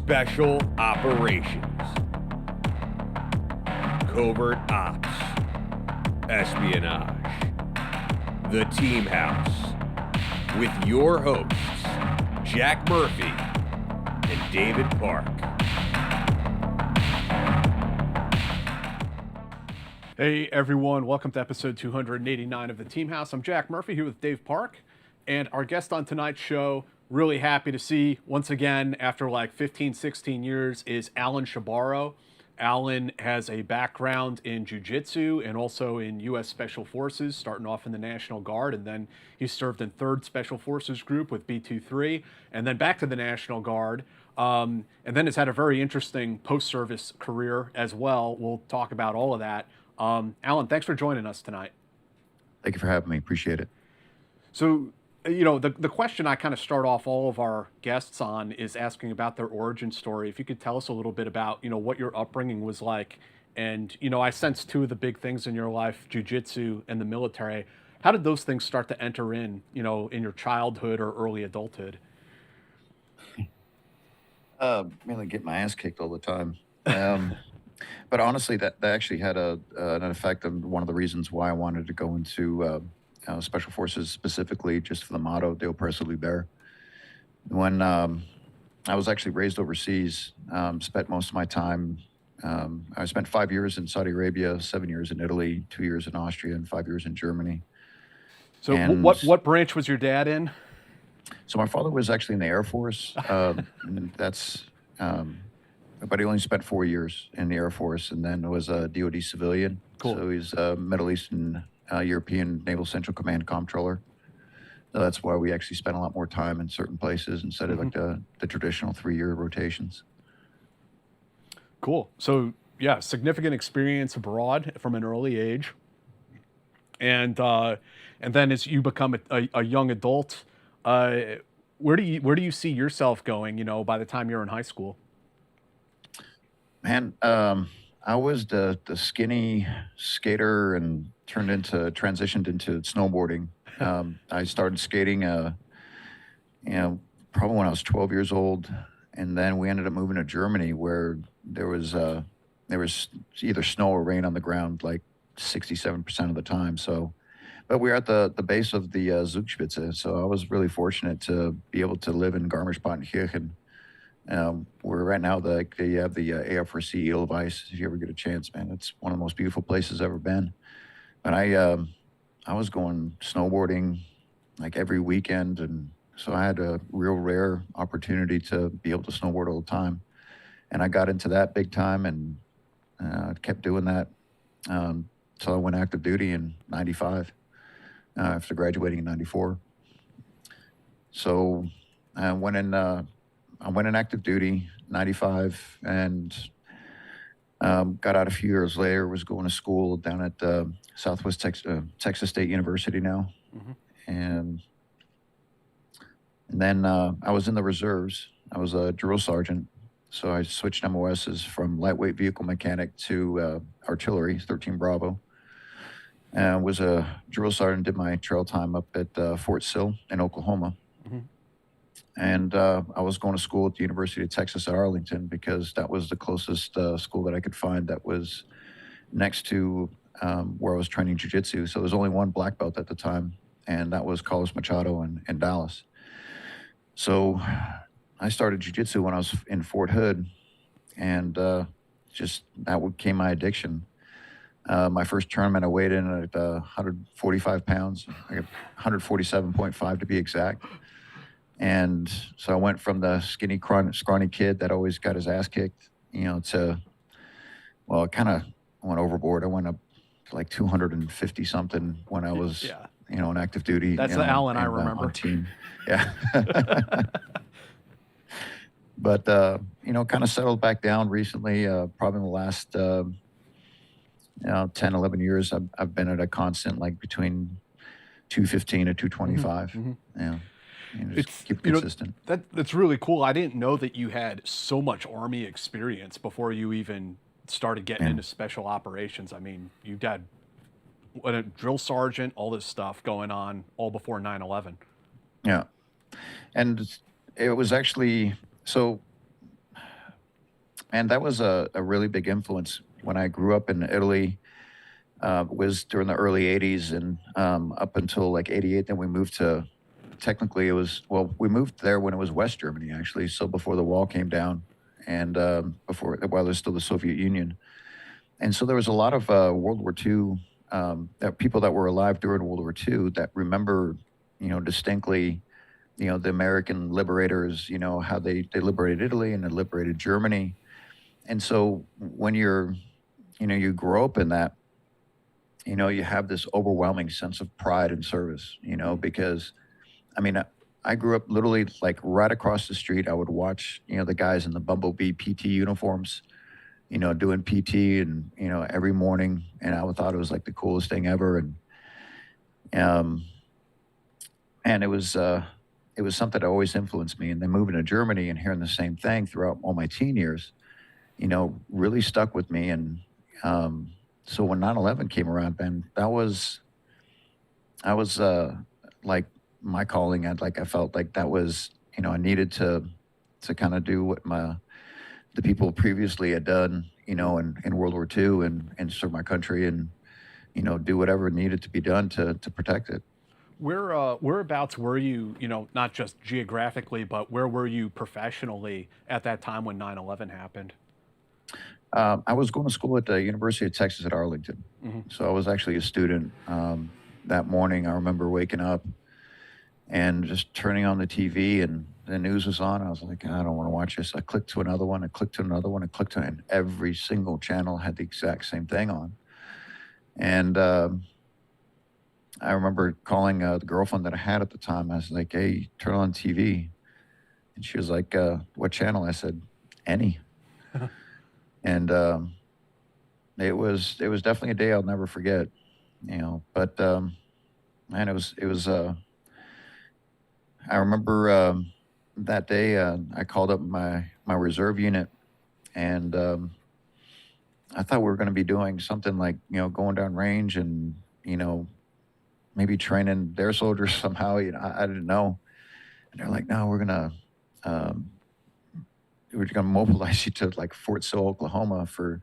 Special Operations, Covert Ops, Espionage, The Team House, with your hosts, Jack Murphy and David Park. Hey everyone, welcome to episode 289 of The Team House. I'm Jack Murphy here with Dave Park, and our guest on tonight's show, really happy to see once again after like 15, 16 years, is Alan Shebaro. Alan has a background in jiu-jitsu and also in U.S. Special Forces, starting off in the National Guard, and then he served in 3rd Special Forces Group with B-23, and then back to the National Guard, and then has had a very interesting post-service career as well. We'll talk about all of that. Alan, thanks for joining us tonight. Thank you for having me. Appreciate it. So, you know, the question I kind of start off all of our guests on is asking about their origin story. If you could tell us a little bit about, you know, what your upbringing was like. And, you know, I sense two of the big things in your life, jiu-jitsu and the military. How did those things start to enter in, you know, in your childhood or early adulthood? Mainly get my ass kicked all the time. But honestly, that actually had an effect on one of the reasons why I wanted to go into Special Forces, specifically just for the motto, De Oppresso Liber. When I was actually raised overseas, spent most of my time, I spent 5 years in Saudi Arabia, 7 years in Italy, 2 years in Austria, and 5 years in Germany. So what branch was your dad in? So my father was actually in the Air Force. And that's... but he only spent 4 years in the Air Force, and then was a DoD civilian. Cool. So he's a Middle Eastern European Naval Central Command Comptroller. So that's why we actually spent a lot more time in certain places instead of like the traditional 3-year rotations. Cool. So yeah, significant experience abroad from an early age, and then as you become a young adult, where do you see yourself going? You know, by the time you're in high school. Man, I was the skinny skater and transitioned into snowboarding. I started skating, probably when I was 12 years old, and then we ended up moving to Germany, where there was either snow or rain on the ground like 67% of the time. So, but we were at the base of the Zugspitze, so I was really fortunate to be able to live in Garmisch-Partenkirchen. Where right now you have the AFRC Edelweiss. If you ever get a chance, man, it's one of the most beautiful places I've ever been. But I was going snowboarding like every weekend, and so I had a real rare opportunity to be able to snowboard all the time. And I got into that big time, and kept doing that until I went active duty in '95 after graduating in '94. So I went in active duty, '95, and got out a few years later, was going to school down at Southwest Texas State University now. And then I was in the reserves. I was a drill sergeant. So I switched MOSs from lightweight vehicle mechanic to artillery, 13 Bravo. And was a drill sergeant, did my trail time up at Fort Sill in Oklahoma. And I was going to school at the University of Texas at Arlington because that was the closest school that I could find that was next to where I was training jiu-jitsu. So there was only one black belt at the time, and that was Carlos Machado in Dallas. So I started jiu-jitsu when I was in Fort Hood, and just that became my addiction. My first tournament, I weighed in at 145 pounds, 147.5 to be exact. And so I went from the skinny, scrawny kid that always got his ass kicked, you know, to, well, I kind of went overboard. I went up to like 250 something when I was, you know, on active duty. That's the Alan I remember. On team. Yeah. But, you know, kind of settled back down recently, probably in the last, 10, 11 years. I've been at a constant, like between 215 to 225. Yeah. Just keep consistent. That's really cool. I didn't know that you had so much Army experience before you even started getting into special operations. I mean, you had a drill sergeant, all this stuff going on all before 9/11. Yeah. And it was actually, so man, that was a really big influence when I grew up in Italy. Was during the early 80s and up until like 88. Then we moved to, technically it was, well, we moved there when it was West Germany, actually. So before the wall came down and while there's still the Soviet Union. And so there was a lot of World War II, that people that were alive during World War II that remember, distinctly, the American liberators, how they liberated Italy and they liberated Germany. And so when you grow up in that, you have this overwhelming sense of pride and service, because I mean, I grew up literally like right across the street. I would watch, the guys in the Bumblebee PT uniforms, doing PT and, every morning. And I thought it was like the coolest thing ever. And it was something that always influenced me. And then moving to Germany and hearing the same thing throughout all my teen years, really stuck with me. And so when 9/11 came around, Ben, that was like my calling. I felt like that was, I needed to kind of do what the people previously had done, in World War II and serve my country and, do whatever needed to be done to protect it. Whereabouts were you, not just geographically, but where were you professionally at that time when 9/11 happened? I was going to school at the University of Texas at Arlington. Mm-hmm. So I was actually a student. That morning, I remember waking up and just turning on the TV and the news was on. I was like, I don't want to watch this. I clicked to another one. I clicked to another one. I clicked to, and every single channel had the exact same thing on. And I remember calling the girlfriend that I had at the time. I was like, hey, turn on TV. And she was like, what channel? I said, any. And it was definitely a day I'll never forget, but man, it was I remember that day I called up my reserve unit and I thought we were going to be doing something like, going down range and, maybe training their soldiers somehow, I didn't know. And they're like, no, we're going to mobilize you to like Fort Sill, Oklahoma for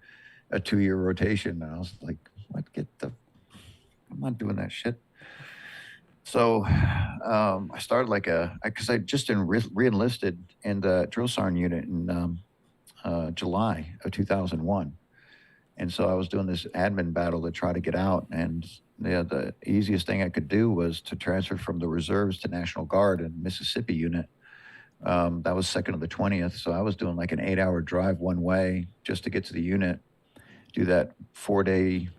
a 2-year rotation. And I was like, what? I'm not doing that shit. So I started because I just re-enlisted in the drill sergeant unit in July of 2001. And so I was doing this admin battle to try to get out. And the easiest thing I could do was to transfer from the reserves to National Guard in Mississippi unit. That was 2nd of the 20th. So I was doing like an 8-hour drive one way just to get to the unit, do that 4-day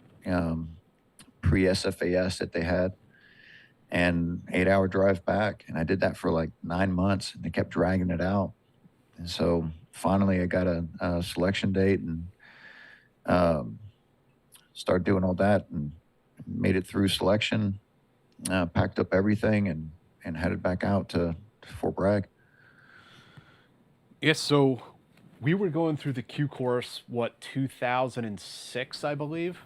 pre-SFAS that they had, and 8-hour drive back. And I did that for like 9 months and they kept dragging it out. And so finally I got a selection date and started doing all that and made it through selection, packed up everything and headed back out to Fort Bragg. Yes, so we were going through the Q course, 2006, I believe?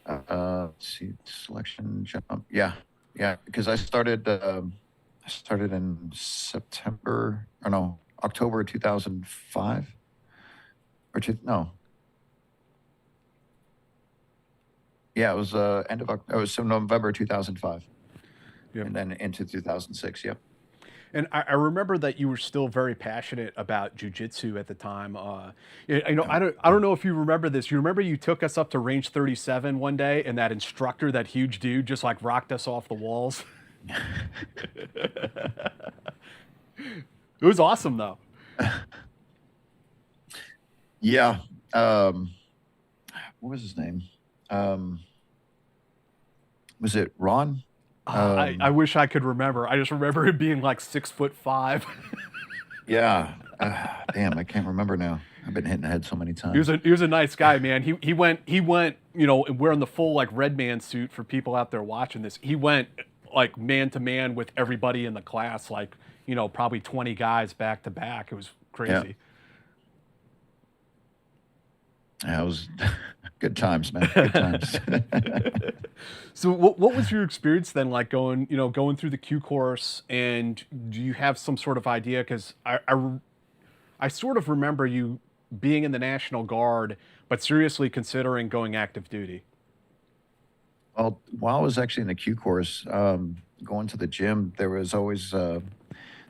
Let's see, selection jump. Yeah, because I started in October 2005. Yeah, it was November 2005. Yep. And then into 2006, yep. And I remember that you were still very passionate about jiu-jitsu at the time. I don't know if you remember this. You remember you took us up to range 37 one day, and that instructor, that huge dude, just like rocked us off the walls. It was awesome, though. Yeah. What was his name? Was it Ron? I wish I could remember. I just remember him being like 6'5". Yeah. Damn, I can't remember now. I've been hitting the head so many times. He was a nice guy, man. He went, wearing the full like red man suit for people out there watching this. He went like man to man with everybody in the class, like, probably 20 guys back to back. It was crazy. Yeah, it was good times, man. Good times. So what was your experience then like going through the Q course, and do you have some sort of idea? Because I sort of remember you being in the National Guard, but seriously considering going active duty. Well, while I was actually in the Q course, going to the gym, there was always there's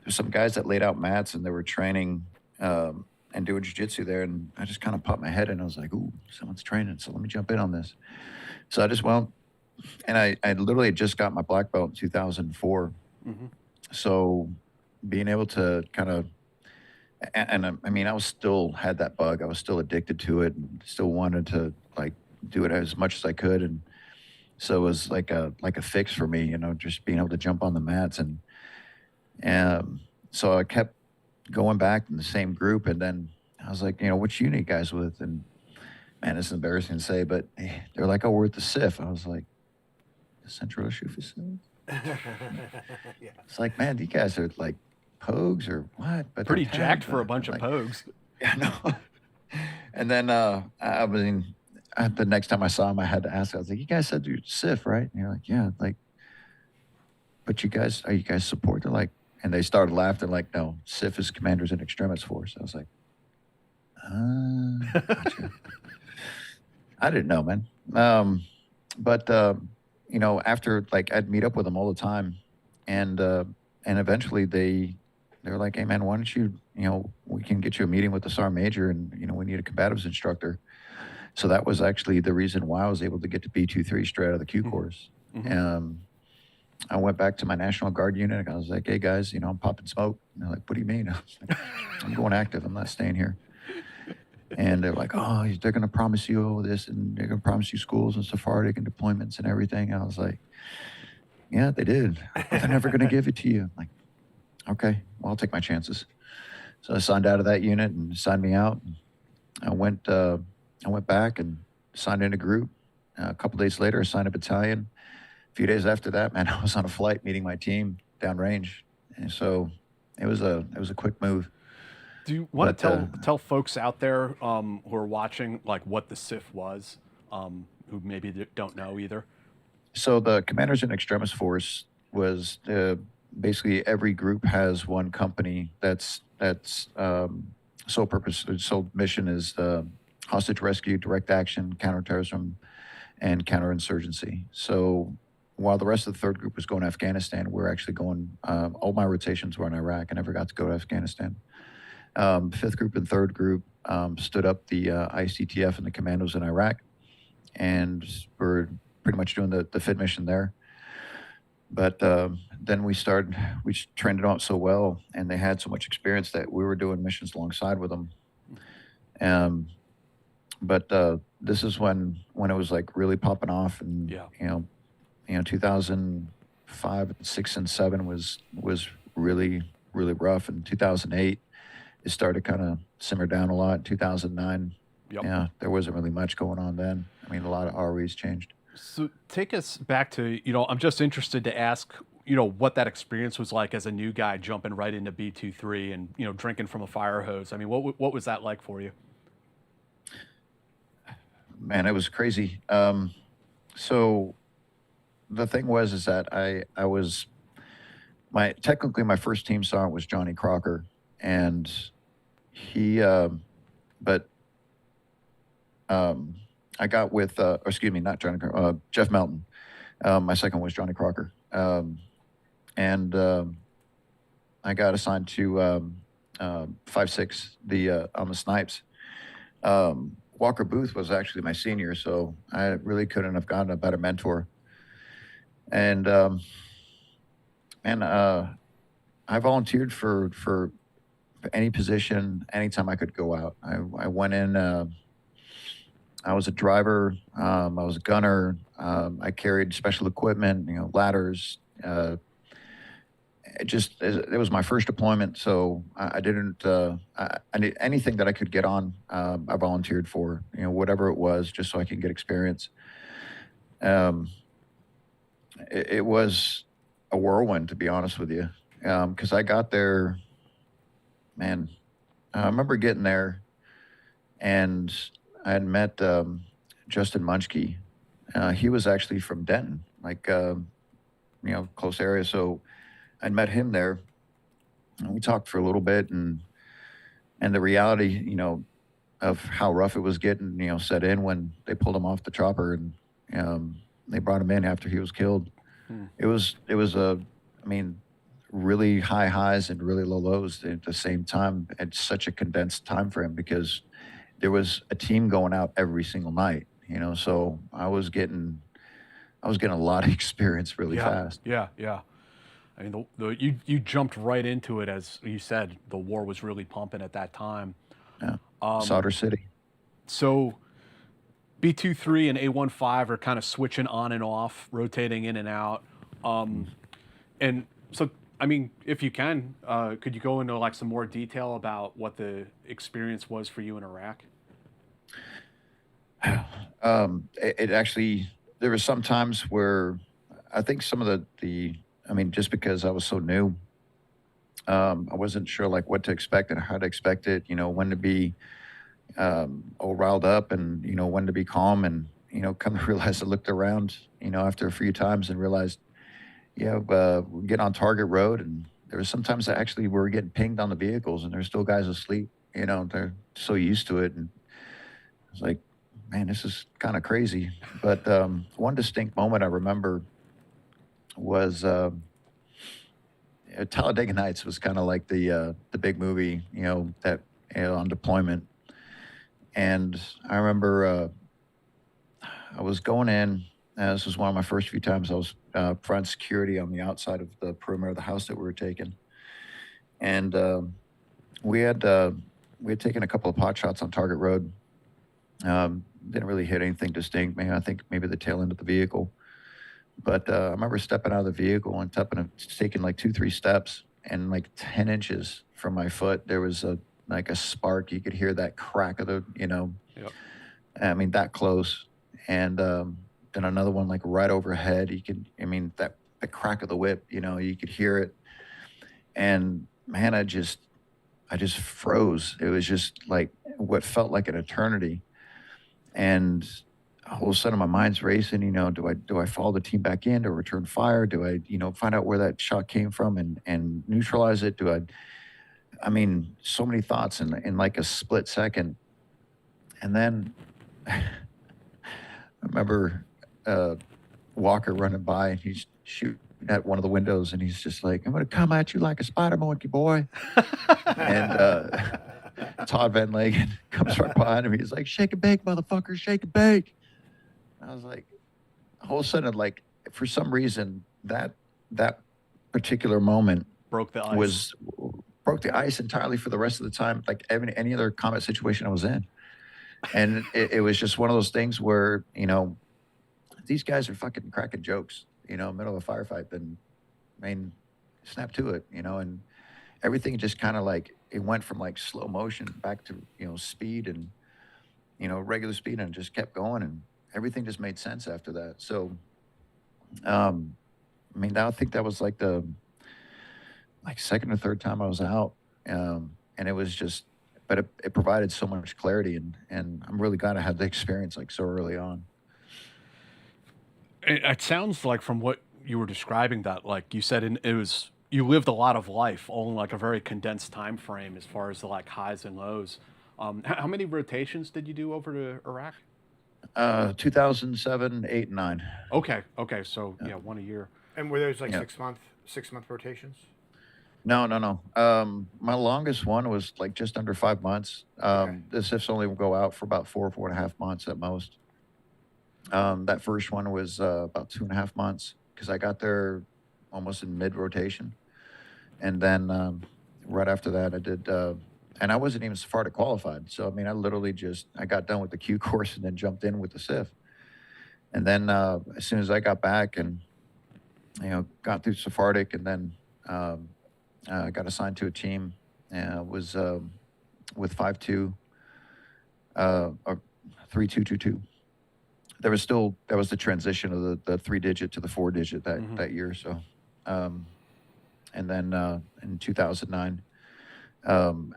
some guys that laid out mats and they were training and doing jiu-jitsu there, and I just kind of popped my head in. I was like, "Ooh, someone's training, so let me jump in on this." So I just went, and I literally just got my black belt in 2004. Mm-hmm. So being able to kind of, and I mean, I was still had that bug. I was still addicted to it, and still wanted to like do it as much as I could, and so it was like a fix for me, just being able to jump on the mats, and so I kept going back in the same group, and then I was like, which unit you guys with? And man, it's embarrassing to say, but they're like, oh, we're at the CIF. I was like, the Central Issue Facility. Yeah. It's like, man, you guys are like pogues or what? But Pretty they're jacked tagged, for a bunch of like, pogues. Yeah, no. And then I mean, the next time I saw him, I had to ask. I was like, "You guys said you're CIF, right?" And you're like, "Yeah." Like, but are you guys support? They're like, and they started laughing. Like, no, CIF is Commanders in Extremis Force. I was like, gotcha. I didn't know, man. But after like I'd meet up with them all the time, and eventually they were like, "Hey, man, why don't you, we can get you a meeting with the SAR major, and we need a combatives instructor." So that was actually the reason why I was able to get to B23 straight out of the Q course. Mm-hmm. I went back to my National Guard unit. I was like, "Hey guys, I'm popping smoke." And they're like, "What do you mean?" I was like, "I'm going active. I'm not staying here." And they're like, "Oh, they're going to promise you all this, and they're going to promise you schools and Sephardic and deployments and everything." I was like, "Yeah, they did. But they're never going to give it to you." I'm like, okay, well, I'll take my chances. So I signed out of that unit and signed me out. I went back and signed in a group. A couple days later, I signed a battalion. A few days after that, man, I was on a flight meeting my team downrange, and so it was a quick move. Do you want to tell folks out there who are watching like what the CIF was, who maybe don't know either? So the Commanders in Extremis Force was basically every group has one company that's sole mission is hostage rescue, direct action, counterterrorism, and counterinsurgency. So while the rest of the third group was going to Afghanistan, we're actually going, all my rotations were in Iraq. I never got to go to Afghanistan. Fifth group and third group stood up the ICTF and the commandos in Iraq, and we're pretty much doing the FIT mission there. But then we trained it out so well, and they had so much experience that we were doing missions alongside with them. But this is when it was like really popping off, and 2005, 6, and 7 was really really rough. In 2008, it started kind of simmer down a lot. 2009, yeah, there wasn't really much going on then. I mean, a lot of ROEs changed. So take us back to, I'm just interested to ask, what that experience was like as a new guy jumping right into B23 and, drinking from a fire hose. I mean, what was that like for you? Man, it was crazy. So the thing was that I was technically my first team sergeant was Johnny Crocker, and he I got with not Johnny Crocker, Jeff Melton. My second was Johnny Crocker, and I got assigned to 5-6 on the snipes. Walker Booth was actually my senior, so I really couldn't have gotten a better mentor. And I volunteered for any position, anytime I could go out. I went in. I was a driver. I was a gunner. I carried special equipment, ladders. It was my first deployment, so I didn't. I did anything that I could get on. I volunteered for, whatever it was, just so I could get experience. It was a whirlwind, to be honest with you, because I got there. Man, I remember getting there, and I had met Justin Munchke. He was actually from Denton, like close area. So I'd met him there, and we talked for a little bit, and And the reality, of how rough it was getting, set in when they pulled him off the chopper and they brought him in after he was killed. It was I mean, really high highs and really low lows at the same time at such a condensed time frame because there was a team going out every single night, so I was getting a lot of experience really fast. Yeah. I mean, you jumped right into it, as you said. The war was really pumping at that time. Yeah. Solder City. So B-23 and A-15 are kind of switching on and off, rotating in and out. And so, I mean, if you can, could you go into like some more detail about what the experience was for you in Iraq? It actually, there were some times where I think some of I mean, just because I was so new, I wasn't sure like what to expect and how to expect it, when to be all riled up and, when to be calm and, come to realize I looked around, after a few times and realized, we get on target road and there was sometimes that actually we were getting pinged on the vehicles and there's still guys asleep, they're so used to it. And I was like, man, this is kind of crazy. But one distinct moment I remember was Talladega Nights was kind of like the big movie, that on deployment. And I remember I was going in. This was one of my first few times I was front security on the outside of the perimeter of the house that we were taking, and we had taken a couple of pot shots on target road. Didn't really hit anything distinct. I think maybe the tail end of the vehicle. But I remember stepping out of the vehicle and taking like 2-3 steps, and like 10 inches from my foot, there was like a spark. You could hear that crack of the, Yep. I mean, that close. And then another one like right overhead. The crack of the whip, you could hear it. And man, I just froze. It was just like what felt like an eternity. And all of a sudden my mind's racing, do I follow the team back in, or return fire? Do I, find out where that shot came from and neutralize it? I mean, so many thoughts in like a split second. And then I remember Walker running by and he's shooting at one of the windows and he's just like, I'm going to come at you like a spider monkey, boy. And Todd Van Lagen comes right behind him. He's like, shake and bake, motherfucker, shake and bake. I was like, all of a sudden, like, for some reason, that particular moment Broke the ice. Broke the ice entirely for the rest of the time, like any other combat situation I was in. And it was just one of those things where, these guys are fucking cracking jokes, middle of a firefight. Then, I mean, snap to it, and everything just kind of like, it went from like slow motion back to, speed and, regular speed, and just kept going. And everything just made sense after that. So, I think that was like the second or third time I was out. And it was just, but it provided so much clarity, and I'm really glad I had the experience like so early on. It sounds like from what you were describing that, like you said, you lived a lot of life all in like a very condensed time frame as far as the like highs and lows. How many rotations did you do over to Iraq? 2007, 8, and 9. Okay. So yeah, one a year. And were those like 6-month rotations? No. My longest one was like just under 5 months. Okay. The SIFs only go out for about 4.5 months at most. That first one was about 2.5 months because I got there almost in mid-rotation. And then right after that, I did, and I wasn't even Sephardic qualified. So, I literally I got done with the Q course and then jumped in with the SIF. And then as soon as I got back and, got through Sephardic, and then got assigned to a team, was with 5-2, or 3-2-2-2. That was the transition of the 3-digit to the 4-digit that year. So, and then in 2009,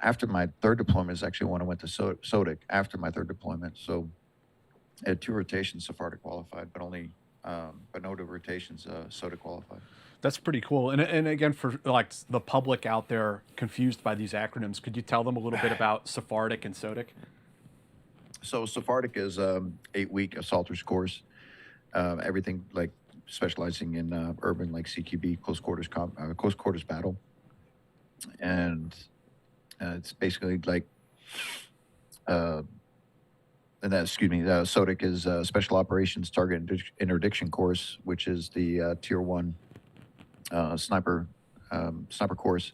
after my third deployment is actually when I went to Sodic after my third deployment. So I had 2 rotations Sephardic qualified, but only but no rotations, SOTA qualified. That's pretty cool. And again, for like the public out there confused by these acronyms, could you tell them a little bit about Sephardic and SOTIC? So Sephardic is 8-week assaulters course. Everything like specializing in urban, like CQB, close quarters battle, and it's basically like, SOTIC is Special Operations Target Interdiction course, which is the Tier 1 sniper course.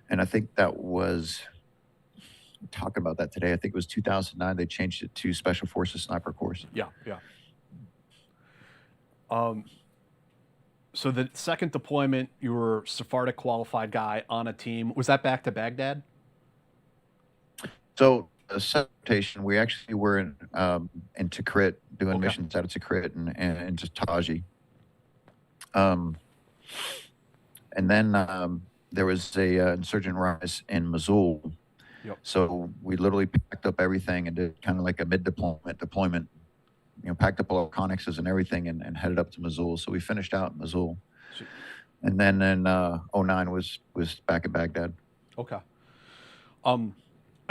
And I think that was, talking about that today, I think it was 2009, they changed it to Special Forces Sniper course. Yeah. So the second deployment, you were Sephardic qualified guy on a team. Was that back to Baghdad? So the second rotation, we actually were in Tikrit, doing missions out of Tikrit and just Taji. And then there was a insurgent rise in Mosul. Yep. So we literally packed up everything and did kind of like a deployment, packed up all our connexes and everything and headed up to Mosul. So we finished out in Mosul. And then in 09 was back at Baghdad. Okay. I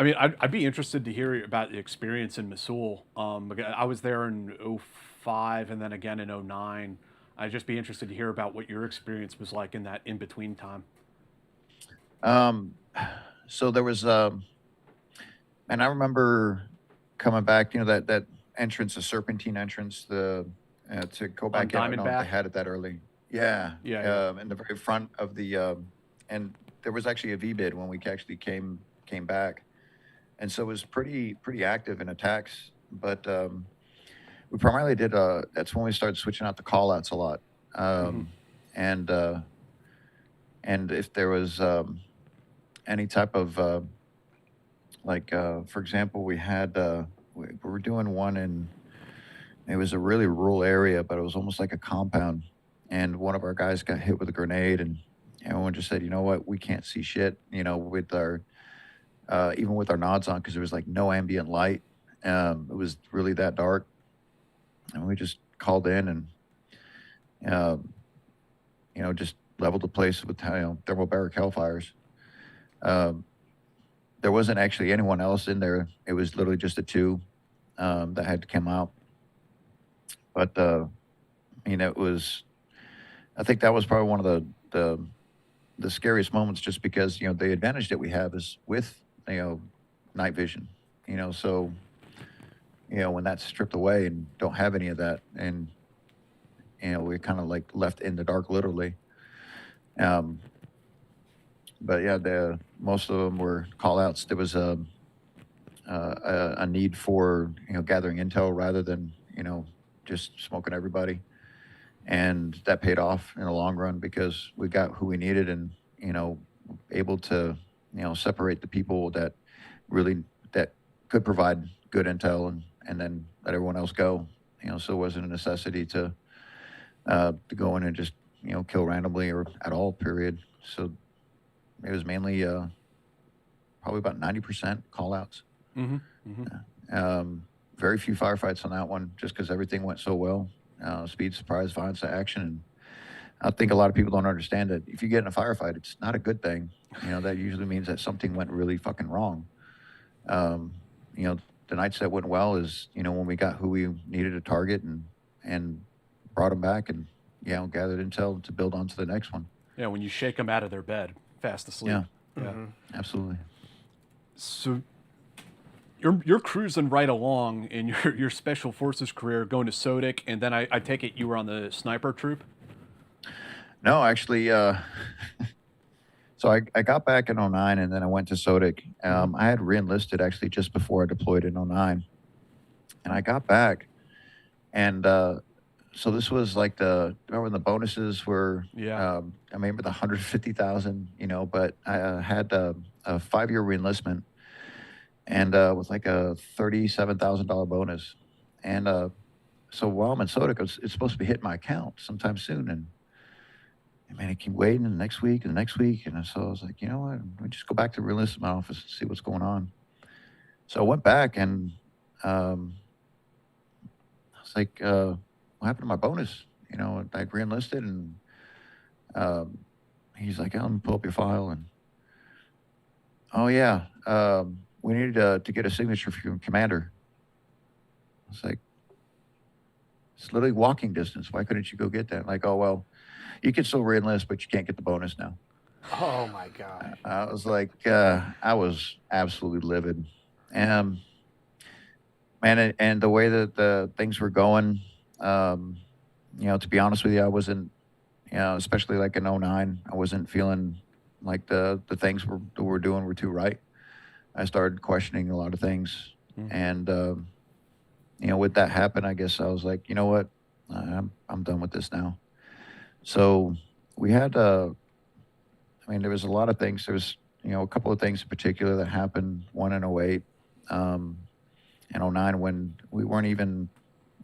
mean, I'd be interested to hear about the experience in Mosul. I was there in 05 and then again in 09. I'd just be interested to hear about what your experience was like in that in-between time. So there was, and I remember coming back, that entrance, the serpentine entrance, to go back in. I don't know if they had it that early. Yeah. In the very front of the, and there was actually a V-bid when we actually came back. And so it was pretty active in attacks, but we primarily did, that's when we started switching out the call-outs a lot. And if there was any type of, for example, we had, we were doing one in, it was a really rural area, but it was almost like a compound. And one of our guys got hit with a grenade, and everyone just said, you know what, we can't see shit, with our, even with our nods on, because there was like no ambient light. It was really that dark. And we just called in and, just leveled the place with, thermobaric hellfires. There wasn't actually anyone else in there. It was literally just the two that had to come out. But, it was, I think that was probably one of the scariest moments, just because, the advantage that we have is with, night vision, so, when that's stripped away and don't have any of that, and, we're kind of like left in the dark, literally. But yeah, most of them were call outs. There was a need for, gathering intel rather than, just smoking everybody. And that paid off in the long run, because we got who we needed and, able to, separate the people that could provide good intel and then let everyone else go. So it wasn't a necessity to go in and just, kill randomly or at all, period. So it was mainly probably about 90% call outs. Very few firefights on that one, just because everything went so well. Speed, surprise, violence to action. And I think a lot of people don't understand that if you get in a firefight, it's not a good thing. That usually means that something went really fucking wrong. The nights that went well is, when we got who we needed to target and brought them back and, gathered intel to build on to the next one. Yeah, when you shake them out of their bed, fast asleep. Yeah. Absolutely. So you're cruising right along in your Special Forces career, going to SOTIC, and then I take it you were on the sniper troop? No, actually, so I got back in 09, and then I went to SOTIC. I had re-enlisted actually just before I deployed in 09. And I got back, and so this was like remember when the bonuses were, I remember the 150,000, but I had a 5-year re-enlistment, and with like a $37,000 bonus. And so while I'm in SOTIC, it's supposed to be hitting my account sometime soon. And man, I keep waiting, and the next week and the next week. And so I was like, you know what, let me just go back to the re-enlistment office and see what's going on. So I went back, and I was like, what happened to my bonus? I re-enlisted, and he's like, let me pull up your file, and oh yeah, we need to get a signature from your commander. I was like, it's literally walking distance. Why couldn't you go get that? Like, oh well, you can still re-enlist, but you can't get the bonus now. Oh my gosh. I was like, I was absolutely livid. Man, and the way that the things were going, to be honest with you, I wasn't, especially like in '09, I wasn't feeling like the things that we're doing were too right. I started questioning a lot of things. And, with that happen, I guess I was like, you know what, I'm done with this now. So we had, there was a lot of things. There was, a couple of things in particular that happened, one in '08, in '09 when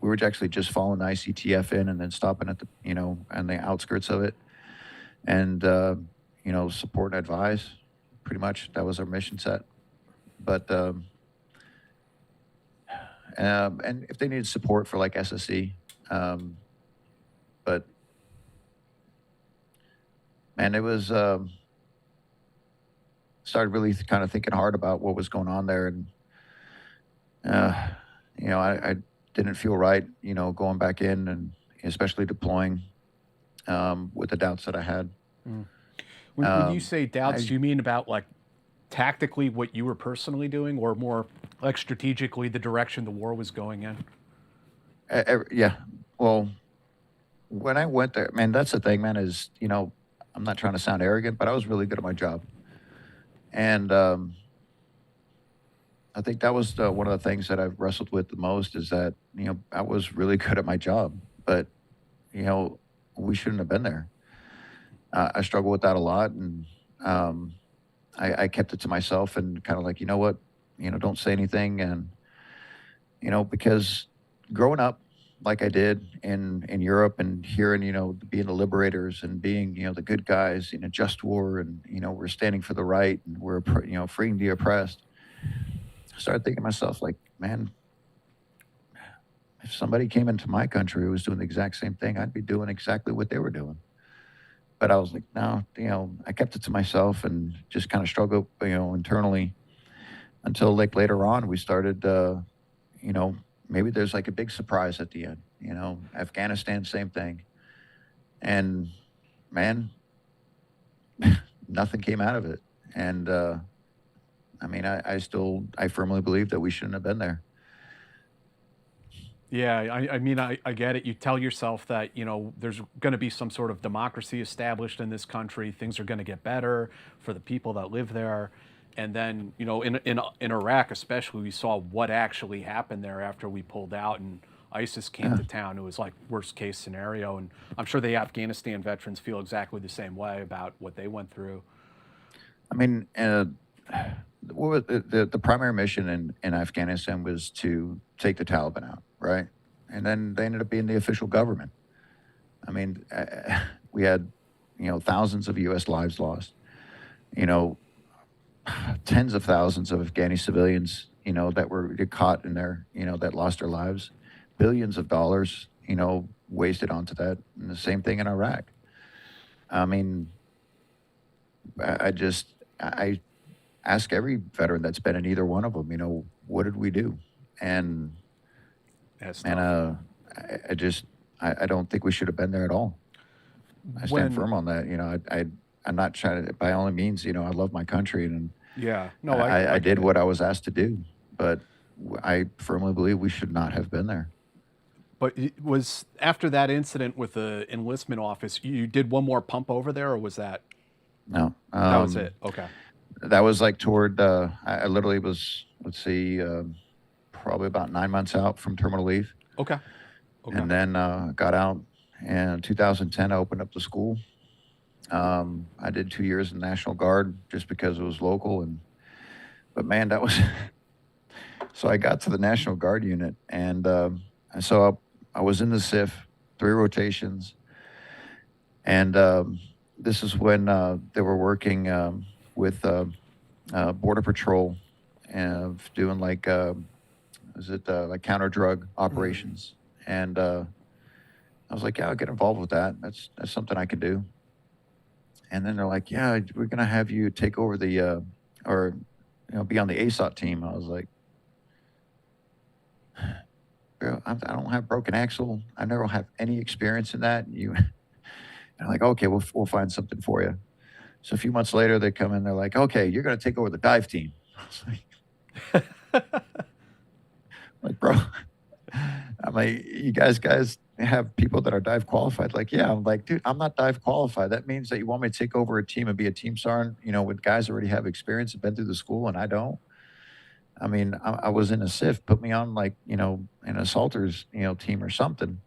we were actually just following the ICTF in and then stopping at the, on the outskirts of it and, support and advise. Pretty much that was our mission set. But, and if they needed support for like SSE, but man, it was, started really kind of thinking hard about what was going on there. And, I didn't feel right, going back in and especially deploying with the doubts that I had. When you say doubts, do you mean about like tactically what you were personally doing, or more like strategically the direction the war was going in? Yeah. Well, when I went there, man, that's the thing, man, is, I'm not trying to sound arrogant, but I was really good at my job. And I think that was one of the things that I've wrestled with the most is that, I was really good at my job, but, we shouldn't have been there. I struggle with that a lot. And I kept it to myself and kind of like, you know what, don't say anything. And, because growing up like I did in Europe and hearing, being the liberators and being, the good guys in a just war and, we're standing for the right and we're, freeing the oppressed. I started thinking to myself, like, man, if somebody came into my country who was doing the exact same thing, I'd be doing exactly what they were doing. But I was like, no, I kept it to myself and just kind of struggled, internally until like later on we started, maybe there's like a big surprise at the end, Afghanistan, same thing. And man, nothing came out of it. And, I firmly believe that we shouldn't have been there. Yeah, I get it. You tell yourself that, there's going to be some sort of democracy established in this country. Things are going to get better for the people that live there. And then, in Iraq especially, we saw what actually happened there after we pulled out and ISIS came to town. It was like worst case scenario. And I'm sure the Afghanistan veterans feel exactly the same way about what they went through. What was the primary mission in Afghanistan was to take the Taliban out, right? And then they ended up being the official government. We had, thousands of U.S. lives lost, tens of thousands of Afghani civilians, that were caught in there, that lost their lives, billions of dollars, wasted onto that. And the same thing in Iraq. I ask every veteran that's been in either one of them, what did we do? And I don't think we should have been there at all. I stand firm on that. I'm not trying to, by all means, I love my country and yeah, no, I did what I was asked to do, but I firmly believe we should not have been there. But it was after that incident with the enlistment office, you did one more pump over there, or was that? No, that was it. Okay. That was like toward, I literally was, probably about 9 months out from terminal leave. Okay. And then got out. And in 2010, I opened up the school. I did 2 years in the National Guard just because it was local. But man, that was, so I got to the National Guard unit. And so I was in the CIF, 3 rotations. And this is when they were working with Border Patrol and doing like, like counter drug operations. And I was like, yeah, I'll get involved with that. That's something I can do. And then they're like, yeah, we're gonna have you take over the or be on the ASOT team. I was like, bro, I don't have broken axle. I never have any experience in that. And they're like, okay, we'll find something for you. So a few months later, they come in. They're like, okay, you're gonna take over the dive team. I was like, bro, I'm like, you guys have people that are dive qualified. Like, yeah. I'm like, dude, I'm not dive qualified. That means that you want me to take over a team and be a team sergeant, with guys that already have experience and been through the school, and I don't. I mean, I was in a CIF, put me on like, an assaulters, team or something.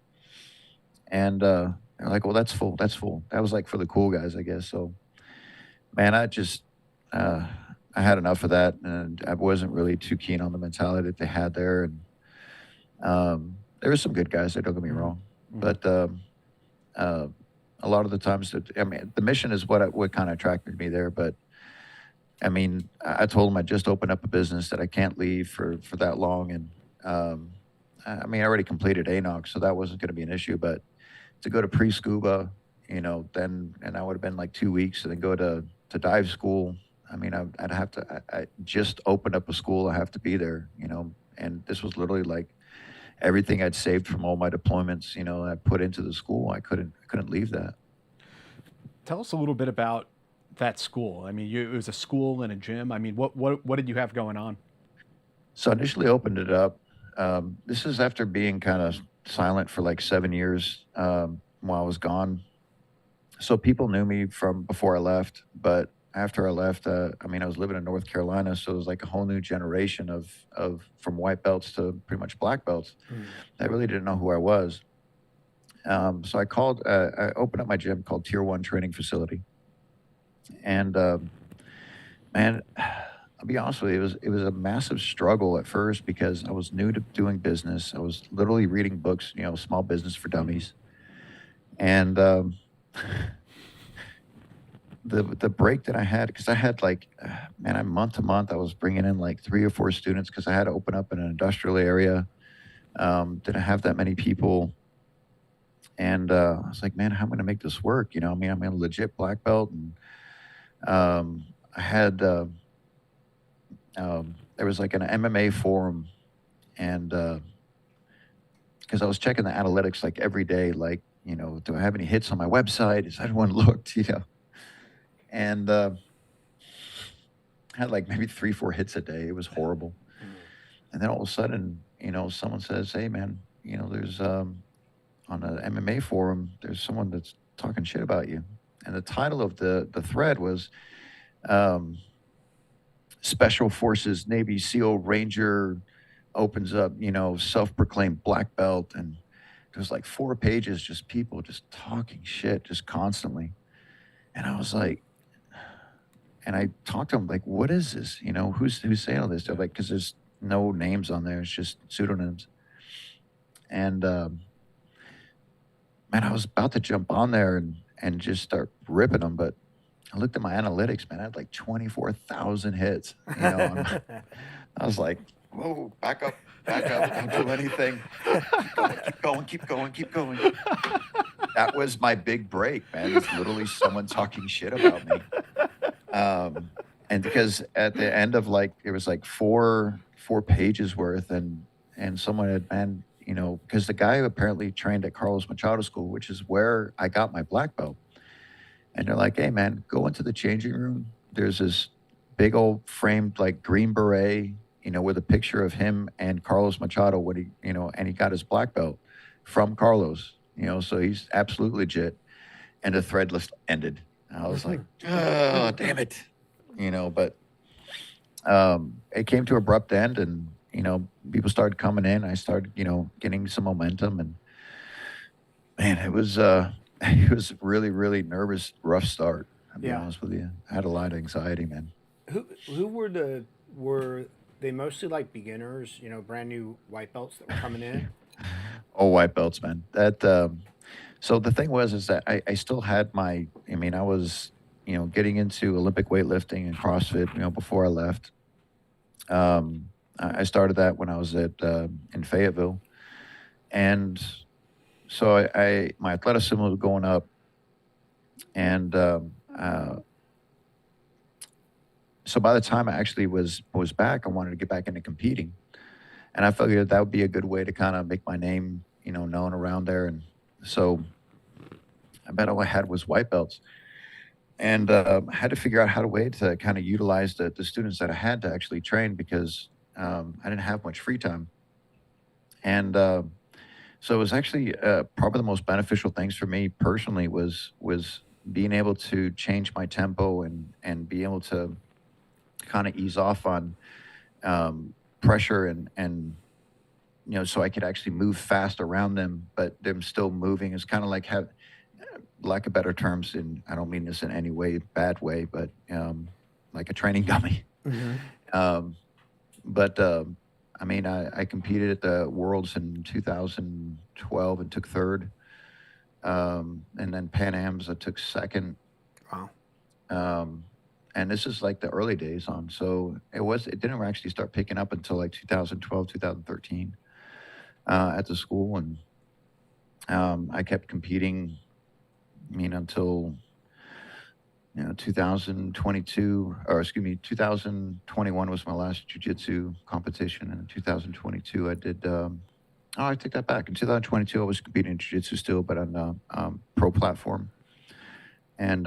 And they're like, well, that's full. That's full. That was like for the cool guys, I guess. So, man, I had enough of that, and I wasn't really too keen on the mentality that they had there. And there were some good guys there, don't get me wrong, but a lot of the times, the mission is what kind of attracted me there. But I mean, I told them I just opened up a business that I can't leave for that long, and I mean, I already completed ANOC, so that wasn't going to be an issue. But to go to pre-scuba, then and that would have been like 2 weeks, and then go to dive school. I mean, I'd have to. I just opened up a school. I have to be there, and this was literally like everything I'd saved from all my deployments. I put into the school. I couldn't leave that. Tell us a little bit about that school. I mean, it was a school and a gym. I mean, what did you have going on? So I initially opened it up. This is after being kind of silent for like 7 years while I was gone. So people knew me from before I left, but after I left, I mean, I was living in North Carolina, so it was like a whole new generation of from white belts to pretty much black belts. That really didn't know who I was. So I opened up my gym called Tier 1 Training Facility. And man, I'll be honest with you, it was a massive struggle at first because I was new to doing business. I was literally reading books, Small Business for Dummies. And the break that I had, because I had like, man, month to month, I was bringing in like 3 or 4 students because I had to open up in an industrial area. Didn't have that many people. And I was like, man, how am I going to make this work? I mean, I'm a legit black belt. And I had, there was like an MMA forum, and because I was checking the analytics like every day, like, do I have any hits on my website? Is everyone looked, and had like maybe 3-4 hits a day. It was horrible. And then all of a sudden, someone says, hey man, there's on an MMA forum, there's someone that's talking shit about you. And the title of the thread was Special Forces Navy SEAL Ranger opens up, self-proclaimed black belt. And it was like 4 pages, just people just talking shit, just constantly. And I was like, and I talked to them like, what is this? Who's saying all this? They're like, because there's no names on there. It's just pseudonyms. And man, I was about to jump on there and just start ripping them, but I looked at my analytics, man. I had like 24,000 hits. I was like, whoa, back up, don't do anything. Keep going. That was my big break, man. It's literally someone talking shit about me. And because at the end of like, it was like four pages worth, and someone had, man, because the guy apparently trained at Carlos Machado School, which is where I got my black belt. And they're like, hey man, go into the changing room. There's this big old framed like green beret, with a picture of him and Carlos Machado when he, and he got his black belt from Carlos, so he's absolutely legit. And the thread list ended. I was like, oh, damn it. But it came to an abrupt end, and, people started coming in. I started, getting some momentum, and man, it was really, really nervous, rough start. I'll be honest with you. I had a lot of anxiety, man. Who were they mostly like beginners, brand new white belts that were coming in? Oh, white belts, man. So the thing is that I still had I was, getting into Olympic weightlifting and CrossFit, before I left. I started that when I was in Fayetteville. And so my athleticism was going up, and so by the time I actually was back, I wanted to get back into competing, and I figured that would be a good way to kind of make my name, known around there. And so I bet all I had was white belts, and I had to figure out how to way to kind of utilize the students that I had to actually train because I didn't have much free time, and so it was actually probably the most beneficial things for me personally was being able to change my tempo and be able to kind of ease off on pressure and so I could actually move fast around them, but them still moving. It's kind of like have lack of better terms, and I don't mean this in any way bad way, but like a training dummy. Mm-hmm. But I mean, I competed at the Worlds in 2012 and took third, and then Pan Am's I took second. Wow. And this is like the early days on, so it didn't actually start picking up until like 2012, 2013 at the school, and I kept competing. I mean, until 2022, or excuse me, 2021 was my last jiu-jitsu competition, and in 2022 I did. I take that back. In 2022, I was competing in jiu-jitsu still, but on a pro platform, and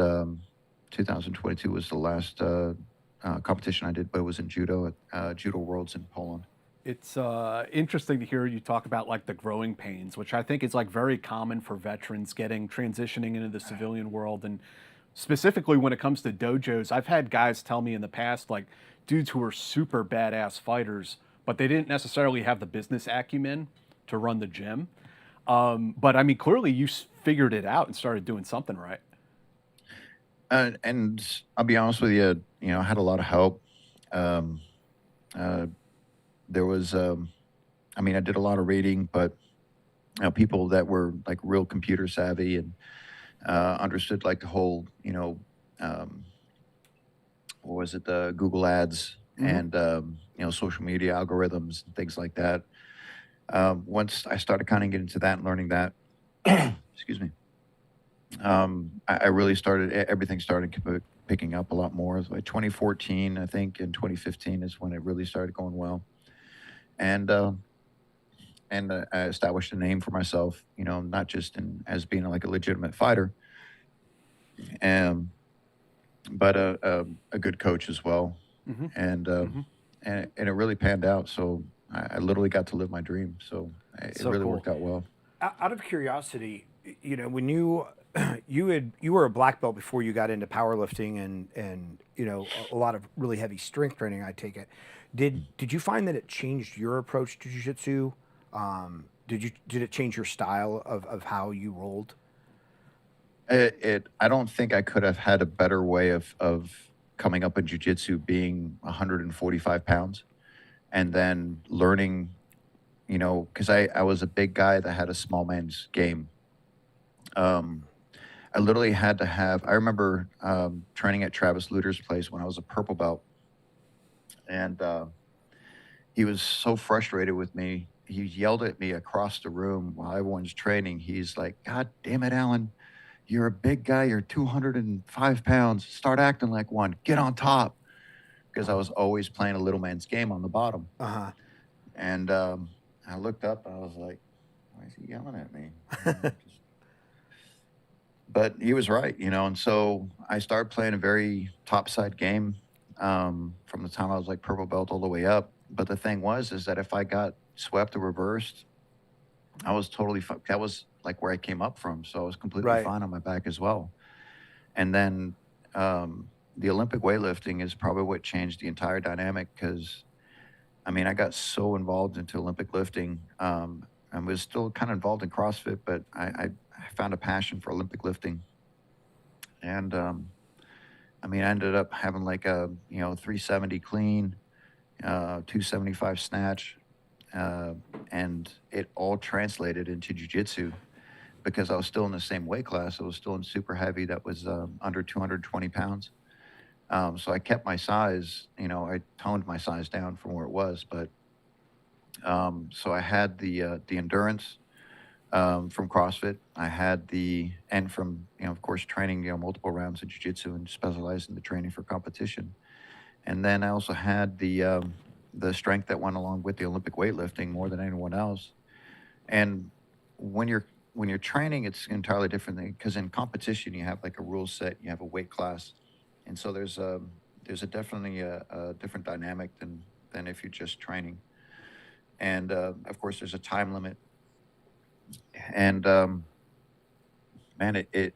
2022 was the last competition I did, but it was in judo at Judo Worlds in Poland. It's interesting to hear you talk about like the growing pains, which I think is like very common for veterans transitioning into the civilian world. And specifically when it comes to dojos, I've had guys tell me in the past, like dudes who are super badass fighters, but they didn't necessarily have the business acumen to run the gym. But I mean, clearly you figured it out and started doing something right. And I'll be honest with you, I had a lot of help. There was, I mean, I did a lot of reading, but people that were like real computer savvy and understood like the whole, what was it, the Google ads and, social media algorithms and things like that. Once I started kind of getting into that and learning that, excuse me, I really everything started picking up a lot more. It was like 2014, I think, and 2015 is when it really started going well. And I established a name for myself, not just as being like a legitimate fighter, but a good coach as well. Mm-hmm. And it really panned out. So I literally got to live my dream. So it So really cool. worked out well. Out of curiosity, when you were a black belt before you got into powerlifting and a lot of really heavy strength training, I take it. Did you find that it changed your approach to jiu-jitsu? Did it change your style of how you rolled? I don't think I could have had a better way of coming up in jiu-jitsu being 145 pounds and then learning, because I was a big guy that had a small man's game. I literally had to I remember training at Travis Luter's place when I was a purple belt. And he was so frustrated with me. He yelled at me across the room while everyone's training. He's like, "God damn it, Alan. You're a big guy. You're 205 pounds. Start acting like one. Get on top." Because I was always playing a little man's game on the bottom. Uh-huh. And I looked up and I was like, why is he yelling at me? But he was right, and so I started playing a very topside game from the time I was like purple belt all the way up. But the thing is that if I got swept or reversed, I was totally that was like where I came up from. So I was completely fine on my back as well. And then the Olympic weightlifting is probably what changed the entire dynamic because, I mean, I got so involved into Olympic lifting. I was still kind of involved in CrossFit, but I found a passion for Olympic lifting. And I mean, I ended up having like a 370 clean, 275 snatch, and it all translated into jiu-jitsu because I was still in the same weight class. I was still in super heavy that was under 220 pounds. So I kept my size, I toned my size down from where it was, but so I had the endurance, from CrossFit. I had and from, of course, training, multiple rounds of jiu-jitsu and specialized in the training for competition. And then I also had the strength that went along with the Olympic weightlifting more than anyone else. And when you're training, it's entirely different because in competition you have like a rule set, you have a weight class, and so there's definitely a different dynamic than if you're just training. And of course, there's a time limit. And man, it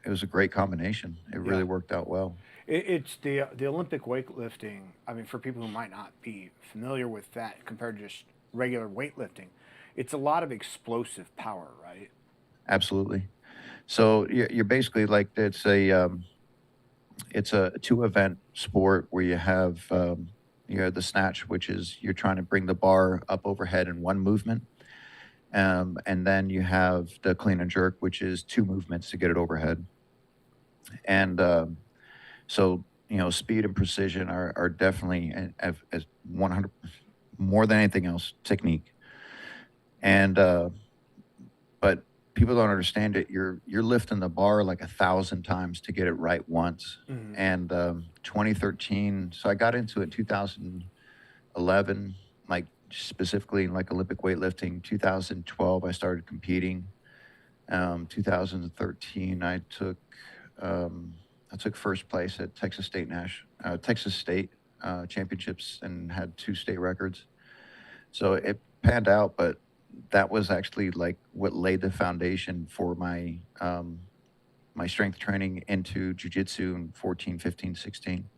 was a great combination. It really worked out well. It's the Olympic weightlifting. I mean, for people who might not be familiar with that compared to just regular weightlifting, it's a lot of explosive power, right? Absolutely. So you're basically like it's a 2-event sport where you have the snatch, which is you're trying to bring the bar up overhead in one movement, and then you have the clean and jerk, which is 2 movements to get it overhead. And so speed and precision are definitely as 100 more than anything else technique. And but people don't understand it. You're lifting the bar like 1,000 times to get it right once. Mm-hmm. And 2013, so I got into it 2011, like specifically in like Olympic weightlifting. 2012, I started competing. 2013, I took first place at Texas State championships and had 2 state records. So it panned out, but that was actually like what laid the foundation for my my strength training into jiu-jitsu in 14, 15, 16,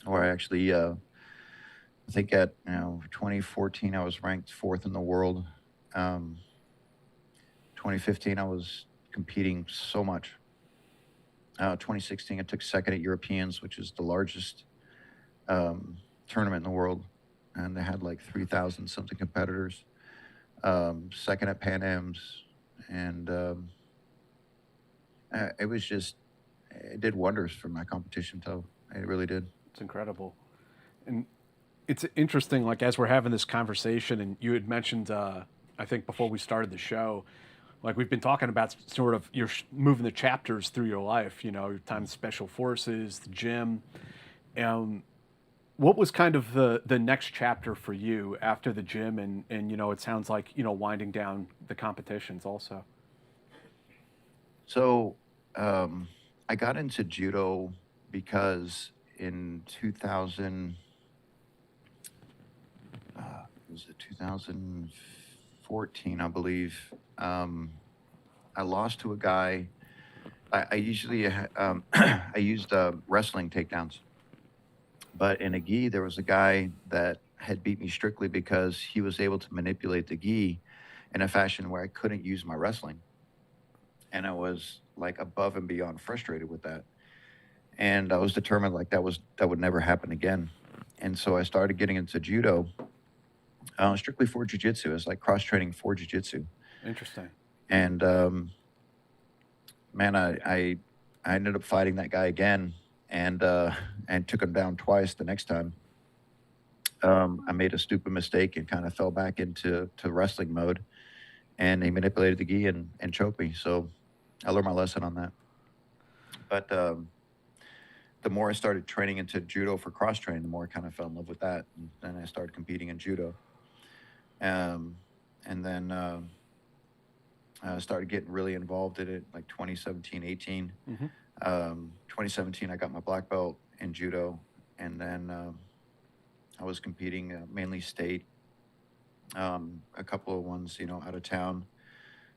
where I actually I think at 2014 I was ranked 4th in the world. 2015 I was competing so much. 2016 I took 2nd at Europeans, which is the largest tournament in the world, and they had like 3,000 something competitors. 2nd at Pan Am's, and it did wonders for my competition toe. It really did. It's incredible. And it's interesting, like as we're having this conversation, and you had mentioned, I think before we started the show, like we've been talking about sort of you're moving the chapters through your life, your time in Special Forces, the gym. What was kind of the next chapter for you after the gym and it sounds like, winding down the competitions also? So I got into judo because in 2014, I believe, I lost to a guy. I usually I used wrestling takedowns. But in a gi, there was a guy that had beat me strictly because he was able to manipulate the gi in a fashion where I couldn't use my wrestling. And I was like above and beyond frustrated with that. And I was determined like that would never happen again. And so I started getting into judo, strictly for jiu-jitsu. It's like cross-training for jiu-jitsu. Interesting. And man, I ended up fighting that guy again. And took him down twice the next time. I made a stupid mistake and kind of fell back into wrestling mode, and he manipulated the gi and choked me. So I learned my lesson on that. But the more I started training into judo for cross training, the more I kind of fell in love with that. And then I started competing in judo. And then I started getting really involved in it, like 2017, 18. Mm-hmm. 2017, I got my black belt in judo, and then I was competing mainly state, a couple of ones, out of town.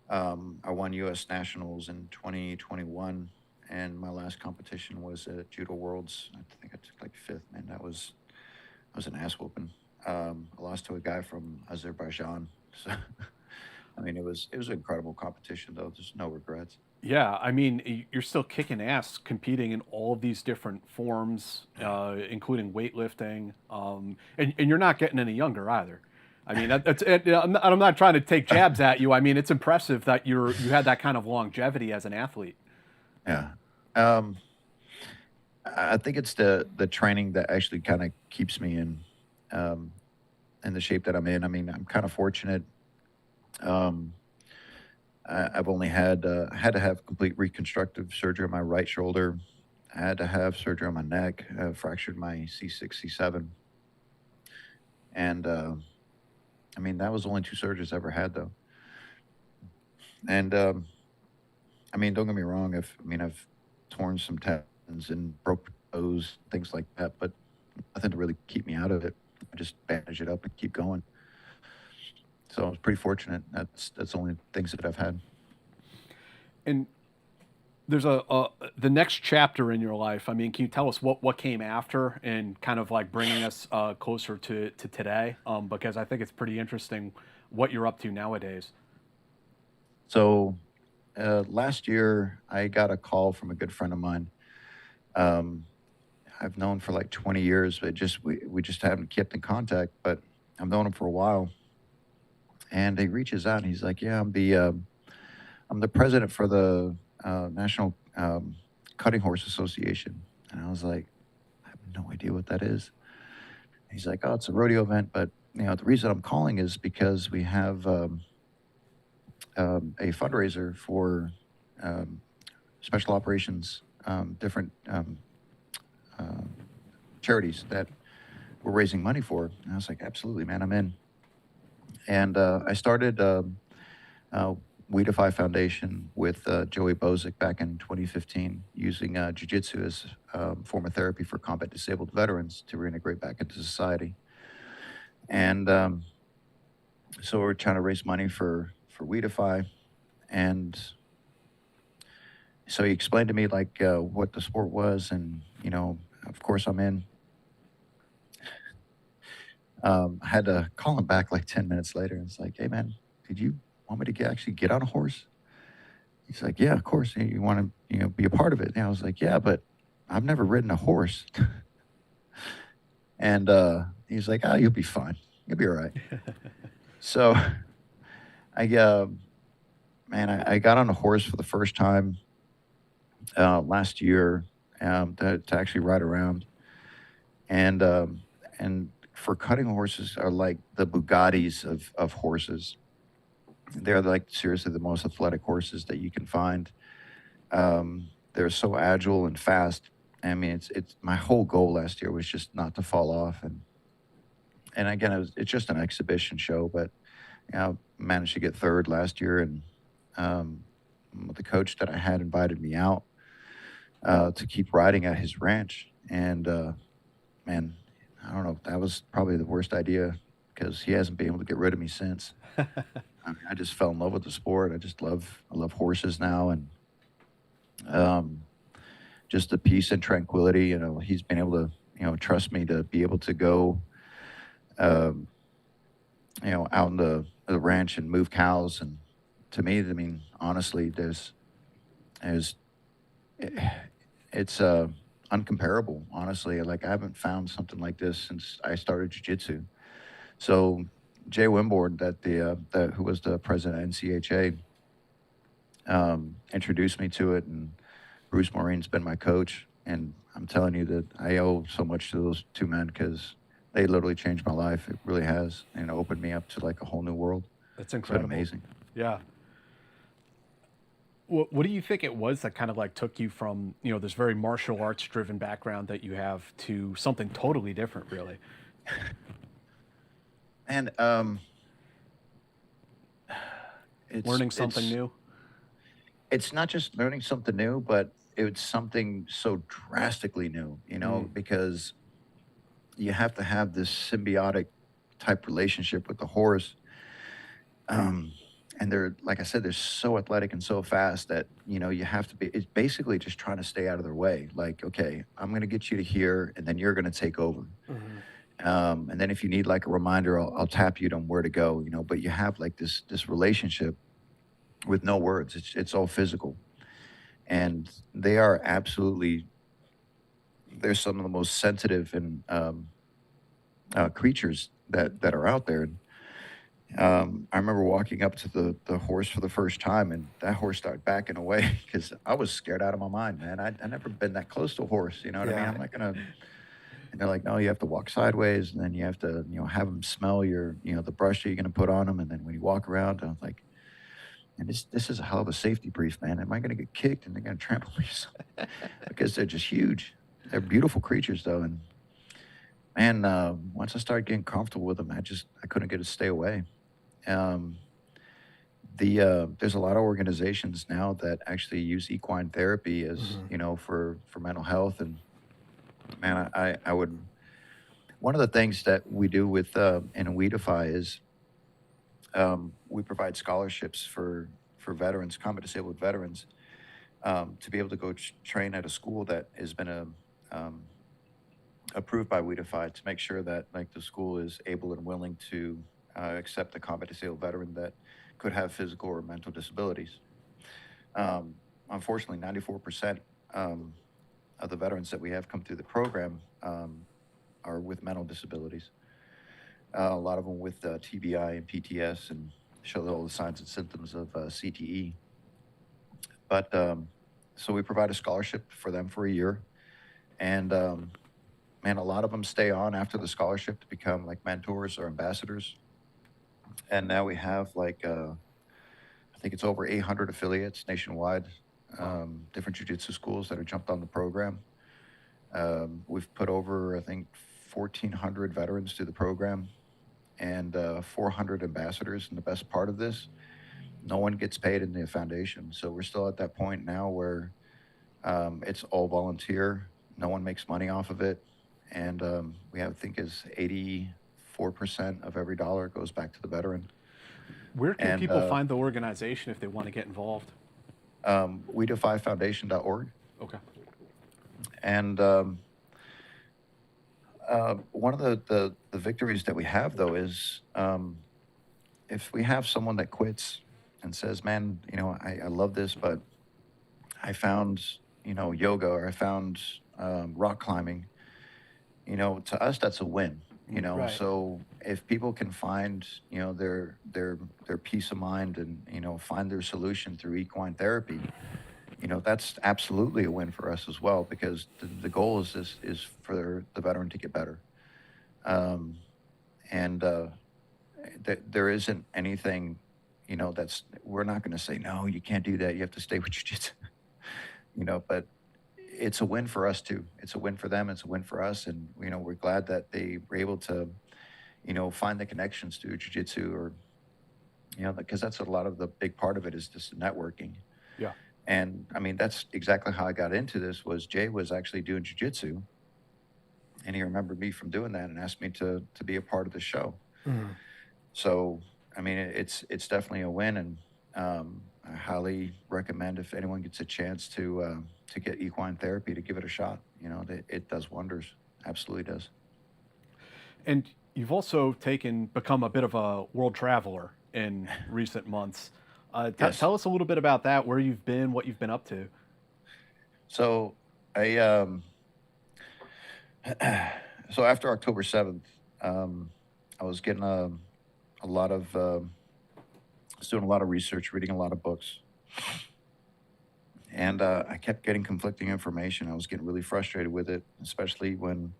I won U.S. Nationals in 2021, and my last competition was at Judo Worlds. I think I took like 5th, man. That was an ass whooping. I lost to a guy from Azerbaijan. So, I mean, it was an incredible competition, though. There's no regrets. Yeah, I mean, you're still kicking ass, competing in all of these different forms, including weightlifting, and you're not getting any younger either. I mean, I'm not trying to take jabs at you. I mean, it's impressive that you had that kind of longevity as an athlete. Yeah, I think it's the training that actually kind of keeps me in the shape that I'm in. I mean, I'm kind of fortunate. I've only had to have complete reconstructive surgery on my right shoulder. I had to have surgery on my neck. Fractured my C6, C7, and I mean that was the only two surgeries I ever had though. And I mean, don't get me wrong. I've torn some tendons and broke toes, things like that, but nothing to really keep me out of it. I just bandage it up and keep going. So I was pretty fortunate. That's the only things that I've had. And there's the next chapter in your life. I mean, can you tell us what came after and kind of like bringing us closer to today? Because I think it's pretty interesting what you're up to nowadays. So last year, I got a call from a good friend of mine. I've known for like 20 years, but we just haven't kept in contact. But I've known him for a while, and he reaches out and he's like, "Yeah, I'm the president for the National Cutting Horse Association." And I was like, "I have no idea what that is." He's like, "Oh, it's a rodeo event, but the reason I'm calling is because we have a fundraiser for special operations, different charities that we're raising money for." And I was like, "Absolutely, man, I'm in." And I started We Defy Foundation with Joey Bozick back in 2015, using jiu-jitsu as a form of therapy for combat disabled veterans to reintegrate back into society. And so we're trying to raise money for We Defy. And so he explained to me like what the sport was, and of course I'm in. I had to call him back like 10 minutes later, and it's like, "Hey man, did you want me to actually get on a horse?" He's like, "Yeah, of course. You want to be a part of it?" And I was like, "Yeah, but I've never ridden a horse." And he's like, "Oh, you'll be fine. You'll be all right." So I I got on a horse for the first time last year to actually ride around, and for cutting horses are like the Bugattis of horses. They're like seriously the most athletic horses that you can find. They're so agile and fast. I mean, it's my whole goal last year was just not to fall off, and again, it's just an exhibition show, but managed to get third last year, and the coach that I had invited me out to keep riding at his ranch, and man, I don't know, that was probably the worst idea because he hasn't been able to get rid of me since. I mean, I just fell in love with the sport. I love horses now, and just the peace and tranquility. He's been able to trust me to be able to go um, out in the ranch and move cows. And to me, I mean, honestly, there's it's uncomparable. Honestly, like I haven't found something like this since I started jiu-jitsu. So Jay Wimborne, who was the president of NCHA, introduced me to it, and Bruce Maureen's been my coach. And I'm telling you that I owe so much to those two men because they literally changed my life. It really has, and opened me up to like a whole new world. That's incredible. It's been amazing. Yeah. What do you think it was that kind of like took you from, this very martial arts driven background that you have to something totally different, really? And Learning something new? It's not just learning something new, but it's something so drastically new, because you have to have this symbiotic type relationship with the horse. And they're, like I said, they're so athletic and so fast that, you have to be, it's basically just trying to stay out of their way. Like, okay, I'm going to get you to here, and then you're going to take over. And then if you need like a reminder, I'll tap you on where to go, but you have like this relationship with no words. It's all physical. And they are absolutely, they're some of the most sensitive and creatures that are out there. I remember walking up to the horse for the first time, and that horse started backing away because I was scared out of my mind, man. I never been that close to a horse, you know what I mean? I'm not gonna. And they're like, "No, you have to walk sideways, and then you have to, have them smell the brush that you're gonna put on them, and then when you walk around," I was like, And this is a hell of a safety brief, man. Am I going to get kicked and they're going to trample me? Because they're just huge. They're beautiful creatures, though. And man, once I started getting comfortable with them, I couldn't get to stay away. Um, there's a lot of organizations now that actually use equine therapy as for mental health. And man, I would, one of the things that we do with in We Defy is we provide scholarships for veterans, combat disabled veterans, to be able to go train at a school that has been approved by We Defy, to make sure that like the school is able and willing to accept a combat disabled veteran that could have physical or mental disabilities. Unfortunately, 94% of the veterans that we have come through the program are with mental disabilities. A lot of them with TBI and PTS, and show all the signs and symptoms of CTE. But so we provide a scholarship for them for a year, and man, a lot of them stay on after the scholarship to become like mentors or ambassadors. And now we have like I think it's over 800 affiliates nationwide, different jiu-jitsu schools that have jumped on the program. We've put over, I think, 1,400 veterans through the program, and 400 ambassadors. And the best part of this, no one gets paid in the foundation. So we're still at that point now where it's all volunteer. No one makes money off of it. And we have, I think, is 84% of every dollar goes back to the veteran. Where can people find the organization if they want to get involved? We defyfoundation.org. Okay. And one of the victories that we have, though, is if we have someone that quits and says, man, I love this, but I found, yoga, or I found rock climbing, to us, that's a win. Right. So if people can find, their peace of mind and, find their solution through equine therapy, that's absolutely a win for us as well, because the goal is for the veteran to get better. There isn't anything, we're not going to say, no, you can't do that. You have to stay with jiu-jitsu, but it's a win for us too. It's a win for them. It's a win for us. And, we're glad that they were able to, find the connections through jiu-jitsu, or, because that's a lot of the big part of it is just networking. Yeah. And I mean, that's exactly how I got into this. Was Jay was actually doing jiu-jitsu, and he remembered me from doing that and asked me to be a part of the show. Mhm. So, I mean, it's definitely a win, and I highly recommend, if anyone gets a chance to get equine therapy, to give it a shot. It does wonders. Absolutely does. And you've also become a bit of a world traveler in recent months. Yes. Tell us a little bit about that, where you've been, what you've been up to. So I so after October 7th, I was getting a lot of was doing a lot of research, reading a lot of books, and I kept getting conflicting information. I was getting really frustrated with it, especially when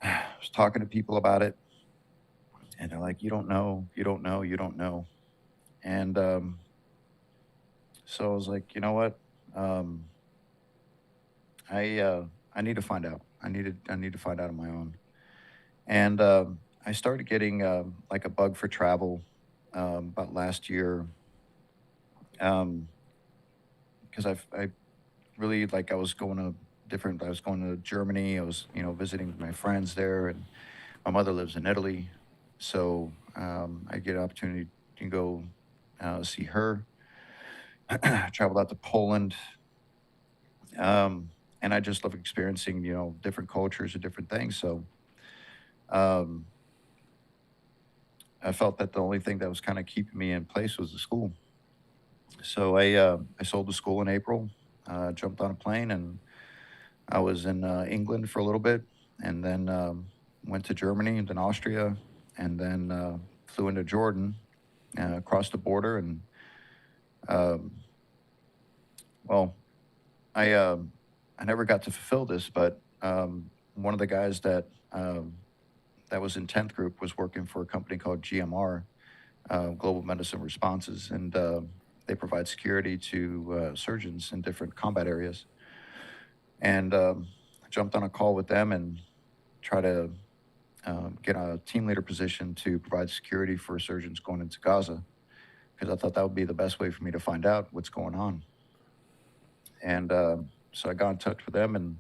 I was talking to people about it, and they're like, "You don't know, you don't know, you don't know," and so I was like, you know what? I need to find out. I need to find out on my own. And I started getting like a bug for travel about last year, because I really, like, I was going to Germany. I was visiting my friends there, and my mother lives in Italy, so I get an opportunity to go see her. Traveled out to Poland. And I just love experiencing, different cultures and different things. So I felt that the only thing that was kind of keeping me in place was the school. So I sold the school in April, jumped on a plane, and I was in England for a little bit, and then went to Germany, and then Austria, and then flew into Jordan, across the border. And well, I never got to fulfill this, but one of the guys that was in 10th group was working for a company called GMR, global medicine responses, and they provide security to surgeons in different combat areas. And I jumped on a call with them and try to get a team leader position to provide security for surgeons going into Gaza, because I thought that would be the best way for me to find out what's going on. And so I got in touch with them and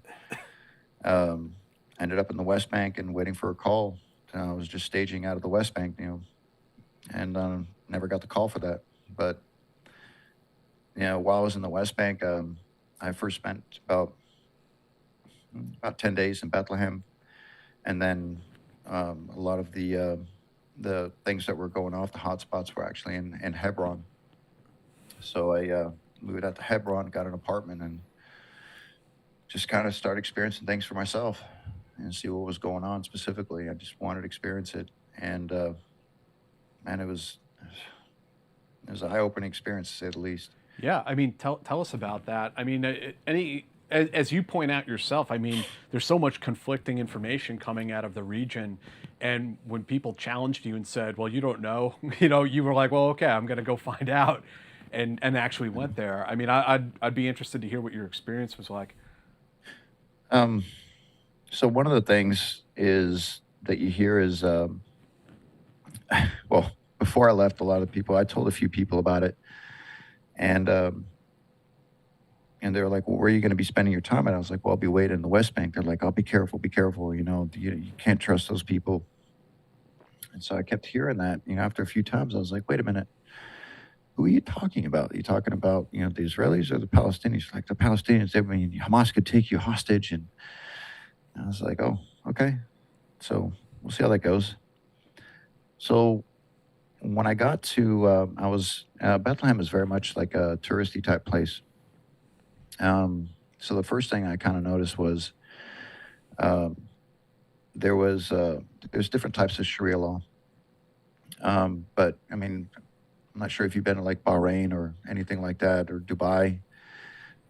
ended up in the West Bank and waiting for a call. I was just staging out of the West Bank, and never got the call for that. But while I was in the West Bank, I first spent about 10 days in Bethlehem, and then a lot of the things that were going off, the hotspots, were actually in Hebron. So I moved out to Hebron, got an apartment, and just kind of started experiencing things for myself and see what was going on specifically. I just wanted to experience it, and man, it was an eye-opening experience, to say the least. Yeah, I mean, tell us about that. I mean, as you point out yourself, I mean, there's so much conflicting information coming out of the region, and when people challenged you and said, "Well, you don't know," you were like, "Well, okay, I'm going to go find out," and actually went there. I mean, I'd be interested to hear what your experience was like. So one of the things is that you hear is, well, before I left, I told a few people about it, and they were like, "Well, where are you going to be spending your time?" And I was like, "Well, I'll be waiting in the West Bank." They're like, "Oh, be careful, be careful. You can't trust those people." And so I kept hearing that. After a few times, I was like, "Wait a minute. Who are you talking about? Are you talking about, the Israelis or the Palestinians?" Like, the Palestinians, Hamas could take you hostage. And I was like, "Oh, okay. So we'll see how that goes." So when I got to, Bethlehem is very much like a touristy type place. So the first thing I kind of noticed was there's different types of Sharia law. But I mean, I'm not sure if you've been to like Bahrain or anything like that, or Dubai.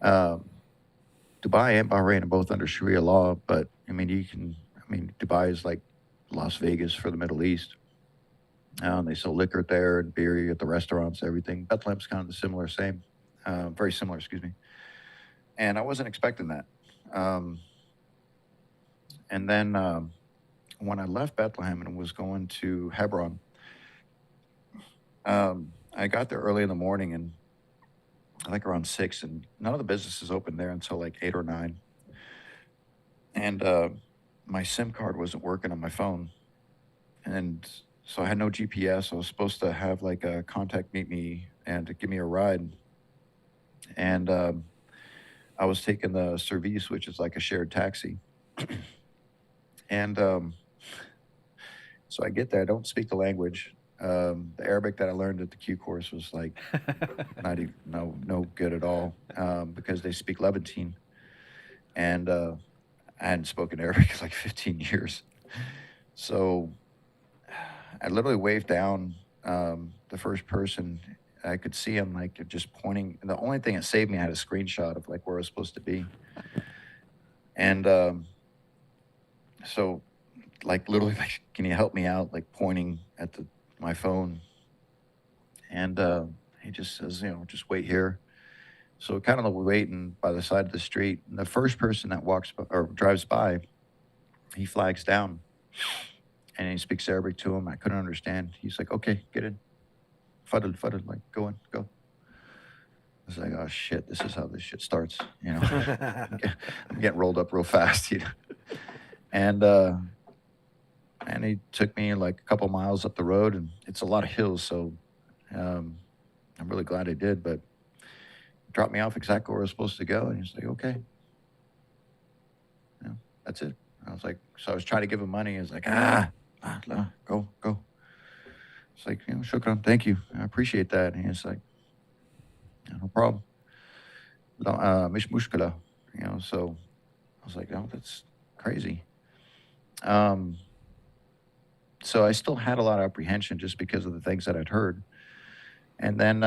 Dubai and Bahrain are both under Sharia law, but I mean, Dubai is like Las Vegas for the Middle East. They sell liquor there and beer at the restaurants, everything. Bethlehem's kind of very similar, excuse me. And I wasn't expecting that. And then when I left Bethlehem and was going to Hebron, I got there early in the morning, and I think around 6, and none of the businesses opened there until like 8 or 9. And my SIM card wasn't working on my phone. And so I had no GPS. I was supposed to have like a contact meet me and to give me a ride. And I was taking the service, which is like a shared taxi. And so I get there. I don't speak the language. The Arabic that I learned at the Q course was like not even no good at all, because they speak Levantine, and I hadn't spoken Arabic in like 15 years. So I literally waved down the first person. I could see him like just pointing. And the only thing that saved me, I had a screenshot of like where I was supposed to be. And so like literally like, "Can you help me out?" Like pointing at my phone. And he just says, "Just wait here." So kind of waiting by the side of the street. And the first person that walks by, or drives by, he flags down and he speaks Arabic to him. I couldn't understand. He's like, "Okay, get in. Fuddle, like, go in, go." I was like, "Oh shit, this is how this shit starts." I'm getting rolled up real fast, And he took me like a couple miles up the road, and it's a lot of hills, so I'm really glad I did. But he dropped me off exactly where I was supposed to go, and he's like, "Okay, that's it." I was like, so I was trying to give him money. He was like, no, go. It's like, shukran, thank you, I appreciate that. And he's like, "No problem. Mish mushkila." So I was like, "Oh, that's crazy." So I still had a lot of apprehension just because of the things that I'd heard. And then,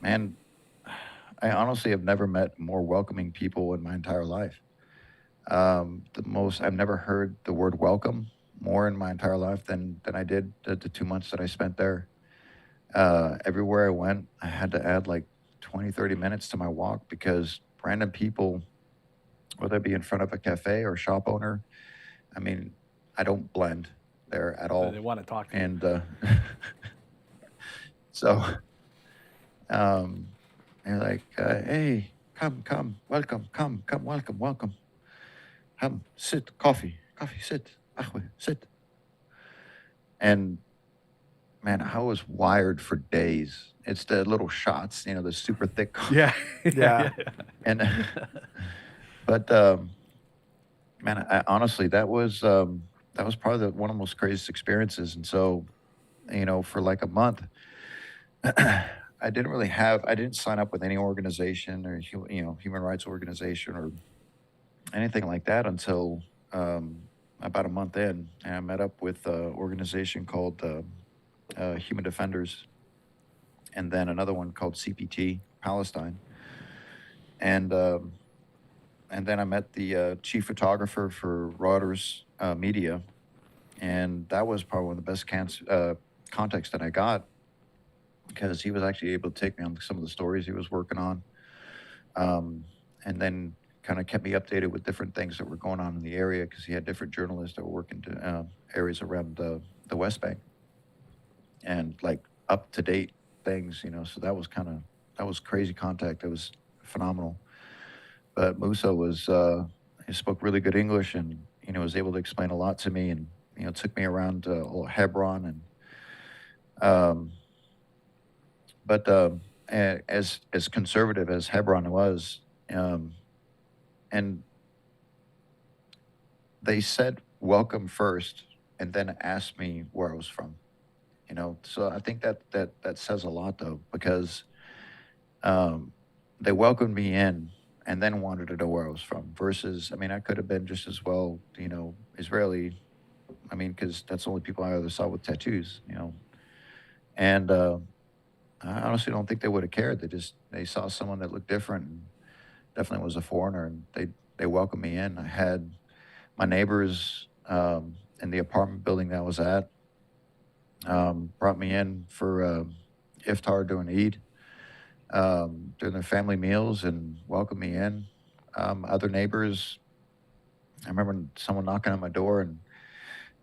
man, I honestly have never met more welcoming people in my entire life. I've never heard the word welcome more in my entire life than I did the 2 months that I spent there. Everywhere I went, I had to add like 20, 30 minutes to my walk because random people, whether it be in front of a cafe or shop owner, I mean, I don't blend there at all. They want to talk to you. And so they're like, hey, come, welcome, come, welcome. Sit, coffee, sit, ahwe, sit. And man, I was wired for days. It's the little shots, the super thick coffee. Yeah. And but man, honestly, that was probably one of the most craziest experiences. And so, for like a month, I didn't sign up with any organization or human rights organization or anything like that until about a month in, and I met up with an organization called Human Defenders, and then another one called CPT Palestine, and then I met the chief photographer for Reuters Media, and that was probably one of the best contacts that I got because he was actually able to take me on some of the stories he was working on, and then kind of kept me updated with different things that were going on in the area because he had different journalists that were working to areas around the West Bank and like up to date things, So that was crazy contact. It was phenomenal. But Musa he spoke really good English and was able to explain a lot to me and took me around Hebron and but as conservative as Hebron was. And they said welcome first and then asked me where I was from, So I think that says a lot though, because they welcomed me in and then wanted to know where I was from versus, I mean, I could have been just as well, Israeli. I mean, because that's the only people I ever saw with tattoos, And I honestly don't think they would have cared. They saw someone that looked different and definitely was a foreigner, and they welcomed me in. I had my neighbors in the apartment building that I was at brought me in for iftar during Eid, during their family meals, and welcomed me in. Other neighbors, I remember someone knocking on my door, and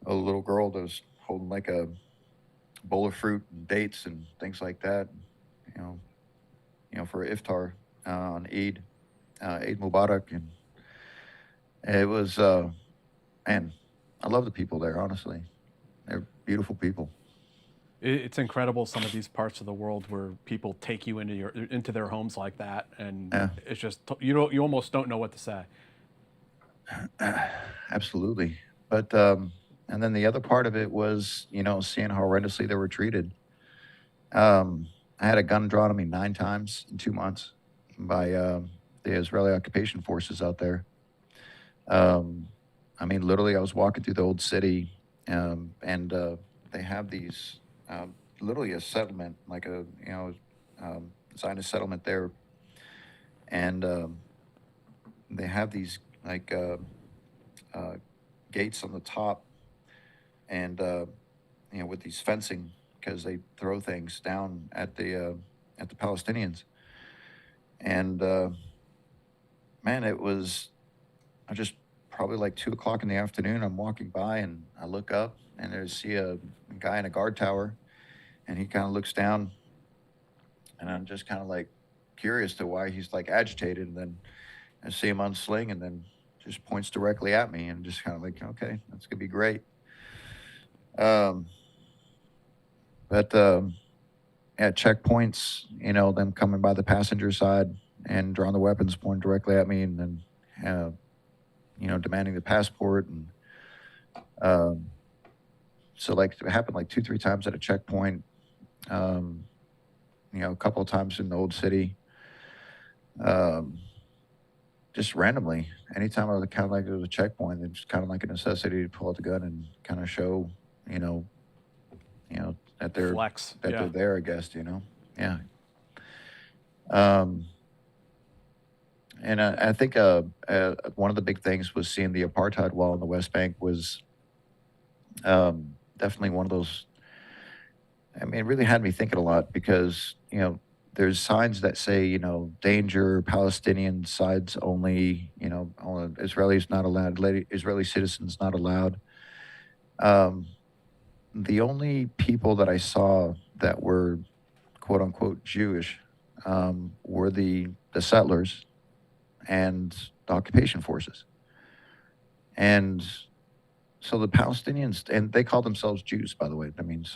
a little girl that was holding like a bowl of fruit and dates and things like that, for iftar on Eid. Eid Mubarak, and it was, man, I love the people there, honestly. They're beautiful people. It's incredible, some of these parts of the world where people take you into their homes like that, and it's just, you almost don't know what to say. Absolutely. But, and then the other part of it was, seeing how horrendously they were treated. I had a gun drawn on me 9 times in 2 months by the Israeli occupation forces out there. I mean, literally, I was walking through the old city, and they have these, literally a settlement, like a, Zionist settlement there. And they have these, like, gates on the top and, with these fencing, because they throw things down at the Palestinians. And, man, it was just probably like 2 o'clock in the afternoon. I'm walking by and I look up and I see a guy in a guard tower, and he kind of looks down, and I'm just kind of like curious to why he's like agitated. And then I see him unsling and then just points directly at me, and just kind of like, okay, that's gonna be great. But at checkpoints, them coming by the passenger side and drawing the weapons, pointing directly at me, and then demanding the passport. And so like it happened like 2-3 times at a checkpoint, a couple of times in the old city, just randomly. Anytime I was kind of like it was a checkpoint, it's kind of like a necessity to pull out the gun and kind of show, that they're Flex. they're there, I guess, yeah. And I think one of the big things was seeing the apartheid wall in the West Bank was Definitely one of those. I mean, it really had me thinking a lot because, there's signs that say, danger, Palestinian sides only, only Israelis not allowed, Israeli citizens not allowed. Um, the only people that I saw that were quote unquote Jewish were the settlers and the occupation forces. And so the Palestinians, and they call themselves Jews, by the way. I mean,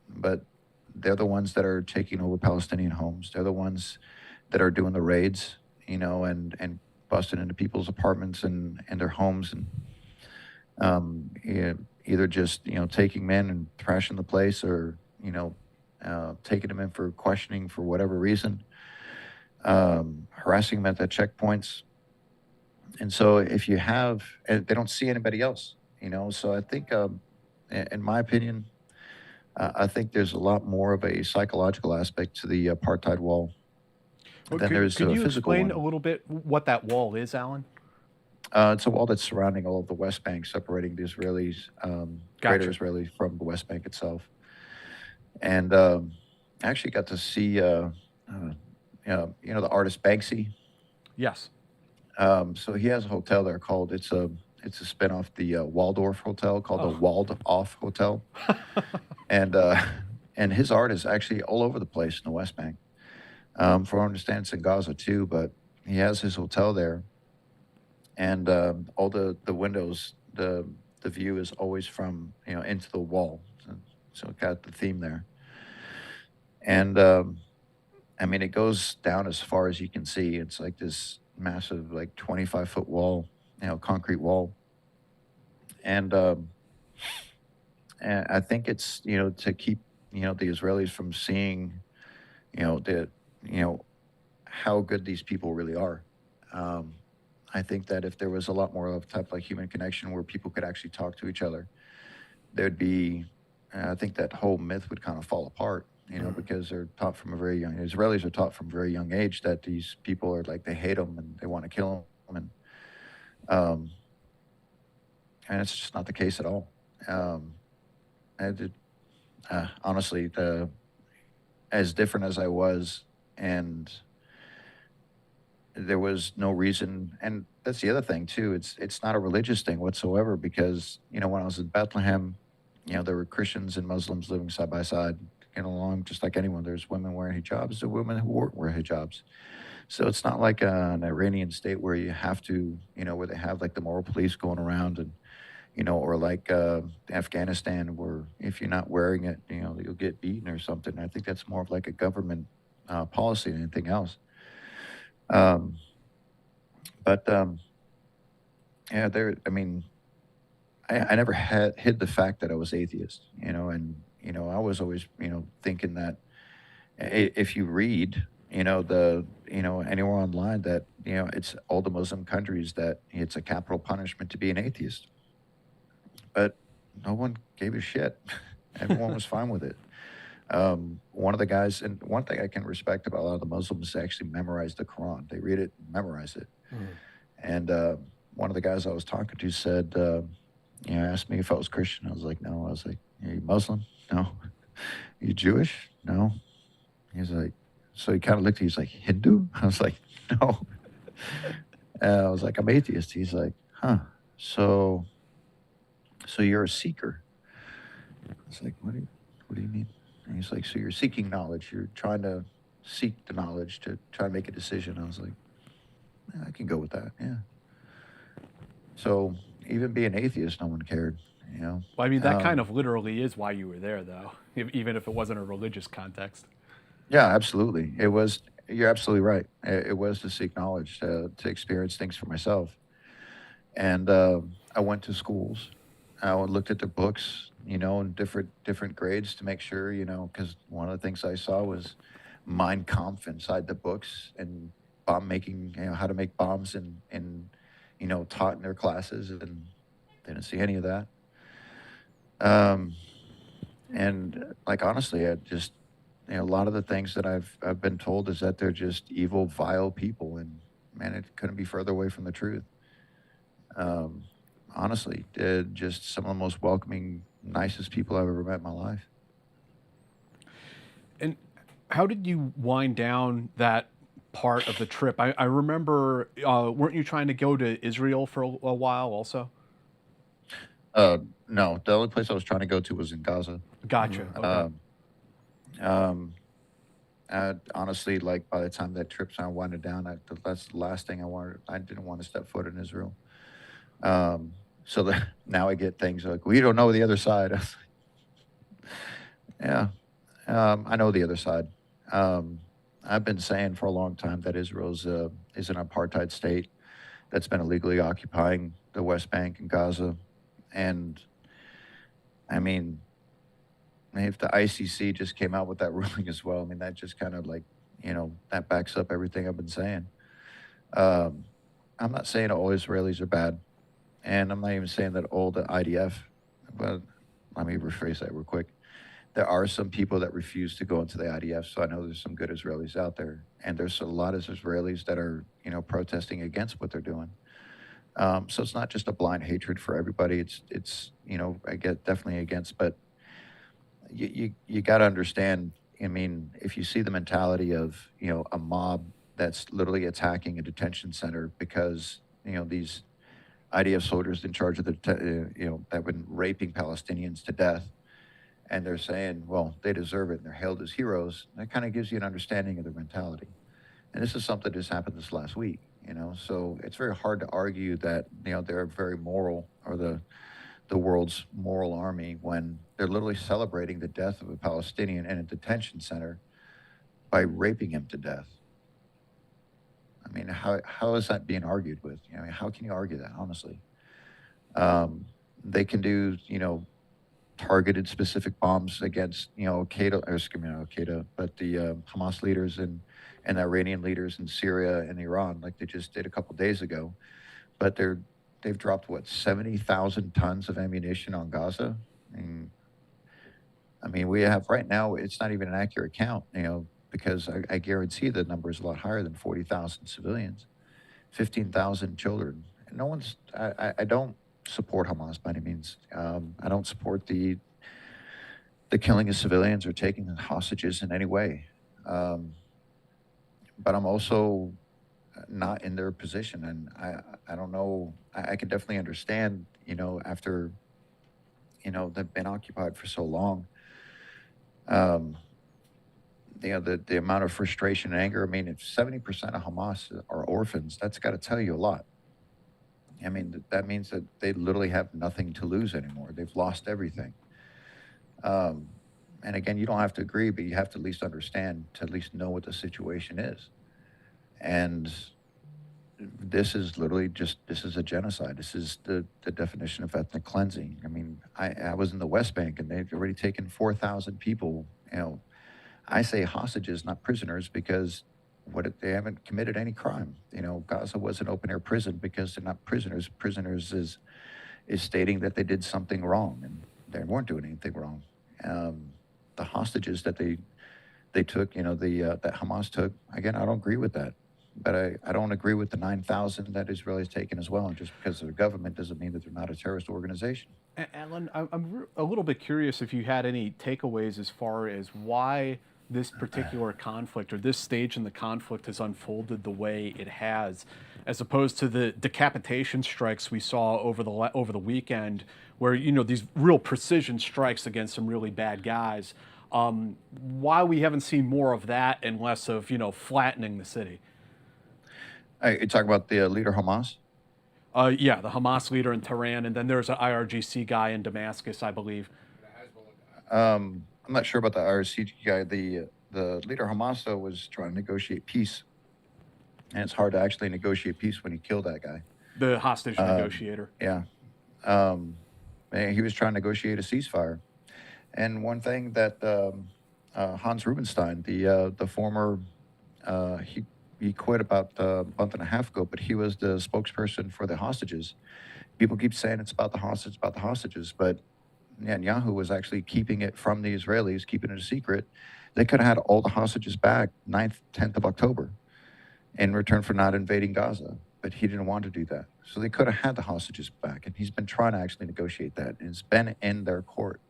but they're the ones that are taking over Palestinian homes. They're the ones that are doing the raids, and busting into people's apartments and their homes, and either just taking men and thrashing the place, or taking them in for questioning for whatever reason, harassing them at the checkpoints. And so if you have, and they don't see anybody else, so I think, in my opinion, I think there's a lot more of a psychological aspect to the apartheid wall Well, than there's could a you physical explain one. a little bit what that wall is, Alan? It's a wall that's surrounding all of the West Bank, separating the Israelis, greater Gotcha. Israeli, from the West Bank itself. And I actually got to see, the artist Banksy. Yes. So he has a hotel there called, it's a spinoff, the Waldorf Hotel, called the Oh. Walled Off Hotel. and and his art is actually all over the place in the West Bank. From what I understand, it's in Gaza too, but he has his hotel there, and all the windows, the view is always from into the wall. So it got the theme there, and I mean, it goes down as far as you can see. It's like this massive, like 25-foot wall, concrete wall, and and I think it's to keep the Israelis from seeing the how good these people really are. Um, I think that if there was a lot more of type like human connection where people could actually talk to each other, there'd be. I think that whole myth would kind of fall apart. Because they're taught from a very young. Israelis are taught from a very young age that these people are like they hate them and they want to kill them, um, and it's just not the case at all. Um, and honestly, as different as I was, and there was no reason. And that's the other thing too. It's not a religious thing whatsoever, because when I was in Bethlehem, there were Christians and Muslims living side by side, getting along just like anyone. There's women wearing hijabs, there were women who weren't wear hijabs. So it's not like an Iranian state where you have to, where they have like the moral police going around, and or like Afghanistan, where if you're not wearing it, you'll get beaten or something. I think that's more of like a government policy than anything else. Um, but yeah, there. I mean, I never had hid the fact that I was atheist, and I was always, thinking that if you read, anywhere online, that it's all the Muslim countries that it's a capital punishment to be an atheist, but no one gave a shit. Everyone was fine with it. One of the guys, and one thing I can respect about a lot of the Muslims, is actually memorize the Quran. They read it, and memorize it. And one of the guys I was talking to said, asked me if I was Christian. I was like, no. I was like, are you Muslim? No. Are you Jewish? No. He's like, so he kind of looked at me, he's like, Hindu? I was like, no. I was like, I'm atheist. He's like, huh. So you're a seeker. I was like, what do you mean? And he's like, so you're seeking knowledge. You're trying to seek the knowledge to try to make a decision. I was like, yeah, I can go with that. Yeah. So even being atheist, no one cared. Well, I mean, that kind of literally is why you were there, though, even if it wasn't a religious context. Yeah, absolutely. It was. You're absolutely right. It was to seek knowledge, to experience things for myself. And I went to schools. I looked at the books, in different grades to make sure, because one of the things I saw was Mein Kampf inside the books, and bomb making, how to make bombs, and taught in their classes, and didn't see any of that. Um, and like honestly, I just a lot of the things that I've been told is that they're just evil, vile people, and man, it couldn't be further away from the truth. Um, honestly, just some of the most welcoming, nicest people I've ever met in my life. And how did you wind down that part of the trip? I remember, weren't you trying to go to Israel for a while also? No, the only place I was trying to go to was in Gaza. Gotcha. Okay. Um, um, honestly, like by the time that trip kind of winded down, that's the last thing I wanted. I didn't want to step foot in Israel. So that now I get things like, we don't know the other side. I was like, yeah, I know the other side. Um, I've been saying for a long time that Israel is an apartheid state that's been illegally occupying the West Bank and Gaza. And I mean, if the ICC just came out with that ruling as well, I mean, that just kind of like, that backs up everything I've been saying. Um, I'm not saying all Israelis are bad, and I'm not even saying that all the IDF, but let me rephrase that real quick. There are some people that refuse to go into the IDF, so I know there's some good Israelis out there, and there's a lot of Israelis that are, protesting against what they're doing. So it's not just a blind hatred for everybody. It's I get definitely against, but you got to understand. I mean, if you see the mentality of a mob that's literally attacking a detention center because these IDF soldiers in charge of that have been raping Palestinians to death, and they're saying, well, they deserve it, and they're hailed as heroes. That kind of gives you an understanding of their mentality. And this is something that just happened this last week. So it's very hard to argue that they're very moral, or the world's moral army, when they're literally celebrating the death of a Palestinian in a detention center by raping him to death. I mean, how is that being argued with? I mean, how can you argue that, honestly? They can do, targeted specific bombs against, Al-Qaeda, or excuse me, not Al-Qaeda, but the Hamas leaders and the Iranian leaders in Syria and Iran, like they just did a couple days ago. But they've dropped, what, 70,000 tons of ammunition on Gaza? I mean, we have right now, it's not even an accurate count, because I guarantee the number is a lot higher than 40,000 civilians, 15,000 children. And no one's, I don't support Hamas by any means. I don't support the killing of civilians or taking hostages in any way. But I'm also not in their position, and I don't know. I can definitely understand, after they've been occupied for so long. The amount of frustration and anger. I mean, if 70% of Hamas are orphans, that's got to tell you a lot. I mean, that means that they literally have nothing to lose anymore. They've lost everything. And again, you don't have to agree, but you have to at least understand, to at least know what the situation is. And this is literally this is a genocide. This is the definition of ethnic cleansing. I mean, I was in the West Bank, and they've already taken 4,000 people. I say hostages, not prisoners, because they haven't committed any crime. Gaza was an open air prison because they're not prisoners. Prisoners is stating that they did something wrong, and they weren't doing anything wrong. The hostages that they took, that Hamas took, again, I don't agree with that. But I don't agree with the 9,000 that Israel has taken as well. And just because they're government doesn't mean that they're not a terrorist organization. Alan, I'm a little bit curious if you had any takeaways as far as why this particular conflict, or this stage in the conflict, has unfolded the way it has, as opposed to the decapitation strikes we saw over the weekend, where these real precision strikes against some really bad guys. Why we haven't seen more of that and less of flattening the city? You talk about the leader Hamas? Yeah, the Hamas leader in Tehran, and then there's an IRGC guy in Damascus, I believe. I'm not sure about the IRGC guy. The leader Hamas, though, was trying to negotiate peace, and it's hard to actually negotiate peace when you kill that guy. The hostage negotiator. Yeah, he was trying to negotiate a ceasefire, and one thing that Hans Rubinstein, the former, he quit about a month and a half ago, but he was the spokesperson for the hostages. People keep saying it's about the hostages, but Netanyahu was actually keeping it from the Israelis, keeping it a secret. They could have had all the hostages back 9th, 10th of October in return for not invading Gaza, but he didn't want to do that. So they could have had the hostages back, and he's been trying to actually negotiate that, and it's been in their court.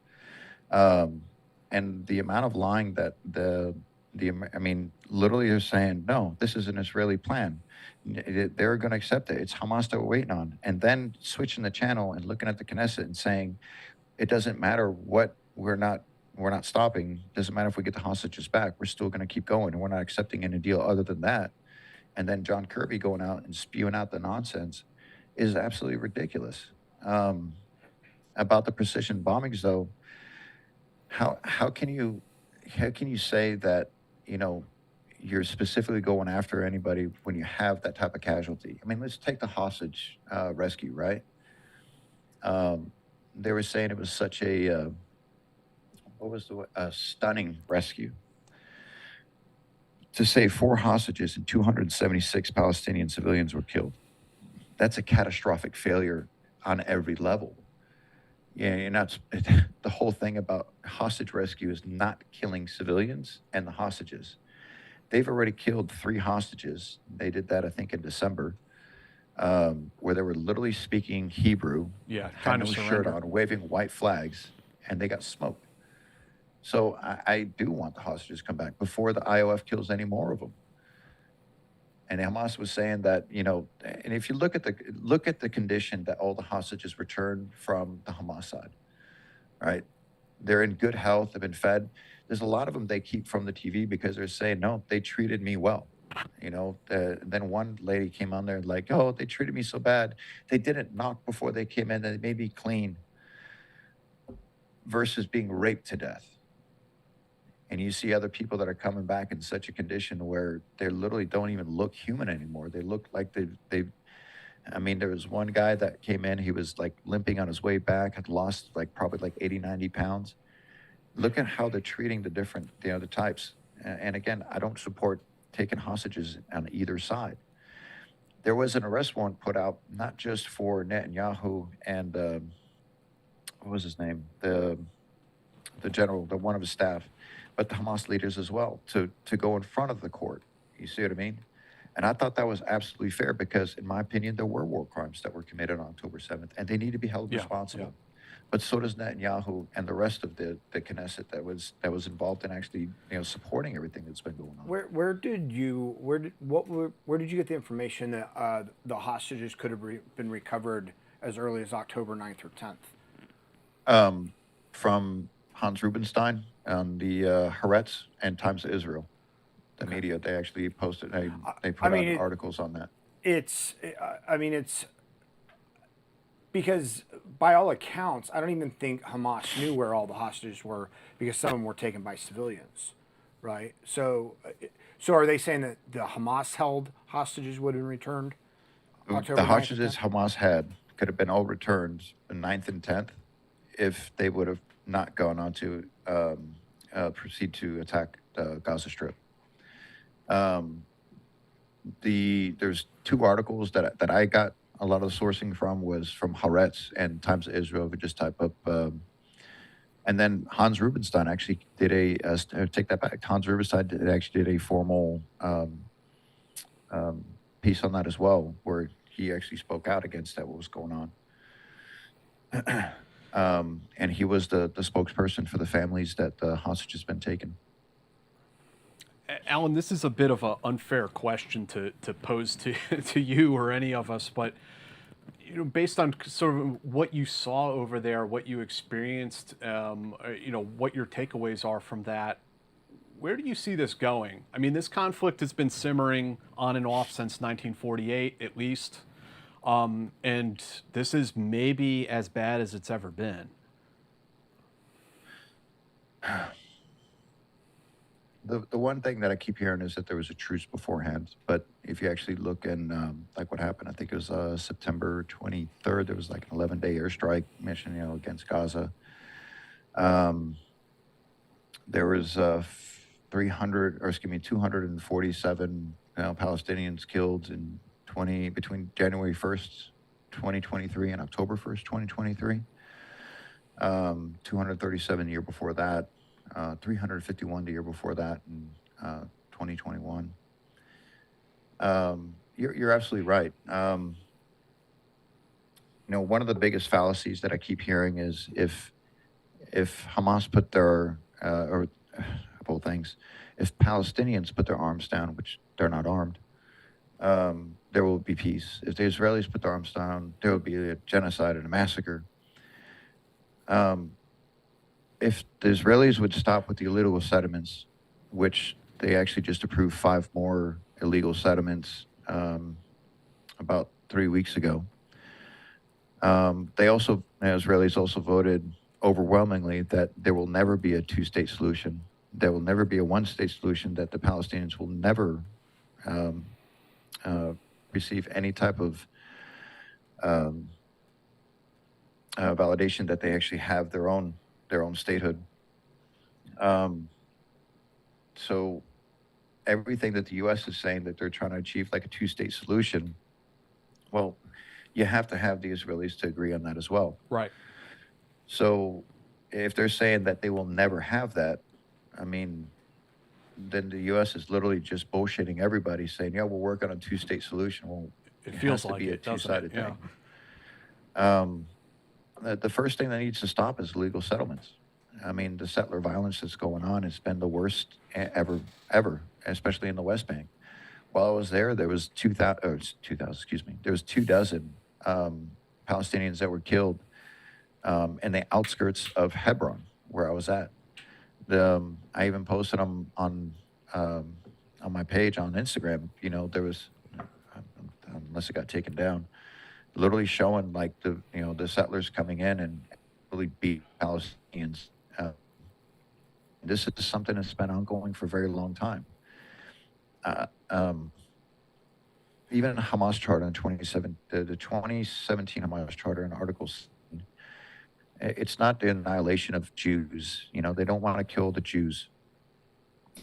And the amount of lying that I mean, literally they're saying, no, this is an Israeli plan. They're going to accept it. It's Hamas that we're waiting on. And then switching the channel and looking at the Knesset and saying, it doesn't matter what we're not stopping. It doesn't matter if we get the hostages back. We're still going to keep going, and we're not accepting any deal other than that. And then John Kirby going out and spewing out the nonsense is absolutely ridiculous. About the precision bombings, though, how can you say that, you know, you're specifically going after anybody when you have that type of casualty? I mean, let's take the hostage rescue, right? They were saying it was such a stunning rescue to save 4 hostages and 276 Palestinian civilians were killed. That's a catastrophic failure on every level. Yeah, you're not. The whole thing about hostage rescue is not killing civilians and the hostages. They've already killed 3 hostages. They did that, I think, in December, where they were literally speaking Hebrew, had no shirt on, waving white flags, and they got smoked. So I do want the hostages to come back before the IOF kills any more of them. And Hamas was saying that, you know, and if you look at the condition that all the hostages returned from the Hamas side, right? They're in good health, they've been fed. There's a lot of them they keep from the TV because they're saying, no, they treated me well. You know, then one lady came on there like, oh, they treated me so bad. They didn't knock before they came in, they made me clean, versus being raped to death. And you see other people that are coming back in such a condition where they literally don't even look human anymore. They look like I mean, there was one guy that came in, he was like limping on his way back, had lost like probably like 80, 90 pounds. Look at how they're treating the different, you know, the types. And again, I don't support taking hostages on either side. There was an arrest warrant put out, not just for Netanyahu and, what was his name? The general, the one of his staff, but the Hamas leaders as well, to go in front of the court. You see what I mean? And I thought that was absolutely fair because, in my opinion, there were war crimes that were committed on October 7th, and they need to be held responsible. Yeah. But so does Netanyahu and the rest of the Knesset that was involved in actually, you know, supporting everything that's been going on. Where did you get the information that the hostages could have been recovered as early as October 9th or 10th? From Hans Rubinstein on the Haaretz and Times of Israel. The media, they actually posted, they put out articles on that. It's because by all accounts, I don't even think Hamas knew where all the hostages were because some of them were taken by civilians, right? So are they saying that the Hamas held hostages would have been returned? The hostages Hamas had could have been all returned the 9th and 10th if they would have not gone on to proceed to attack the Gaza Strip. There's 2 articles that I got a lot of the sourcing from was from Haaretz and Times of Israel. If you just type up, and then Hans Rubinstein actually did take that back. Hans Rubinstein actually did a formal piece on that as well, where he actually spoke out against that, what was going on. And he was the spokesperson for the families that the hostage has been taken. Alan, this is a bit of an unfair question to pose to you or any of us, but you know, based on sort of what you saw over there, what you experienced, you know, what your takeaways are from that, where do you see this going? I mean, this conflict has been simmering on and off since 1948, at least, and this is maybe as bad as it's ever been. The one thing that I keep hearing is that there was a truce beforehand, but if you actually look in like what happened, I think it was September 23rd, there was like an 11-day airstrike mission, you know, against Gaza. There was 247 Palestinians killed in between January 1st, 2023 and October 1st, 2023. 237 the year before that. 351 the year before that in 2021. You're absolutely right. one of the biggest fallacies that I keep hearing is if Hamas put their or both things, if Palestinians put their arms down, which they're not armed, there will be peace. If the Israelis put their arms down, there will be a genocide and a massacre. If the Israelis would stop with the illegal settlements, which they actually just approved 5 more illegal settlements about 3 weeks ago. The Israelis also voted overwhelmingly that there will never be a 2-state solution. There will never be a 1-state solution, that the Palestinians will never receive any type of validation that they actually have their own statehood. So everything that the U.S. is saying that they're trying to achieve, like a 2-state solution, well, you have to have the Israelis to agree on that as well. Right. So if they're saying that they will never have that, I mean, then the U.S. is literally just bullshitting everybody, saying, yeah, we'll work on a 2-state solution. Well, It feels has to like be a it, doesn't two-sided it? Yeah. thing. The first thing that needs to stop is illegal settlements. I mean, the settler violence that's going on has been the worst ever, especially in the West Bank. While I was there, there was 2,000, there was 24 Palestinians that were killed in the outskirts of Hebron, where I was at. I even posted them on my page on Instagram. There was, unless it got taken down, literally showing like the settlers coming in and really beat Palestinians. This is something that's been ongoing for a very long time. Even Hamas Charter in the 2017 Hamas Charter in Article 7, it's not the annihilation of Jews. They don't want to kill the Jews.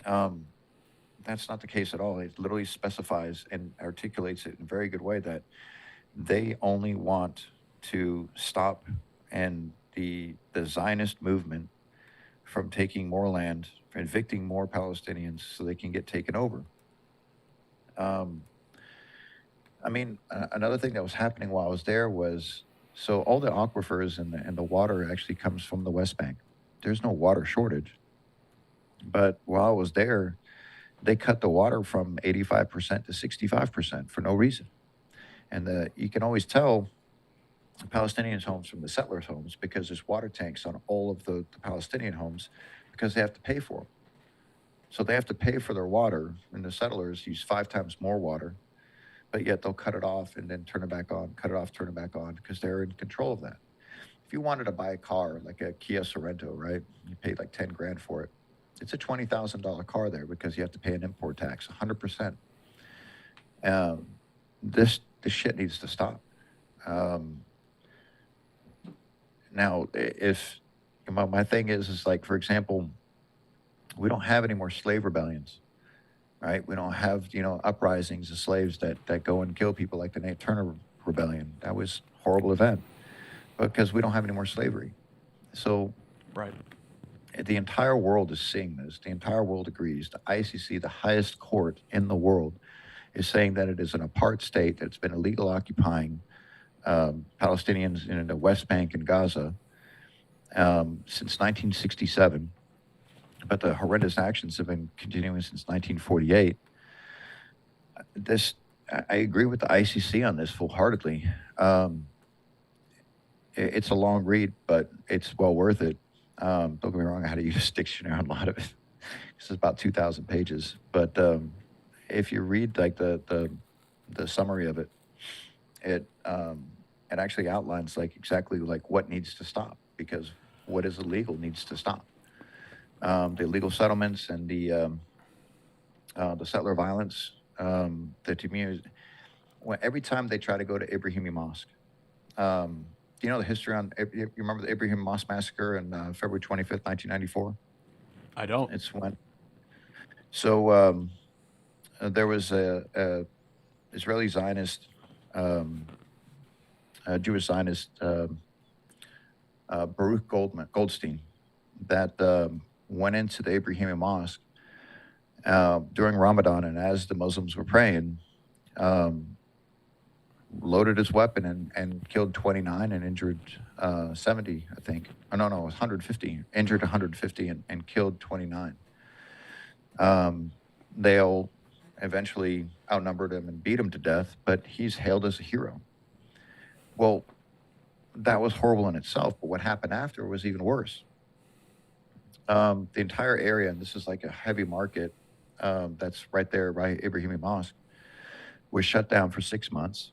That's not the case at all. It literally specifies and articulates it in a very good way that they only want to stop the Zionist movement from taking more land, from evicting more Palestinians so they can get taken over. Another thing that was happening while I was there was, so all the aquifers and the water actually comes from the West Bank. There's no water shortage. But while I was there, they cut the water from 85% to 65% for no reason. And you can always tell the Palestinians' homes from the settlers' homes because there's water tanks on all of the Palestinian homes because they have to pay for them. So they have to pay for their water, and the settlers use 5 times more water, but yet they'll cut it off and then turn it back on, cut it off, turn it back on, because they're in control of that. If you wanted to buy a car, like a Kia Sorento, right? You paid like 10 grand for it. It's a $20,000 car there because you have to pay an import tax, 100%. This shit needs to stop. Now, if my thing is like, for example, we don't have any more slave rebellions, right? We don't have, uprisings of slaves that go and kill people like the Nate Turner Rebellion. That was a horrible event because we don't have any more slavery. So Right. the entire world is seeing this. The entire world agrees. The ICC, the highest court in the world, is saying that it is an apartheid state that's been illegal occupying Palestinians in the West Bank and Gaza since 1967. But the horrendous actions have been continuing since 1948. I agree with the ICC on this full-heartedly. It's a long read, but it's well worth it. Don't get me wrong, I had to use a dictionary on a lot of it. It's about 2,000 pages. But if you read like the summary of it, it actually outlines like exactly like what needs to stop, because what is illegal needs to stop. The illegal settlements and the settler violence, the community. Every time they try to go to Ibrahimi Mosque, do you know the history on? You remember the Ibrahim Mosque massacre on February 25th, 1994? I don't. It's when. So there was a Israeli Zionist, Jewish Zionist, Baruch Goldstein, that went into the Ibrahimi Mosque during Ramadan, and as the Muslims were praying, loaded his weapon and killed 29 and injured 70, I think. Oh, no, it was 150. Injured 150 and killed 29. They all eventually outnumbered him and beat him to death, but he's hailed as a hero. Well, that was horrible in itself, but what happened after was even worse. The entire area, and this is like a heavy market that's right there by Ibrahimi Mosque, was shut down for 6 months.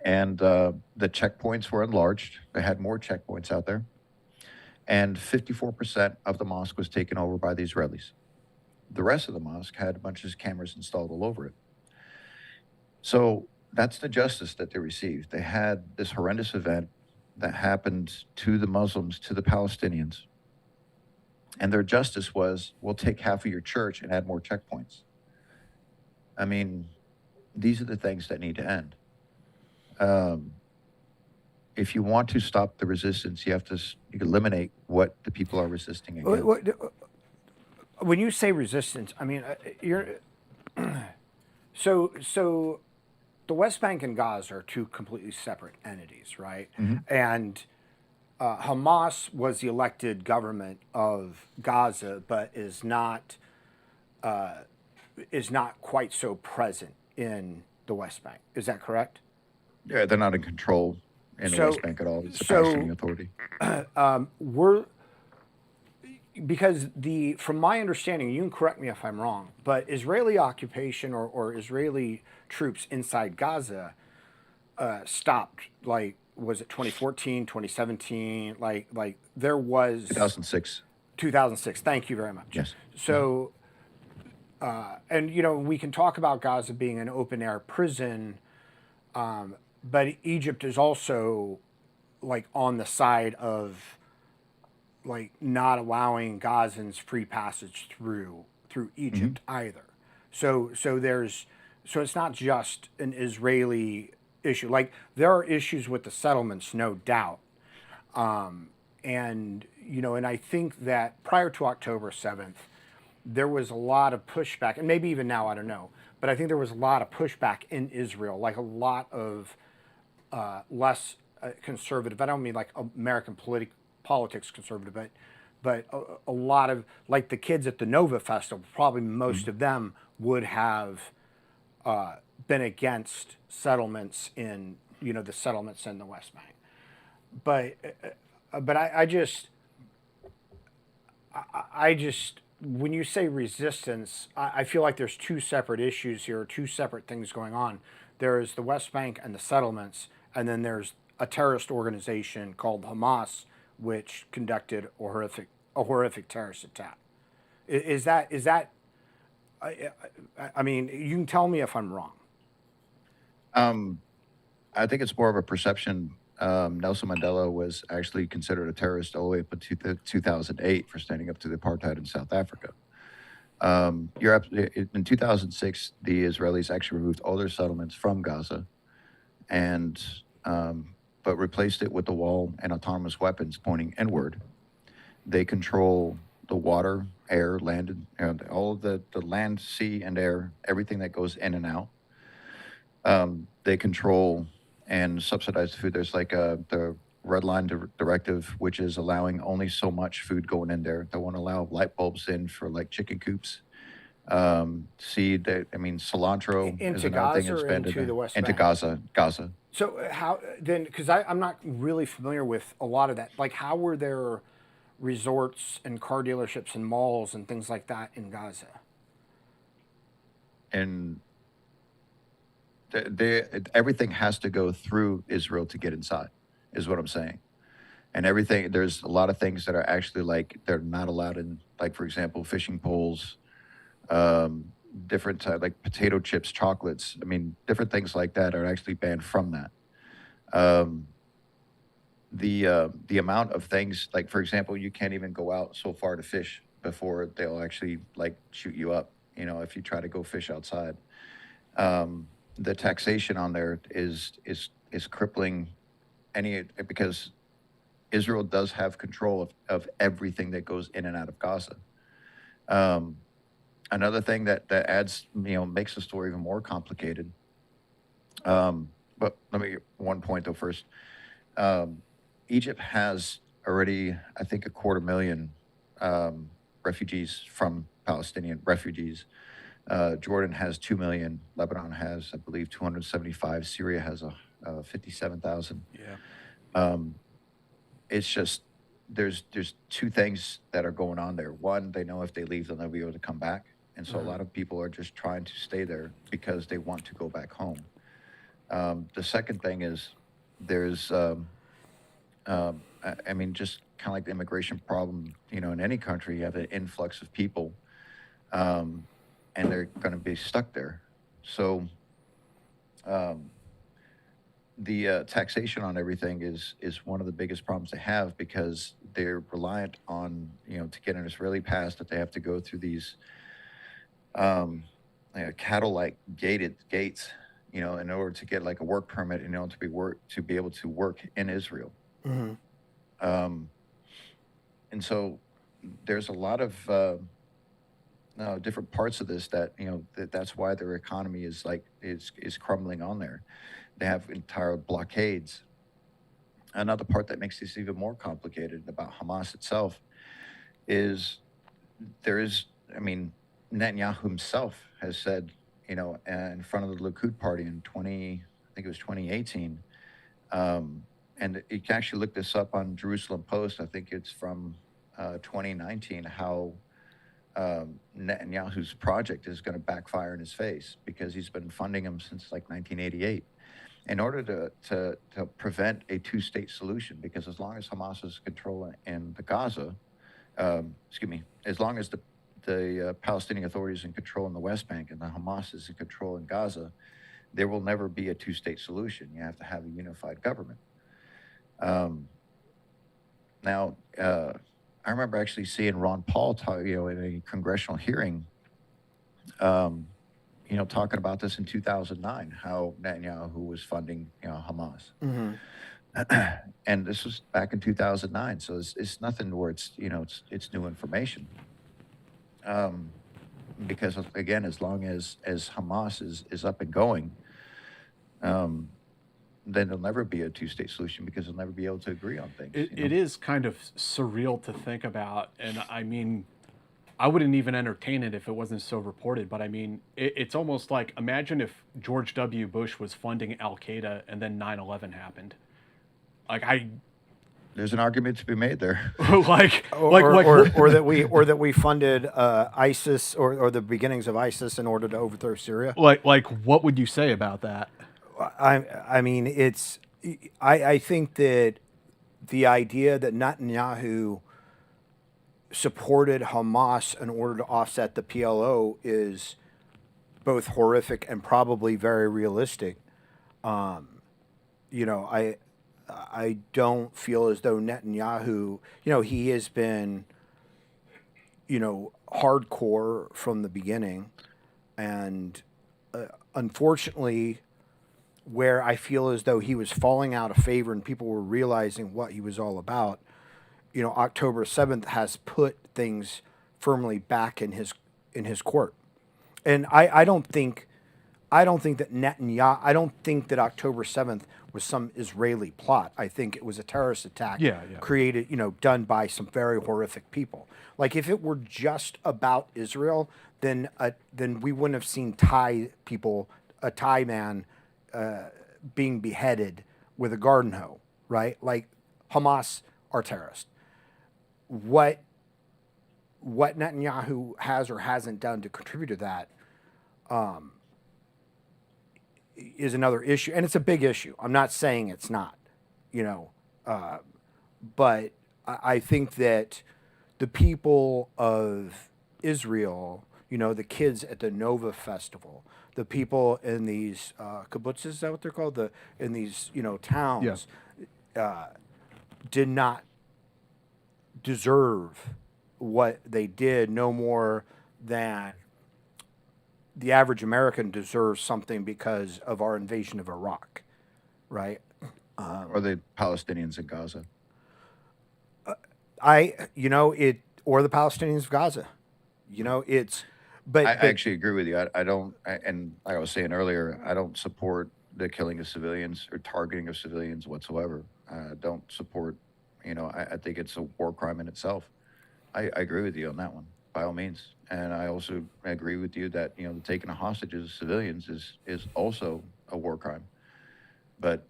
And the checkpoints were enlarged. They had more checkpoints out there. And 54% of the mosque was taken over by the Israelis. The rest of the mosque had a bunch of cameras installed all over it. So that's the justice that they received. They had this horrendous event that happened to the Muslims, to the Palestinians. And their justice was, we'll take half of your church and add more checkpoints. I mean, these are the things that need to end. If you want to stop the resistance, you have to eliminate what the people are resisting against. When you say resistance, I mean, so the West Bank and Gaza are two completely separate entities, right? Mm-hmm. And Hamas was the elected government of Gaza, but is not quite so present in the West Bank. Is that correct? Yeah, they're not in control in the West Bank at all. It's the Palestinian Authority. Because from my understanding, you can correct me if I'm wrong, but Israeli occupation or Israeli troops inside Gaza stopped, like, was it 2014, 2017? Like there was 2006. 2006. Thank you very much. Yes. So, and we can talk about Gaza being an open air prison, but Egypt is also like on the side of like not allowing Gazans free passage through Egypt either. So it's not just an Israeli issue. Like there are issues with the settlements, no doubt. And I think that prior to October 7th, there was a lot of pushback, and maybe even now, I don't know, but I think there was a lot of pushback in Israel, like a lot of less conservative. I don't mean like American politics conservative, but a lot of, like the kids at the Nova Festival, probably most of them would have been against settlements in, the settlements in the West Bank. But I just, when you say resistance, I feel like there's two separate issues here, two separate things going on. There's the West Bank and the settlements, and then there's a terrorist organization called Hamas, which conducted a horrific terrorist attack. Is that? I mean, you can tell me if I'm wrong. I think it's more of a perception. Nelson Mandela was actually considered a terrorist all the way up to 2008 for standing up to the apartheid in South Africa. In 2006, the Israelis actually removed all their settlements from Gaza, but replaced it with the wall and autonomous weapons pointing inward. They control the water, air, land, and all of the land, sea, and air, everything that goes in and out. They control and subsidize the food. There's like the red line directive, which is allowing only so much food going in there. They won't allow light bulbs in for like chicken coops. Seed, cilantro is another thing that's banned into the West into Bank? Gaza. So how then? Because I'm not really familiar with a lot of that. Like, how were there resorts and car dealerships and malls and things like that in Gaza? And everything has to go through Israel to get inside, is what I'm saying. And there's a lot of things that are actually like they're not allowed in. Like, for example, fishing poles, different like potato chips, chocolates. Different things like that are actually banned from that. The amount of things, like for example, you can't even go out so far to fish before they'll actually like shoot you up. If you try to go fish outside, the taxation on there is crippling because Israel does have control of everything that goes in and out of Gaza. Another thing that adds, makes the story even more complicated. but let me get one point though first. Egypt has already, I think, 250,000 refugees from Palestinian refugees. Jordan has 2 million. Lebanon has, I believe, 275. Syria has 57,000. Yeah. It's just there's two things that are going on there. One, they know if they leave, they'll never be able to come back, and so a lot of people are just trying to stay there because they want to go back home. The second thing is there's, I mean, just kind of like the immigration problem, in any country, you have an influx of people, and they're going to be stuck there. So the taxation on everything is one of the biggest problems they have because they're reliant on, to get an Israeli pass that they have to go through these cattle-like gated gates, in order to get like a work permit, to be able to work in Israel. Mm-hmm. And so there's a lot of different parts of this that that's why their economy is crumbling on there. They have entire blockades. Another part that makes this even more complicated about Hamas itself is Netanyahu himself has said, in front of the Likud party in 2018, and you can actually look this up on Jerusalem Post. I think it's from 2019, how Netanyahu's project is going to backfire in his face because he's been funding him since like 1988 in order to prevent a two-state solution. Because as long as Hamas is controlling in the Gaza, as long as the Palestinian authorities in control in the West Bank and the Hamas is in control in Gaza, there will never be a two-state solution. You have to have a unified government. Now, I remember actually seeing Ron Paul talk, in a congressional hearing, talking about this in 2009, how Netanyahu was funding, Hamas. Mm-hmm. And this was back in 2009, so it's nothing where it's new information. Because again, as long as Hamas is up and going, then there'll never be a two-state solution because they'll never be able to agree on things. It is kind of surreal to think about, and I mean, I wouldn't even entertain it if it wasn't so reported, but I mean, it's almost like, imagine if George W. Bush was funding Al-Qaeda and then 9/11 happened. There's an argument to be made there. or that we funded ISIS or the beginnings of ISIS in order to overthrow Syria. Like what would you say about that? I mean, I think that the idea that Netanyahu supported Hamas in order to offset the PLO is both horrific and probably very realistic. I don't feel as though Netanyahu, he has been, hardcore from the beginning. And unfortunately, where I feel as though he was falling out of favor and people were realizing what he was all about, October 7th has put things firmly back in his court. And I don't think that Netanyahu, I don't think that October 7th was some Israeli plot. I think it was a terrorist attack created, done by some very horrific people. Like if it were just about Israel, then we wouldn't have seen a Thai man being beheaded with a garden hoe, right? Like Hamas are terrorists. What Netanyahu has or hasn't done to contribute to that is another issue, and it's a big issue. I'm not saying it's not, but I think that the people of Israel, the kids at the Nova Festival, the people in these kibbutzes, is that what they're called? In these towns, did not deserve what they did no more than the average American deserves something because of our invasion of Iraq, right? Or the Palestinians in Gaza. Or the Palestinians of Gaza. But I actually agree with you. And like I was saying earlier, I don't support the killing of civilians or targeting of civilians whatsoever. Don't support, I think it's a war crime in itself. I agree with you on that one, by all means. And I also agree with you that, the taking of hostages of civilians is also a war crime. But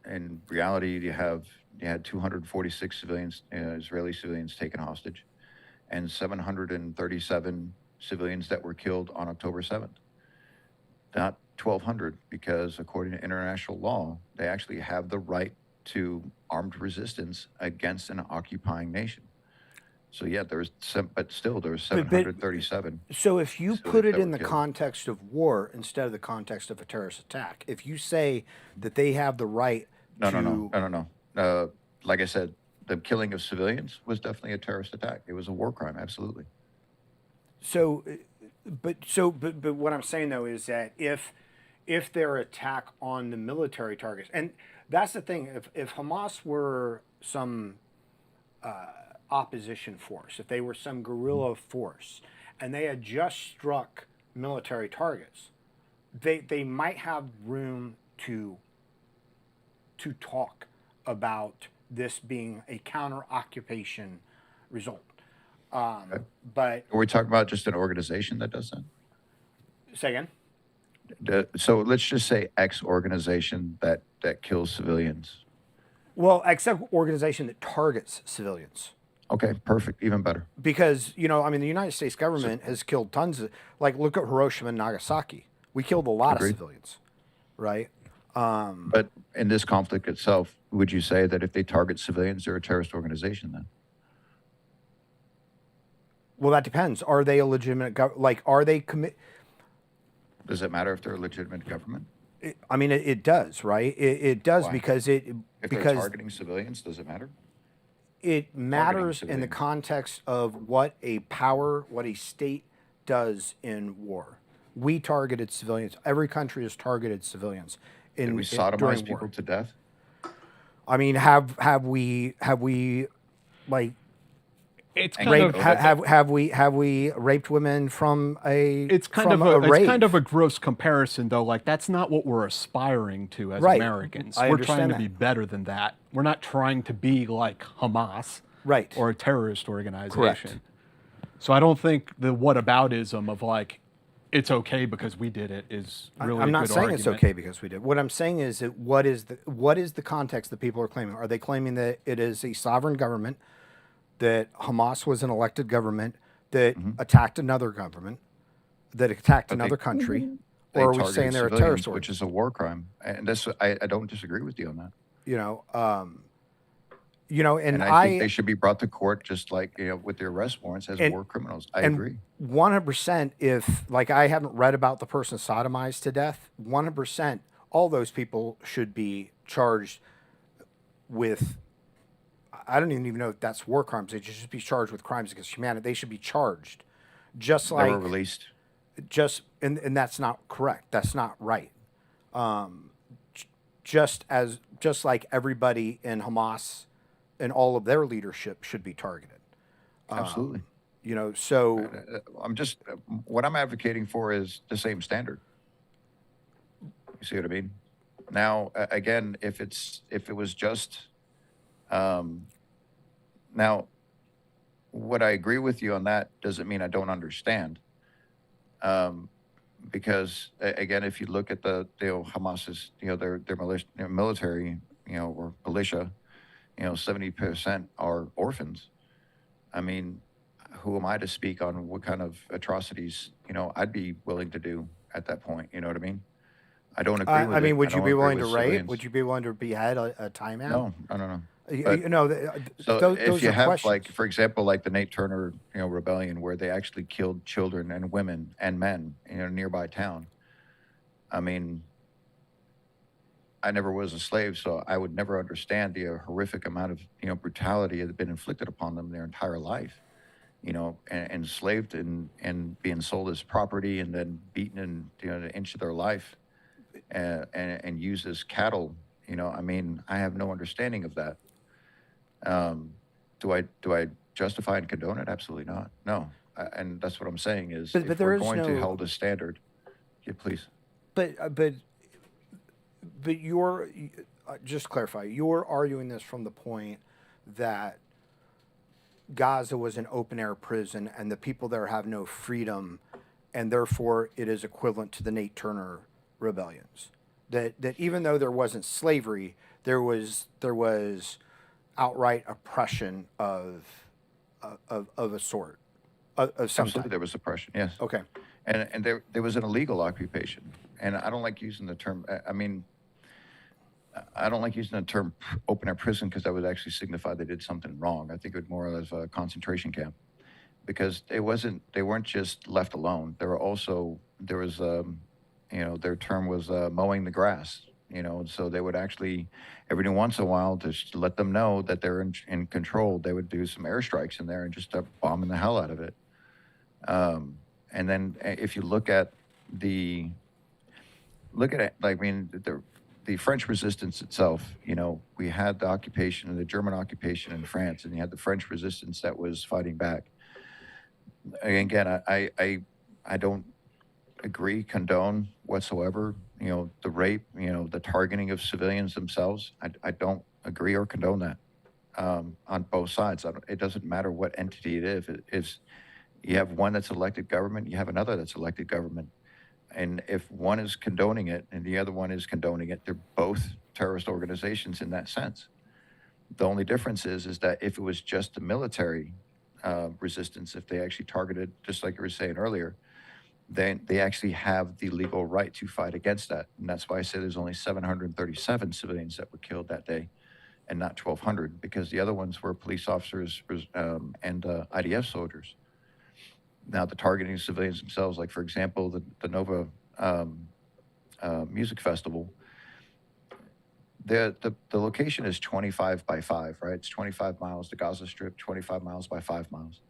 in reality, you had 246 civilians, Israeli civilians taken hostage, and 737 civilians that were killed on October 7th. Not 1,200, because according to international law, they actually have the right to armed resistance against an occupying nation. So yeah, but still there was 737. So if you civilians put it that in were the killed. context of war instead of the context of a terrorist attack, if you say that they have the right No. Like I said, the killing of civilians was definitely a terrorist attack. It was a war crime, absolutely. But what I'm saying though is that if their attack on the military targets, and that's the thing, if Hamas were some opposition force, if they were some guerrilla force, and they had just struck military targets, they might have room to talk about this being a counter-occupation result. But Are we talking about just an organization that does that? say again. So let's just say X organization that kills civilians. Well, except organization that targets civilians. Okay, perfect, even better. Because, the United States government has killed tons of, look at Hiroshima and Nagasaki. We killed a lot Agreed. of civilians, right? But in this conflict itself, would you say that if they target civilians, they're a terrorist organization then? Well, that depends. Are they a legitimate, are they Does it matter if they're a legitimate government? it does, right? It does. Why? because If they're targeting civilians, does it matter? it matters in the civilians. context of what a state does in war. We targeted civilians. Every country has targeted civilians. Did we during sodomize war. people to death? Have we It's kind raped, of have we raped women from a it's kind from of a rave? it's kind of a gross comparison though. Like that's not what we're aspiring to as Right. Americans. I We're trying understand to be that. better than that. We're not trying to be like Hamas Right. or a terrorist organization. Correct. So I don't think the whataboutism of like it's okay because we did it is really I'm a not good saying argument. it's okay because we did. What I'm saying is that what is the context that people are claiming? Are they claiming that it is a sovereign government, that Hamas was an elected government that attacked another government, that attacked another country, They or are we targeted saying they're a civilians, terrorist which organization? is a war crime, and this I don't disagree with you on that. And I think they should be brought to court just like with their arrest warrants as And- war criminals. I and agree. 100%, if I haven't read about the person sodomized to death, 100%, all those people should be charged with. I don't even know if that's war crimes. They should just be charged with crimes against humanity. They should be charged, just They like were released. and that's not correct. That's not right. Just like everybody in Hamas and all of their leadership should be targeted. Absolutely. So I'm just what I'm advocating for is the same standard. You see what I mean? Now, again, if it was just, now, what I agree with you on that doesn't mean I don't understand. Because again, if you look at the Hamas's, their military, or militia, 70% are orphans. I mean, who am I to speak on what kind of atrocities, I'd be willing to do at that point? You know what I mean? I don't agree with it. would you don't be agree willing to with rape? civilians. Would you be willing to behead a timeout? No. So So those if you are have, questions. like, for example, like the Nate Turner, rebellion, where they actually killed children and women and men in a nearby town. I mean, I never was a slave, so I would never understand the horrific amount of, brutality that had been inflicted upon them their entire life. And enslaved and being sold as property and then beaten in, an inch of their life and used as cattle. I mean, I have no understanding of that. Do I justify and condone it? Absolutely not. No. And that's what I'm saying is, But if there we're is going to no- hold a standard, yeah, please. But But you're just to clarify. You're arguing this from the point that Gaza was an open air prison, and the people there have no freedom, and therefore it is equivalent to the Nate Turner rebellions. That even though there wasn't slavery, there was outright oppression of a sort of some Absolutely, type. there was oppression. Yes. Okay. And there was an illegal occupation. And I don't like using the term. I don't like using the term open air prison because that would actually signify they did something wrong. I think it would more or less a concentration camp, because they weren't just left alone. There was their term was mowing the grass. And so they would actually every once in a while, just to let them know that they're in control, they would do some airstrikes in there and just start bombing the hell out of it. And then if you look at it, the French resistance itself, we had the occupation, the German occupation in France, and you had the French resistance that was fighting back. Again, I don't condone whatsoever, the rape, the targeting of civilians themselves. I don't agree or condone that on both sides. It doesn't matter what entity it is. It's, you have one that's elected government, you have another that's elected government. And if one is condoning it and the other one is condoning it, they're both terrorist organizations in that sense. The only difference is that if it was just the military resistance, if they actually targeted, just like you were saying earlier, then they actually have the legal right to fight against that. And that's why I say there's only 737 civilians that were killed that day and not 1,200, because the other ones were police officers and IDF soldiers. Now, the targeting of civilians themselves, like, for example, the Nova Music Festival, the location is 25 by 5, right? It's 25 miles, the Gaza Strip, 25 miles by 5 miles.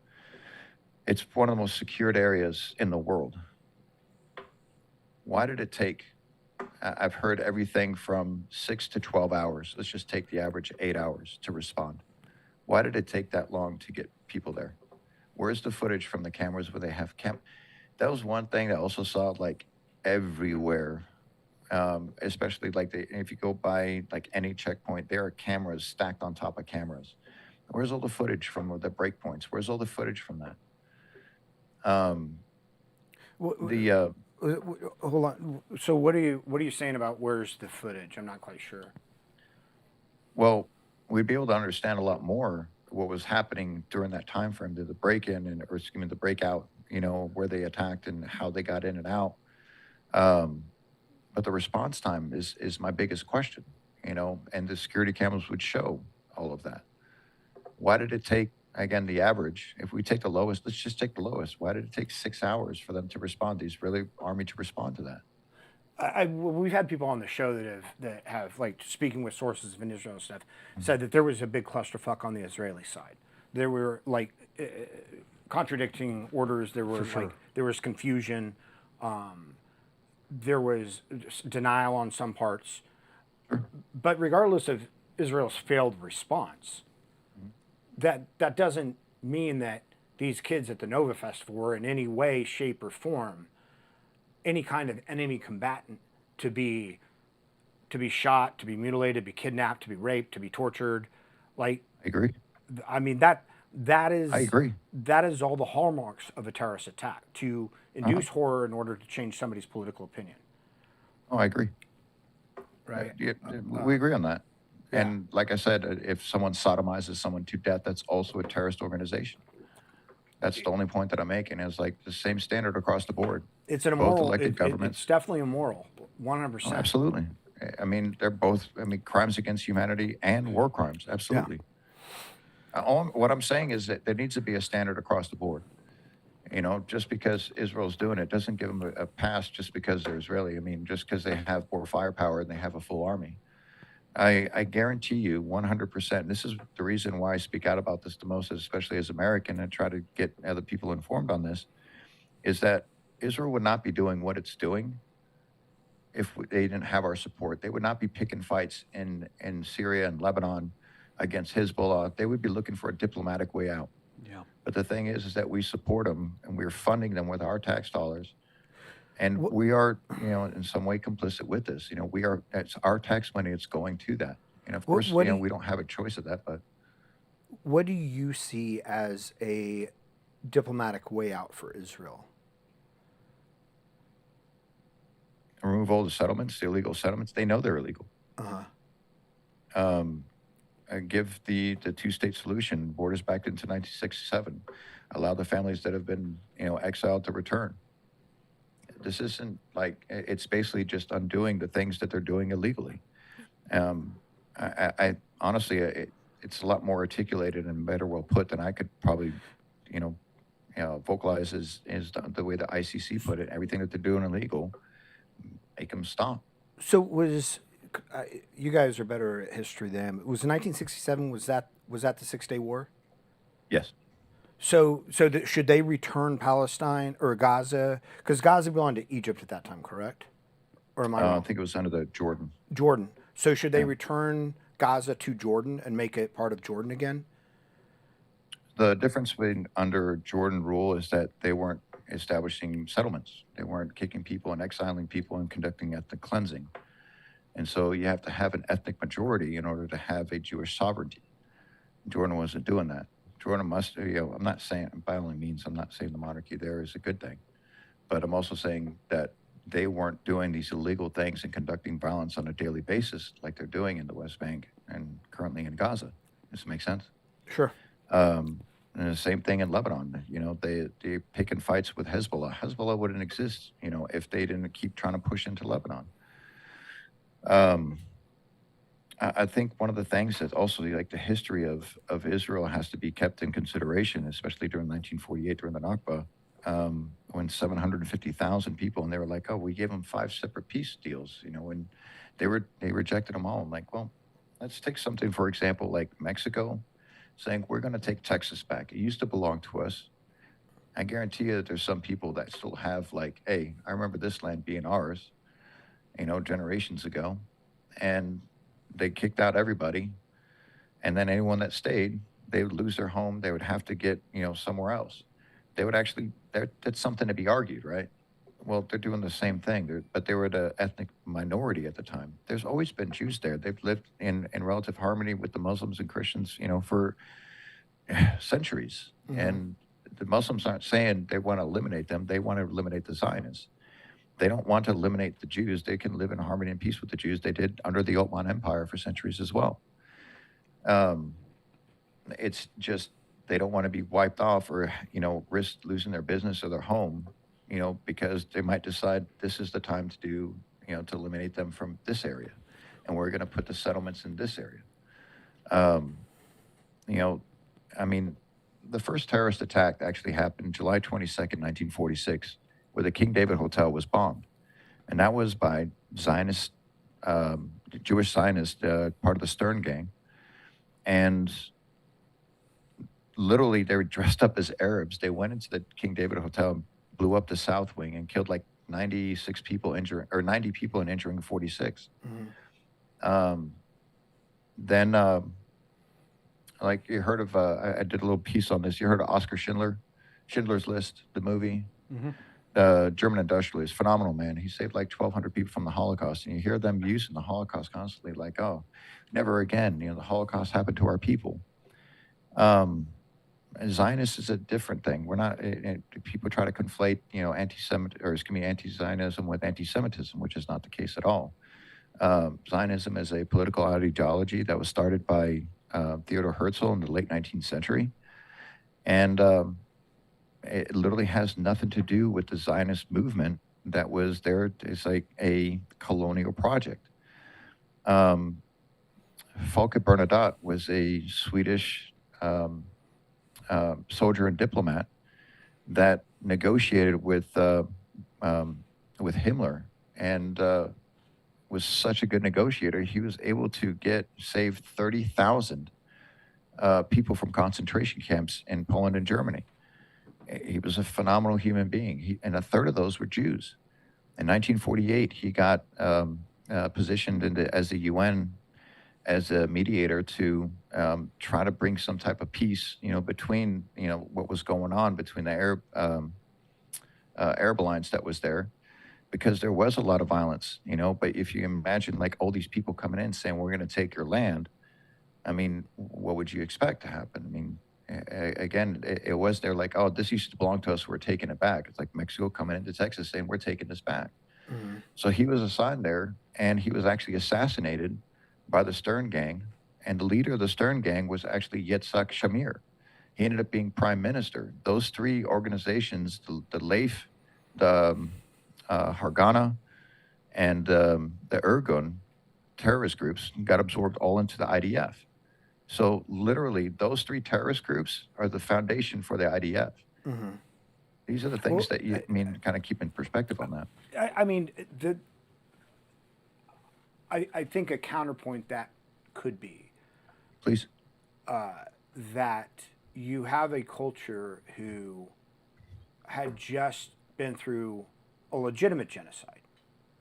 It's one of the most secured areas in the world. Why did it take, I've heard everything from 6 to 12 hours. Let's just take the average 8 hours to respond. Why did it take that long to get people there? Where's the footage from the cameras where they have That was one thing that I also saw like everywhere, especially like if you go by like any checkpoint, there are cameras stacked on top of cameras. Where's all the footage from the breakpoints? Where's all the footage from that? Hold on. So what are you saying about where's the footage? I'm not quite sure. Well, we'd be able to understand a lot more what was happening during that time frame, the break-in the breakout, where they attacked and how they got in and out. But the response time is my biggest question, and the security cameras would show all of that. Why did it take, again, the average, if we take the lowest, let's just take the lowest. Why did it take 6 hours for them to respond, the Israeli army to respond to that? We've had people on the show that have like, speaking with sources in Israel and stuff, said that there was a big clusterfuck on the Israeli side. There were like contradicting orders. There were there was confusion. There was denial on some parts. But regardless of Israel's failed response, that doesn't mean that these kids at the Nova Festival were in any way, shape, or form any kind of enemy combatant to be shot, to be mutilated, to be kidnapped, to be raped, to be tortured. Like, I agree. I mean, that is, I agree. That is all the hallmarks of a terrorist attack, to induce horror in order to change somebody's political opinion. Oh, I agree. Right. We agree on that. Yeah. And like I said, if someone sodomizes someone to death, that's also a terrorist organization. That's the only point that I'm making, is like the same standard across the board. It's an immoral. Both elected governments. It's definitely immoral, 100%. Oh, absolutely. I mean, they're both, crimes against humanity and war crimes. Absolutely. Yeah. What I'm saying is that there needs to be a standard across the board. Just because Israel's doing it doesn't give them a pass just because they're Israeli. I mean, just because they have more firepower and they have a full army. I guarantee you 100%, and this is the reason why I speak out about this the most, especially as American, and try to get other people informed on this, is that Israel would not be doing what it's doing if they didn't have our support. They would not be picking fights in Syria and Lebanon against Hezbollah. They would be looking for a diplomatic way out. Yeah. But the thing is that we support them and we're funding them with our tax dollars. And Wh- we are, in some way complicit with this. It's our tax money that's going to that. And of course, what do you, we don't have a choice of that, but what do you see as a diplomatic way out for Israel? remove all the settlements, the illegal settlements. They know they're illegal. Uh-huh. Give the two-state solution, borders back into 1967. Allow the families that have been, exiled to return. This isn't like, it's basically just undoing the things that they're doing illegally. I honestly, it's a lot more articulated and better well put than I could probably, vocalize is the way the ICC put it. Everything that they're doing illegal, make them stop. So you guys are better at history than it was 1967. Was that the 6-Day War? Yes. So should they return Palestine or Gaza? Because Gaza belonged to Egypt at that time, correct? Or am I I wrong? think it was under the Jordan. Jordan. So should they return Gaza to Jordan and make it part of Jordan again? The difference between under Jordan rule is that they weren't establishing settlements. They weren't kicking people and exiling people and conducting ethnic cleansing. And so you have to have an ethnic majority in order to have a Jewish sovereignty. Jordan wasn't doing that. Jordan must, I'm not saying, by all means, I'm not saying the monarchy there is a good thing, but I'm also saying that they weren't doing these illegal things and conducting violence on a daily basis like they're doing in the West Bank and currently in Gaza. Does it make sense? Sure. And the same thing in Lebanon. They picking fights with Hezbollah. Hezbollah wouldn't exist, if they didn't keep trying to push into Lebanon. I think one of the things that also like the history of Israel has to be kept in consideration, especially during 1948, during the Nakba, when 750,000 people, and they were like, oh, we gave them 5 separate peace deals, and they rejected them all. I'm like, well, let's take something, for example, like Mexico saying, we're going to take Texas back. It used to belong to us. I guarantee you that there's some people that still have like, hey, I remember this land being ours, generations ago. And they kicked out everybody. And then anyone that stayed, they would lose their home. They would have to get, somewhere else. They would actually, that's something to be argued, right? Well, they're doing the same thing, but they were the ethnic minority at the time. There's always been Jews there. They've lived in relative harmony with the Muslims and Christians, for centuries. Mm-hmm. And the Muslims aren't saying they want to eliminate them. They want to eliminate the Zionists. They don't want to eliminate the Jews. They can live in harmony and peace with the Jews. They did under the Ottoman Empire for centuries as well. It's just they don't want to be wiped off or, risk losing their business or their home, because they might decide this is the time to do, to eliminate them from this area. And we're going to put the settlements in this area. The first terrorist attack actually happened July 22nd, 1946, where the King David Hotel was bombed. And that was by Zionist, Jewish Zionist, part of the Stern Gang. And literally, they were dressed up as Arabs. They went into the King David Hotel and blew up the South Wing and killed like 90 people and injuring 46. Mm-hmm. Like you heard of, I did a little piece on this. You heard of Oscar Schindler, Schindler's List, the movie? Mm-hmm. German industrialist, phenomenal man. He saved like 1,200 people from the Holocaust. And you hear them using the Holocaust constantly like, oh, never again. The Holocaust happened to our people. Zionist is a different thing. We're not, people try to conflate, anti-Zionism with anti-Semitism, which is not the case at all. Zionism is a political ideology that was started by Theodor Herzl in the late 19th century. And it literally has nothing to do with the Zionist movement that was there. It's like a colonial project. Folke Bernadotte was a Swedish soldier and diplomat that negotiated with Himmler and was such a good negotiator. He was able to save 30,000 people from concentration camps in Poland and Germany. He was a phenomenal human being. And a third of those were Jews. In 1948, he got positioned as the UN as a mediator to try to bring some type of peace, between, what was going on between the Arab Alliance that was there. because there was a lot of violence, but if you imagine like all these people coming in saying, we're going to take your land, I mean, what would you expect to happen? I mean, again, it was they're like, oh, this used to belong to us, we're taking it back. It's like Mexico coming into Texas saying, we're taking this back. Mm-hmm. So he was assigned there, and he was actually assassinated by the Stern Gang, and the leader of the Stern Gang was actually Yitzhak Shamir. He ended up being prime minister. Those three organizations, the Leif, the Hargana, and the Irgun terrorist groups got absorbed all into the IDF. So literally, those three terrorist groups are the foundation for the IDF. Mm-hmm. These are the things that you kind of keep in perspective on that. I mean, I think a counterpoint that could be, Please. that you have a culture who had just been through a legitimate genocide,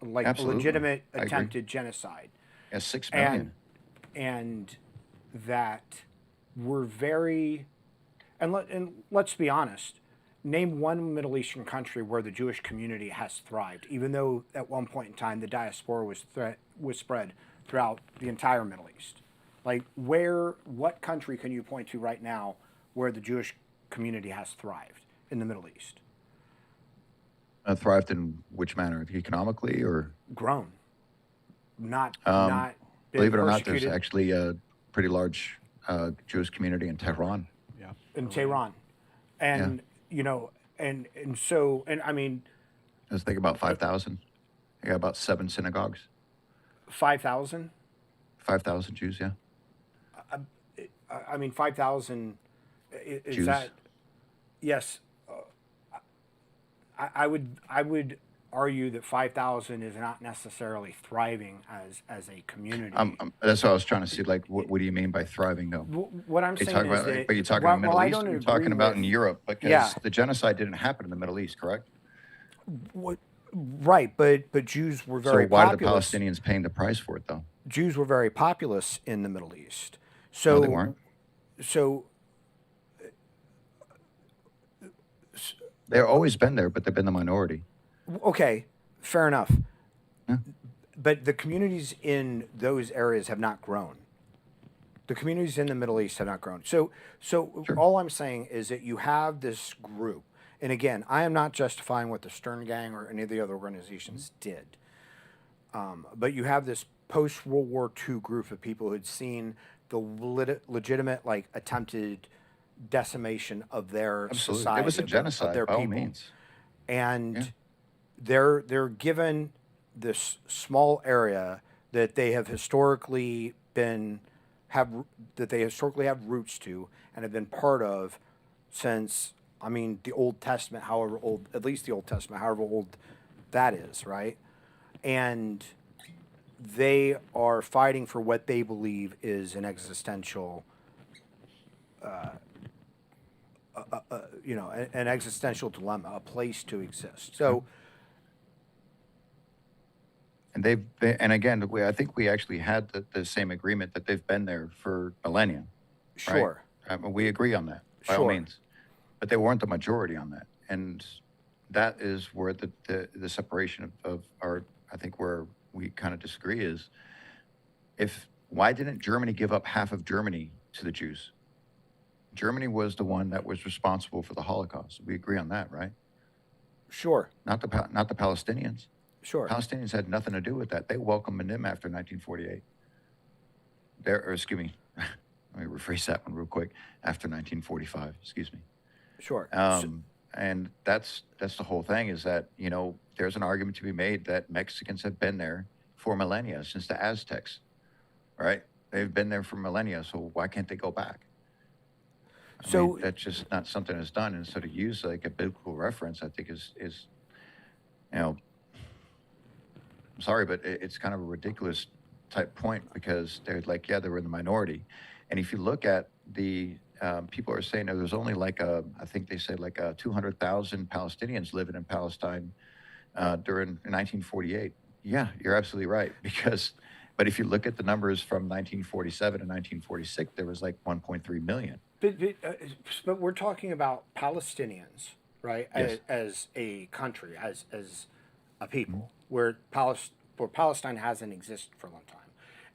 like Absolutely. a legitimate I agree. attempted genocide. Yeah, 6 million. And that we're very, and let's be honest, name one Middle Eastern country where the Jewish community has thrived, even though at one point in time the diaspora was spread throughout the entire Middle East. Like what country can you point to right now where the Jewish community has thrived in the Middle East? Thrived in which manner? Economically or? Grown. Not been Believe it or not, persecuted. there's actually a pretty large Jewish community in Tehran. Yeah. In Tehran. And, and I mean, Let's think about 5,000. They got about 7 synagogues. 5,000? 5,000 Jews, yeah. I mean, 5,000, is Jews. that, yes. I would argue that 5,000 is not necessarily thriving as a community. That's what I was trying to see. Like, what do you mean by thriving, though? What I'm saying is that, but you're talking about Middle I East. don't You're agree talking about with- in Europe because the genocide didn't happen in the Middle East, correct? Right, but Jews were very So why are the populous. Palestinians paying the price for it, though? Jews were very populous in the Middle East. So No, they weren't. So They've always been there, but they've been the minority. okay, fair enough. Yeah. But the communities in those areas have not grown. The communities in the Middle East have not grown. So Sure. all I'm saying is that you have this group, and again, I am not justifying what the Stern Gang or any of the other organizations did. But you have this post-World War II group of people who had seen the legitimate, like, attempted decimation of their Absolutely. society. It was a of genocide, their by all people. means. And Yeah. they're given this small area that they have historically have roots to and have been part of since, I mean, the Old Testament, however old, at least the Old Testament, however old that is, right? And they are fighting for what they believe is an existential, an existential dilemma, a place to exist. So, And and again, I think we actually had the same agreement that they've been there for millennia. Right? sure. I mean, we agree on that, by all Sure. means. But they weren't the majority on that. And that is where the separation of our, I think where we kind of disagree is, why didn't Germany give up half of Germany to the Jews? Germany was the one that was responsible for the Holocaust. We agree on that, right? Sure. Not the Palestinians. Sure. Palestinians had nothing to do with that. They welcomed them after 1948. Excuse me, let me rephrase that one real quick. After 1945, excuse me. Sure. And that's the whole thing is that, there's an argument to be made that Mexicans have been there for millennia, since the Aztecs, right? They've been there for millennia, so why can't they go back? I mean, that's just not something that's done. And so to use like a biblical reference, I think is I'm sorry, but it's kind of a ridiculous type point because they're like, yeah, they were in the minority. And if you look at the people are saying there's only like I think they said like 200,000 Palestinians living in Palestine during 1948. Yeah, you're absolutely right. But if you look at the numbers from 1947 to 1946, there was like 1.3 million. But we're talking about Palestinians, right? Yes. As a country, as a people, where Palestine hasn't existed for a long time.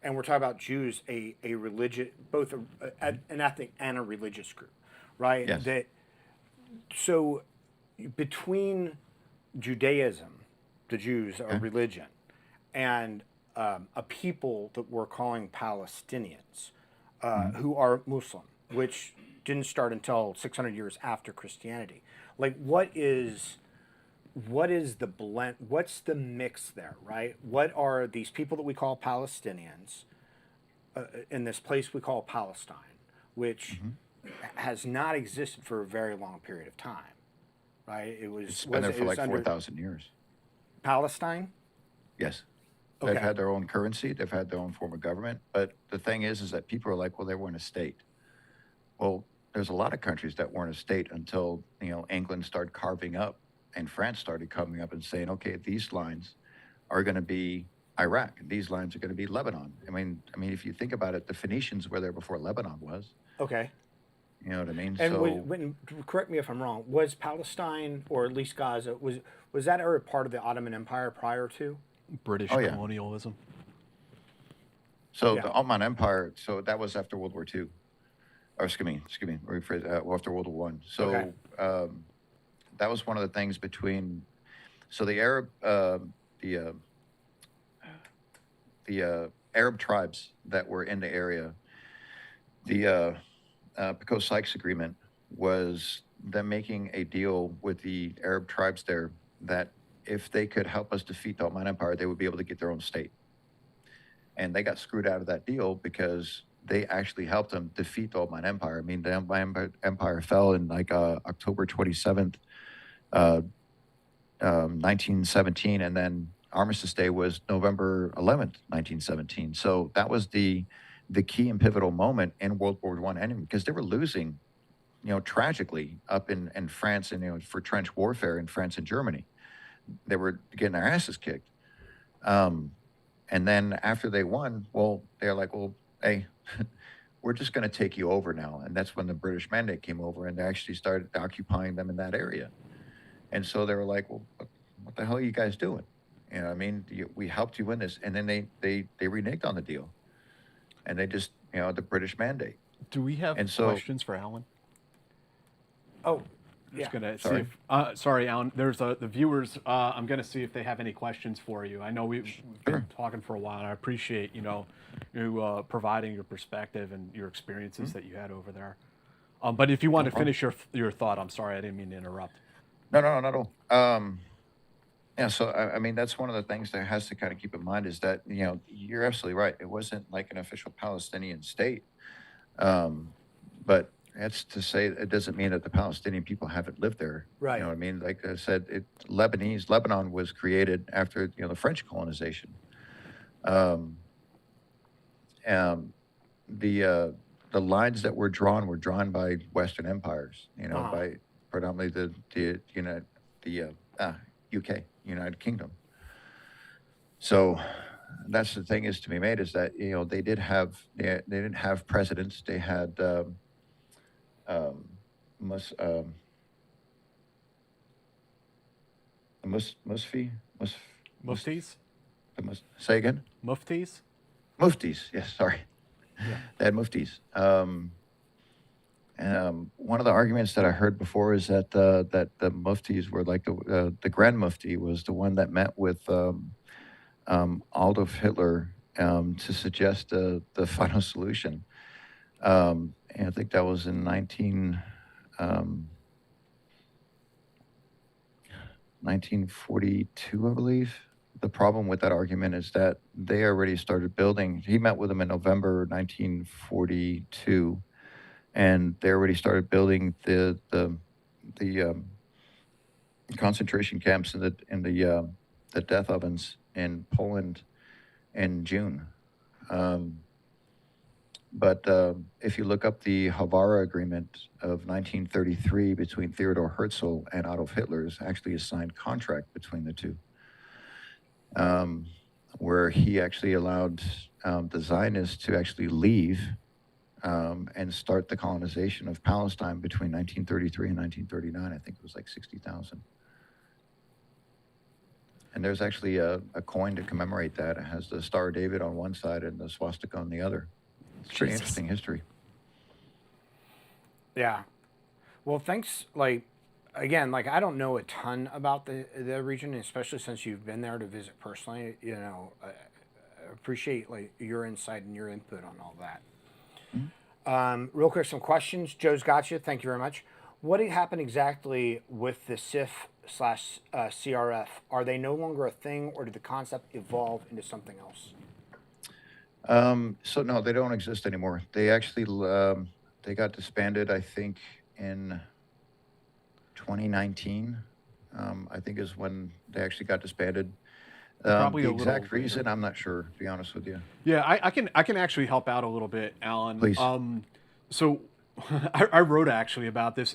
And we're talking about Jews, a religious, both an ethnic and a religious group, right? Yes. So between Judaism, the Jews, a religion, and a people that we're calling Palestinians, who are Muslim, which didn't start until 600 years after Christianity. Like, what is the blend? What's the mix there, right? What are these people that we call Palestinians in this place we call Palestine, which has not existed for a very long period of time, right? It's been there for like 4,000 years. Palestine? Yes. Okay. They've had their own currency. They've had their own form of government. But the thing is that people are like, well, they weren't a state. Well, there's a lot of countries that weren't a state until, England started carving up and France started coming up and saying, okay, these lines are going to be Iraq. And these lines are going to be Lebanon. I mean, if you think about it, the Phoenicians were there before Lebanon was. Okay. You know what I mean? And correct me if I'm wrong, was Palestine, or at least Gaza, was that area part of the Ottoman Empire prior to? British colonialism. So the Ottoman Empire, so that was after World War II. Or excuse me, rephrase that, after World War I. So that was one of the things between, so the Arab tribes that were in the area, the Picot-Sykes Agreement was them making a deal with the Arab tribes there that if they could help us defeat the Ottoman Empire, they would be able to get their own state. And they got screwed out of that deal because they actually helped them defeat the Ottoman Empire. I mean, the Ottoman Empire fell in like October 27th, 1917, and then Armistice Day was November 11th, 1917. So that was the key and pivotal moment in World War I ending, because they were losing, tragically up in France, and for trench warfare in France and Germany. They were getting their asses kicked. And then after they won, well, they're like, well, hey, we're just going to take you over now. And that's when the British Mandate came over, and they actually started occupying them in that area. And so they were like, well, what the hell are you guys doing? You know what I mean? We helped you win this. And then they reneged on the deal. And they just, the British Mandate. Do we have questions for Alan? Oh, I'm just gonna see if, sorry, Alan. There's the viewers. I'm gonna see if they have any questions for you. I know we've been talking for a while, and I appreciate you providing your perspective and your experiences that you had over there. But if you want to finish your thought, I'm sorry, I didn't mean to interrupt. No, not at all. Yeah, so I mean, that's one of the things that has to kind of keep in mind is that you're absolutely right. It wasn't like an official Palestinian state, but that's to say it doesn't mean that the Palestinian people haven't lived there. Right. You know what I mean? Like I said, Lebanon was created after the French colonization. The lines that were drawn by Western empires. By predominantly the UK, United Kingdom. So that's the thing is to be made is that they didn't have presidents. They had Muftis? Say again? Muftis? Muftis, yes, sorry. Yeah. They had muftis. One of the arguments that I heard before is that that the muftis were like the Grand Mufti was the one that met with Adolf Hitler to suggest the final solution. And I think that was in 1942, I believe. The problem with that argument is that they already started building. He met with them in November 1942, and they already started building the concentration camps and the death ovens in Poland in June. But if you look up the Shebaro Agreement of 1933 between Theodor Herzl and Adolf Hitler, is actually a signed contract between the two, where he actually allowed the Zionists to actually leave and start the colonization of Palestine between 1933 and 1939. I think it was like 60,000. And there's actually a coin to commemorate that. It has the Star of David on one side and the swastika on the other. It's pretty Jesus. interesting history. Yeah. Well, thanks. Like, again, like I don't know a ton about the region, especially since you've been there to visit personally. You know, I appreciate like your insight and your input on all that. Real quick, some questions. Joe's got you. Thank you very much. What happened exactly with the CIF/CRF? Are they no longer a thing, or did the concept evolve into something else? So no, they don't exist anymore. They actually they got disbanded, I think, in 2019. I think is when they actually got disbanded. Probably The a little exact reason, later. I'm not sure, to be honest with you. Yeah, I can actually help out a little bit, Alan. Please. So I wrote actually about this.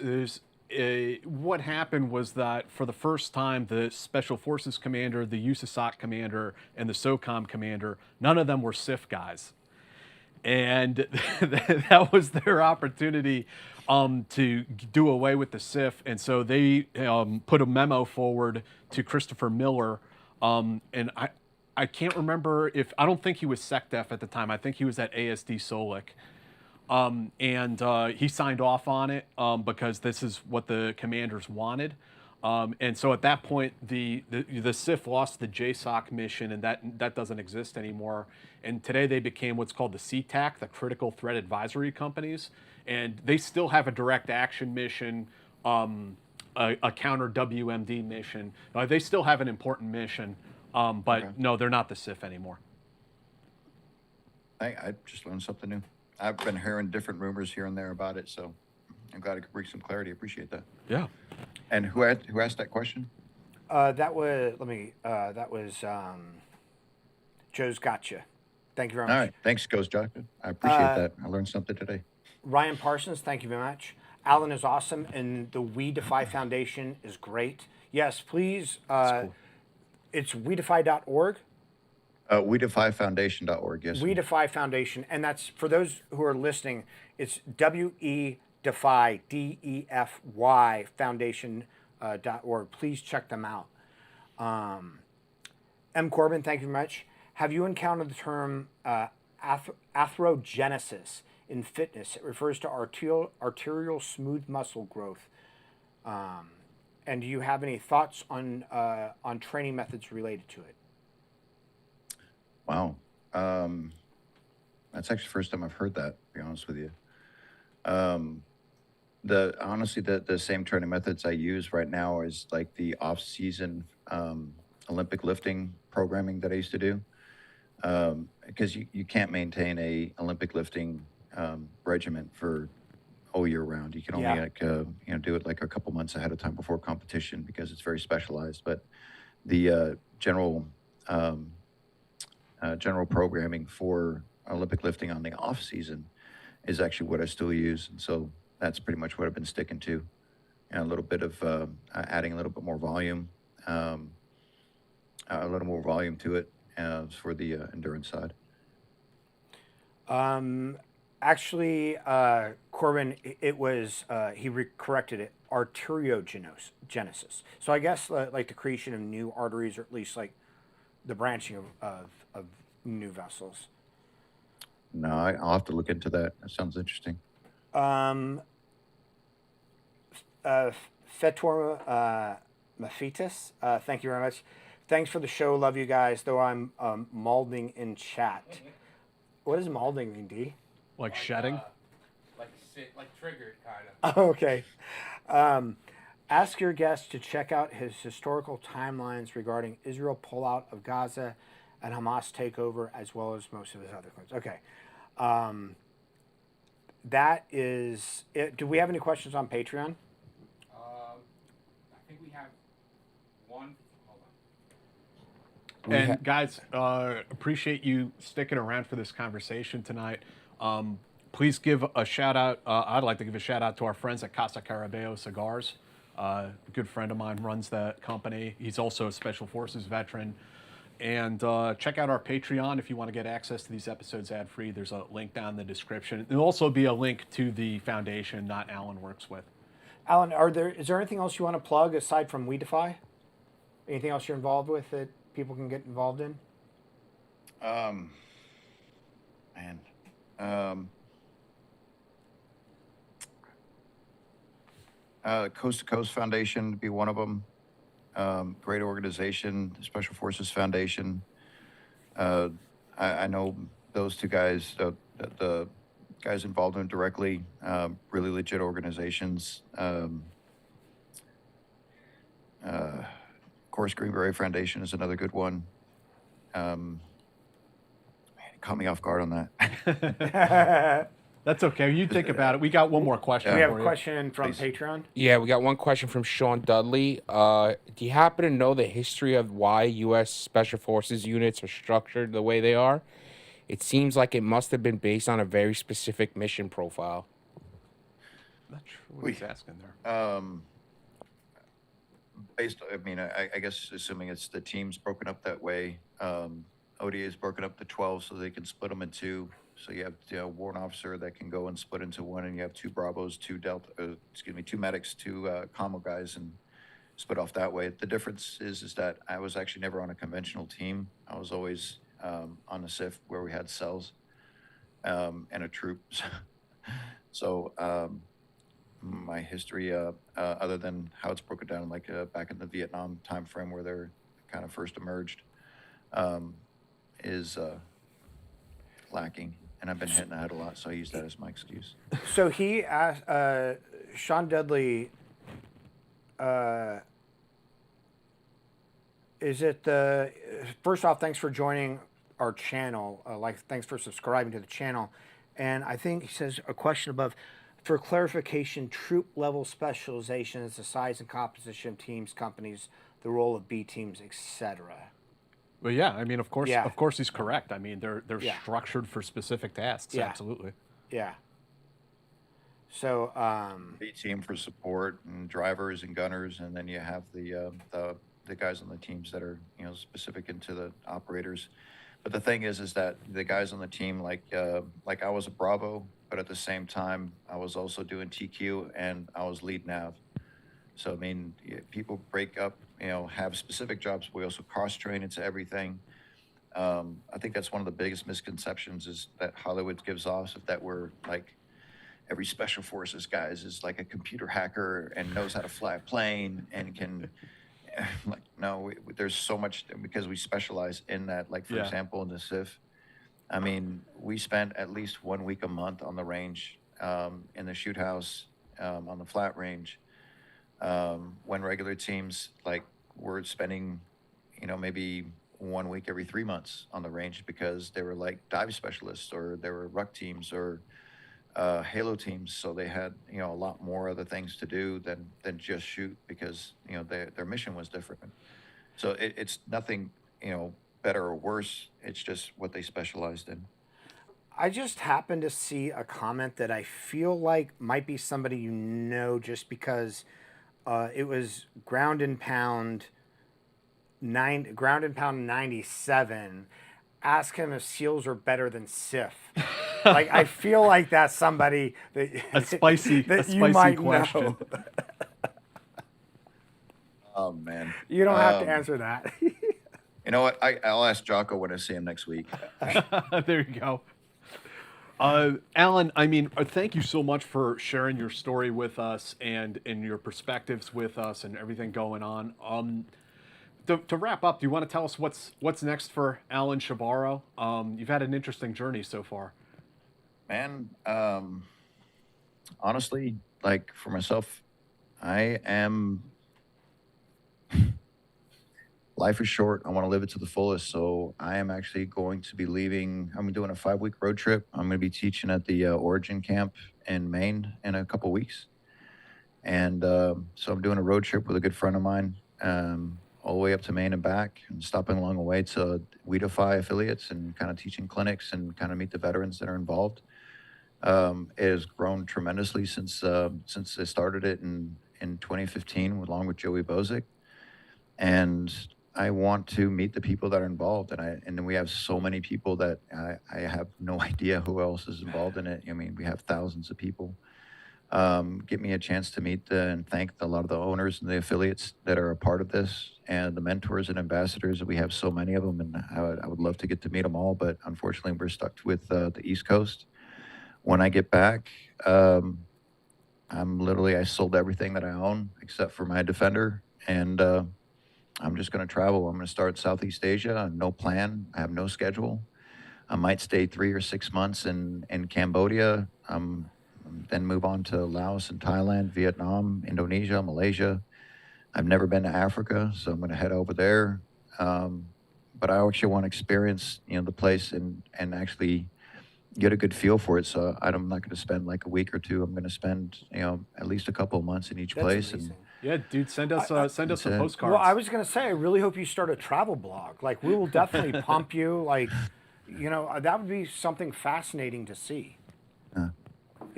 What happened was that for the first time, the Special Forces commander, the USASOC commander, and the SOCOM commander, none of them were CIF guys. And that was their opportunity to do away with the CIF. And so they put a memo forward to Christopher Miller. And I can't remember I don't think he was SecDef at the time. I think he was at ASD Solic. And he signed off on it because this is what the commanders wanted. And so at that point, the CIF lost the JSOC mission, and that doesn't exist anymore. And today they became what's called the CTAC, the Critical Threat Advisory Companies, and they still have a direct action mission, a counter WMD mission. They still have an important mission, but Okay. no, they're not the CIF anymore. I just learned something new. I've been hearing different rumors here and there about it, so I'm glad to bring some clarity. Appreciate that. Yeah. And who asked that question? That was Joe's gotcha. Thank you very much. All right. Thanks, Ghost Johnson. I appreciate that. I learned something today. Ryan Parsons, thank you very much. Alan is awesome, and the We Defy Foundation is great. Yes, please. Cool. It's wedefy.org. WeDefyFoundation.org. Yes. We Defy Foundation, and that's for those who are listening. It's WE Defy DEFY Foundation.org. Please check them out. M. Corbin, thank you very much. Have you encountered the term atherogenesis in fitness? It refers to arterial smooth muscle growth. And do you have any thoughts on training methods related to it? Wow. That's actually the first time I've heard that, to be honest with you. Honestly, the same training methods I use right now is like the off-season Olympic lifting programming that I used to do. Because you can't maintain a Olympic lifting regimen for all year round. You can only do it like a couple months ahead of time before competition because it's very specialized. But the general programming for Olympic lifting on the off season is actually what I still use, and so that's pretty much what I've been sticking to. And a little bit of adding a little bit more volume, a little more volume to it for the endurance side. Actually, Corbin, it was corrected it, arteriogenesis. So I guess like the creation of new arteries, or at least like the branching of new vessels. No, I'll have to look into that. That sounds interesting. Fetor Mephitis, thank you very much. Thanks for the show. Love you guys. Though I'm malding in chat. What does malding mean, D? Like shedding? Like triggered, kind of. Okay. Ask your guest to check out his historical timelines regarding Israel pullout of Gaza and Hamas takeover, as well as most of his other claims. Okay. That is it. Do we have any questions on Patreon? I think we have one. Hold on. And guys, appreciate you sticking around for this conversation tonight. Please give a shout out. I'd like to give a shout out to our friends at Casa Carabeo Cigars. A good friend of mine runs that company. He's also a Special Forces veteran. And check out our Patreon if you want to get access to these episodes ad-free. There's a link down in the description. There'll also be a link to the foundation that Alan works with. Alan, is there anything else you want to plug aside from We Defy? Anything else you're involved with that people can get involved in? Man. Coast to Coast Foundation would be one of them. Great organization, the Special Forces Foundation. I know those two guys, the guys involved in it directly, really legit organizations. Of course, Greenberry Foundation is another good one. Man, it caught me off guard on that. That's okay. You think about it. We got one more question. We have a for you. question from Please. Patreon. Yeah, we got one question from Sean Dudley. Do you happen to know the history of why U.S. Special Forces units are structured the way they are? It seems like it must have been based on a very specific mission profile. I'm not sure what he's asking there. I guess assuming it's the teams broken up that way, ODA is broken up to 12 so they can split them in two. So you have warrant officer that can go and split into one, and you have two Bravos, two medics, two commo guys, and split off that way. The difference is that I was actually never on a conventional team. I was always on the CIF where we had cells and a troop. So my history, other than how it's broken down, like back in the Vietnam time frame where they're kind of first emerged, is lacking. And I've been hitting the head a lot, so I use that as my excuse. So he asked, Sean Dudley, is it the, first off, thanks for joining our channel. Thanks for subscribing to the channel. And I think he says a question above, for clarification, troop level specializations, the size and composition of teams, companies, the role of B teams, etc. Well, yeah. I mean, of course, Yeah. he's correct. I mean, they're Yeah. structured for specific tasks. Yeah. Absolutely. Yeah. So, B team for support and drivers and gunners, and then you have the guys on the teams that are specific into the operators. But the thing is that the guys on the team, like I was a Bravo, but at the same time I was also doing TQ and I was lead nav. So I mean, people break up, have specific jobs. We also cross train into everything. I think that's one of the biggest misconceptions is that Hollywood gives off that we're like every special forces guys is like a computer hacker and knows how to fly a plane and can. Like no, there's so much because we specialize in that. Like for example, in the CIF, I mean, we spent at least 1 week a month on the range, in the shoot house, on the flat range. When regular teams like were spending, maybe 1 week every 3 months on the range because they were like dive specialists or they were ruck teams or Halo teams, so they had a lot more other things to do than just shoot because their mission was different. So it's nothing better or worse. It's just what they specialized in. I just happened to see a comment that I feel like might be somebody just because it was ground and pound 97. Ask him if SEALs are better than CIF. Like I feel like that's somebody that A spicy question. know. Oh man, You don't have to answer that. you know what? I'll ask Jocko when I see him next week. There you go. Alan, I mean, thank you so much for sharing your story with us and your perspectives with us and everything going on. To wrap up, do you want to tell us what's next for Alan Shebaro? You've had an interesting journey so far. Man, honestly, like for myself, I am. Life is short. I want to live it to the fullest. So I am actually going to be leaving. I'm doing a 5-week road trip. I'm going to be teaching at the Origin camp in Maine in a couple weeks. And so I'm doing a road trip with a good friend of mine, all the way up to Maine and back, and stopping along the way to We Defy affiliates and kind of teaching clinics and kind of meet the veterans that are involved. It has grown tremendously since I started it in 2015 along with Joey Bozick. And I want to meet the people that are involved, and then we have so many people that I have no idea who else is involved in it. I mean, we have thousands of people. Give me a chance to meet and thank a lot of the owners and the affiliates that are a part of this, and the mentors and ambassadors. We have so many of them, and I would love to get to meet them all, but unfortunately, we're stuck with the East Coast. When I get back, I sold everything that I own except for my Defender, and I'm just going to travel. I'm going to start Southeast Asia. No plan. I have no schedule. I might stay 3 or 6 months in Cambodia, then move on to Laos and Thailand, Vietnam, Indonesia, Malaysia. I've never been to Africa, so I'm going to head over there. But I actually want to experience, the place and actually get a good feel for it. So I'm not going to spend like a week or two. I'm going to spend, at least a couple of months in each That's place. amazing. Yeah, dude, send us some postcards. Well, I was gonna say, I really hope you start a travel blog. Like, we will definitely pump you. Like, that would be something fascinating to see.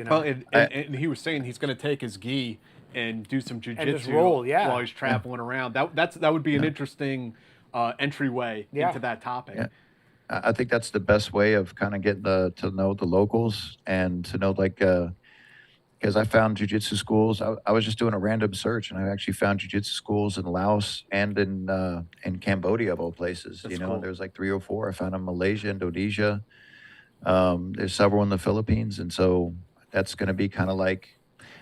Well, and he was saying he's going to take his gi and do some just jujitsu roll, yeah. while he's traveling around. That would be an interesting entryway into that topic. Yeah. I think that's the best way of kind of getting to know the locals and to know, like, because I found jiu-jitsu schools. I was just doing a random search, and I actually found jiu-jitsu schools in Laos and in Cambodia, of all places. That's cool. There's like 3 or 4. I found in Malaysia, Indonesia. There's several in the Philippines, and so that's going to be kind of like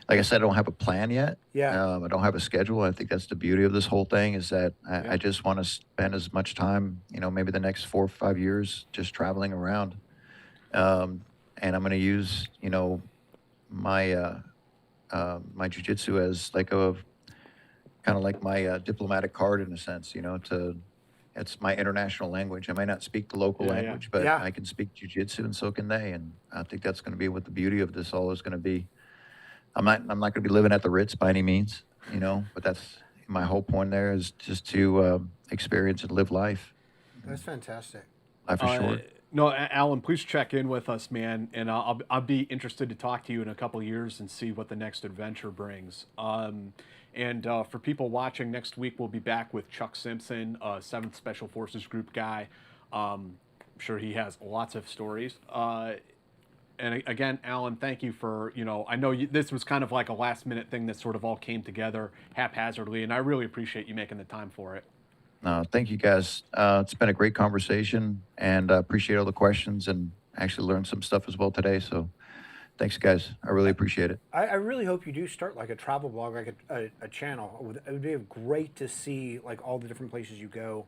I said, I don't have a plan yet. Yeah. I don't have a schedule. I think that's the beauty of this whole thing, is that I just want to spend as much time, maybe the next 4 or 5 years, just traveling around. And I'm going to use, my my jujitsu as like a kind of like my diplomatic card, in a sense. It's my international language. I may not speak the local language, but Yeah. I can speak jujitsu, and so can they. And I think that's going to be what the beauty of this all is going to be. I'm not going to be living at the Ritz by any means, but that's my whole point there, is just to experience and live life. That's fantastic. Life is short. No, Alan, please check in with us, man, and I'll be interested to talk to you in a couple of years and see what the next adventure brings. And for people watching, next week we'll be back with Chuck Simpson, 7th Special Forces Group guy. I'm sure he has lots of stories. And again, Alan, thank you for, I know this was kind of like a last minute thing that sort of all came together haphazardly, and I really appreciate you making the time for it. Thank you, guys. It's been a great conversation, and I appreciate all the questions, and actually learned some stuff as well today. So thanks, guys. I really appreciate it. I really hope you do start like a travel blog, like a channel. It would be great to see like all the different places you go.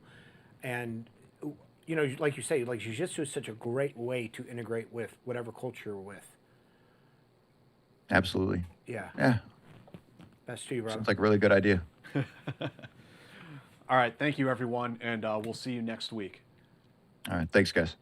And, like you say, like jiu-jitsu is such a great way to integrate with whatever culture you're with. Absolutely. Yeah. Yeah. Best to you, brother. Sounds like a really good idea. All right, thank you, everyone, and we'll see you next week. All right. Thanks, guys.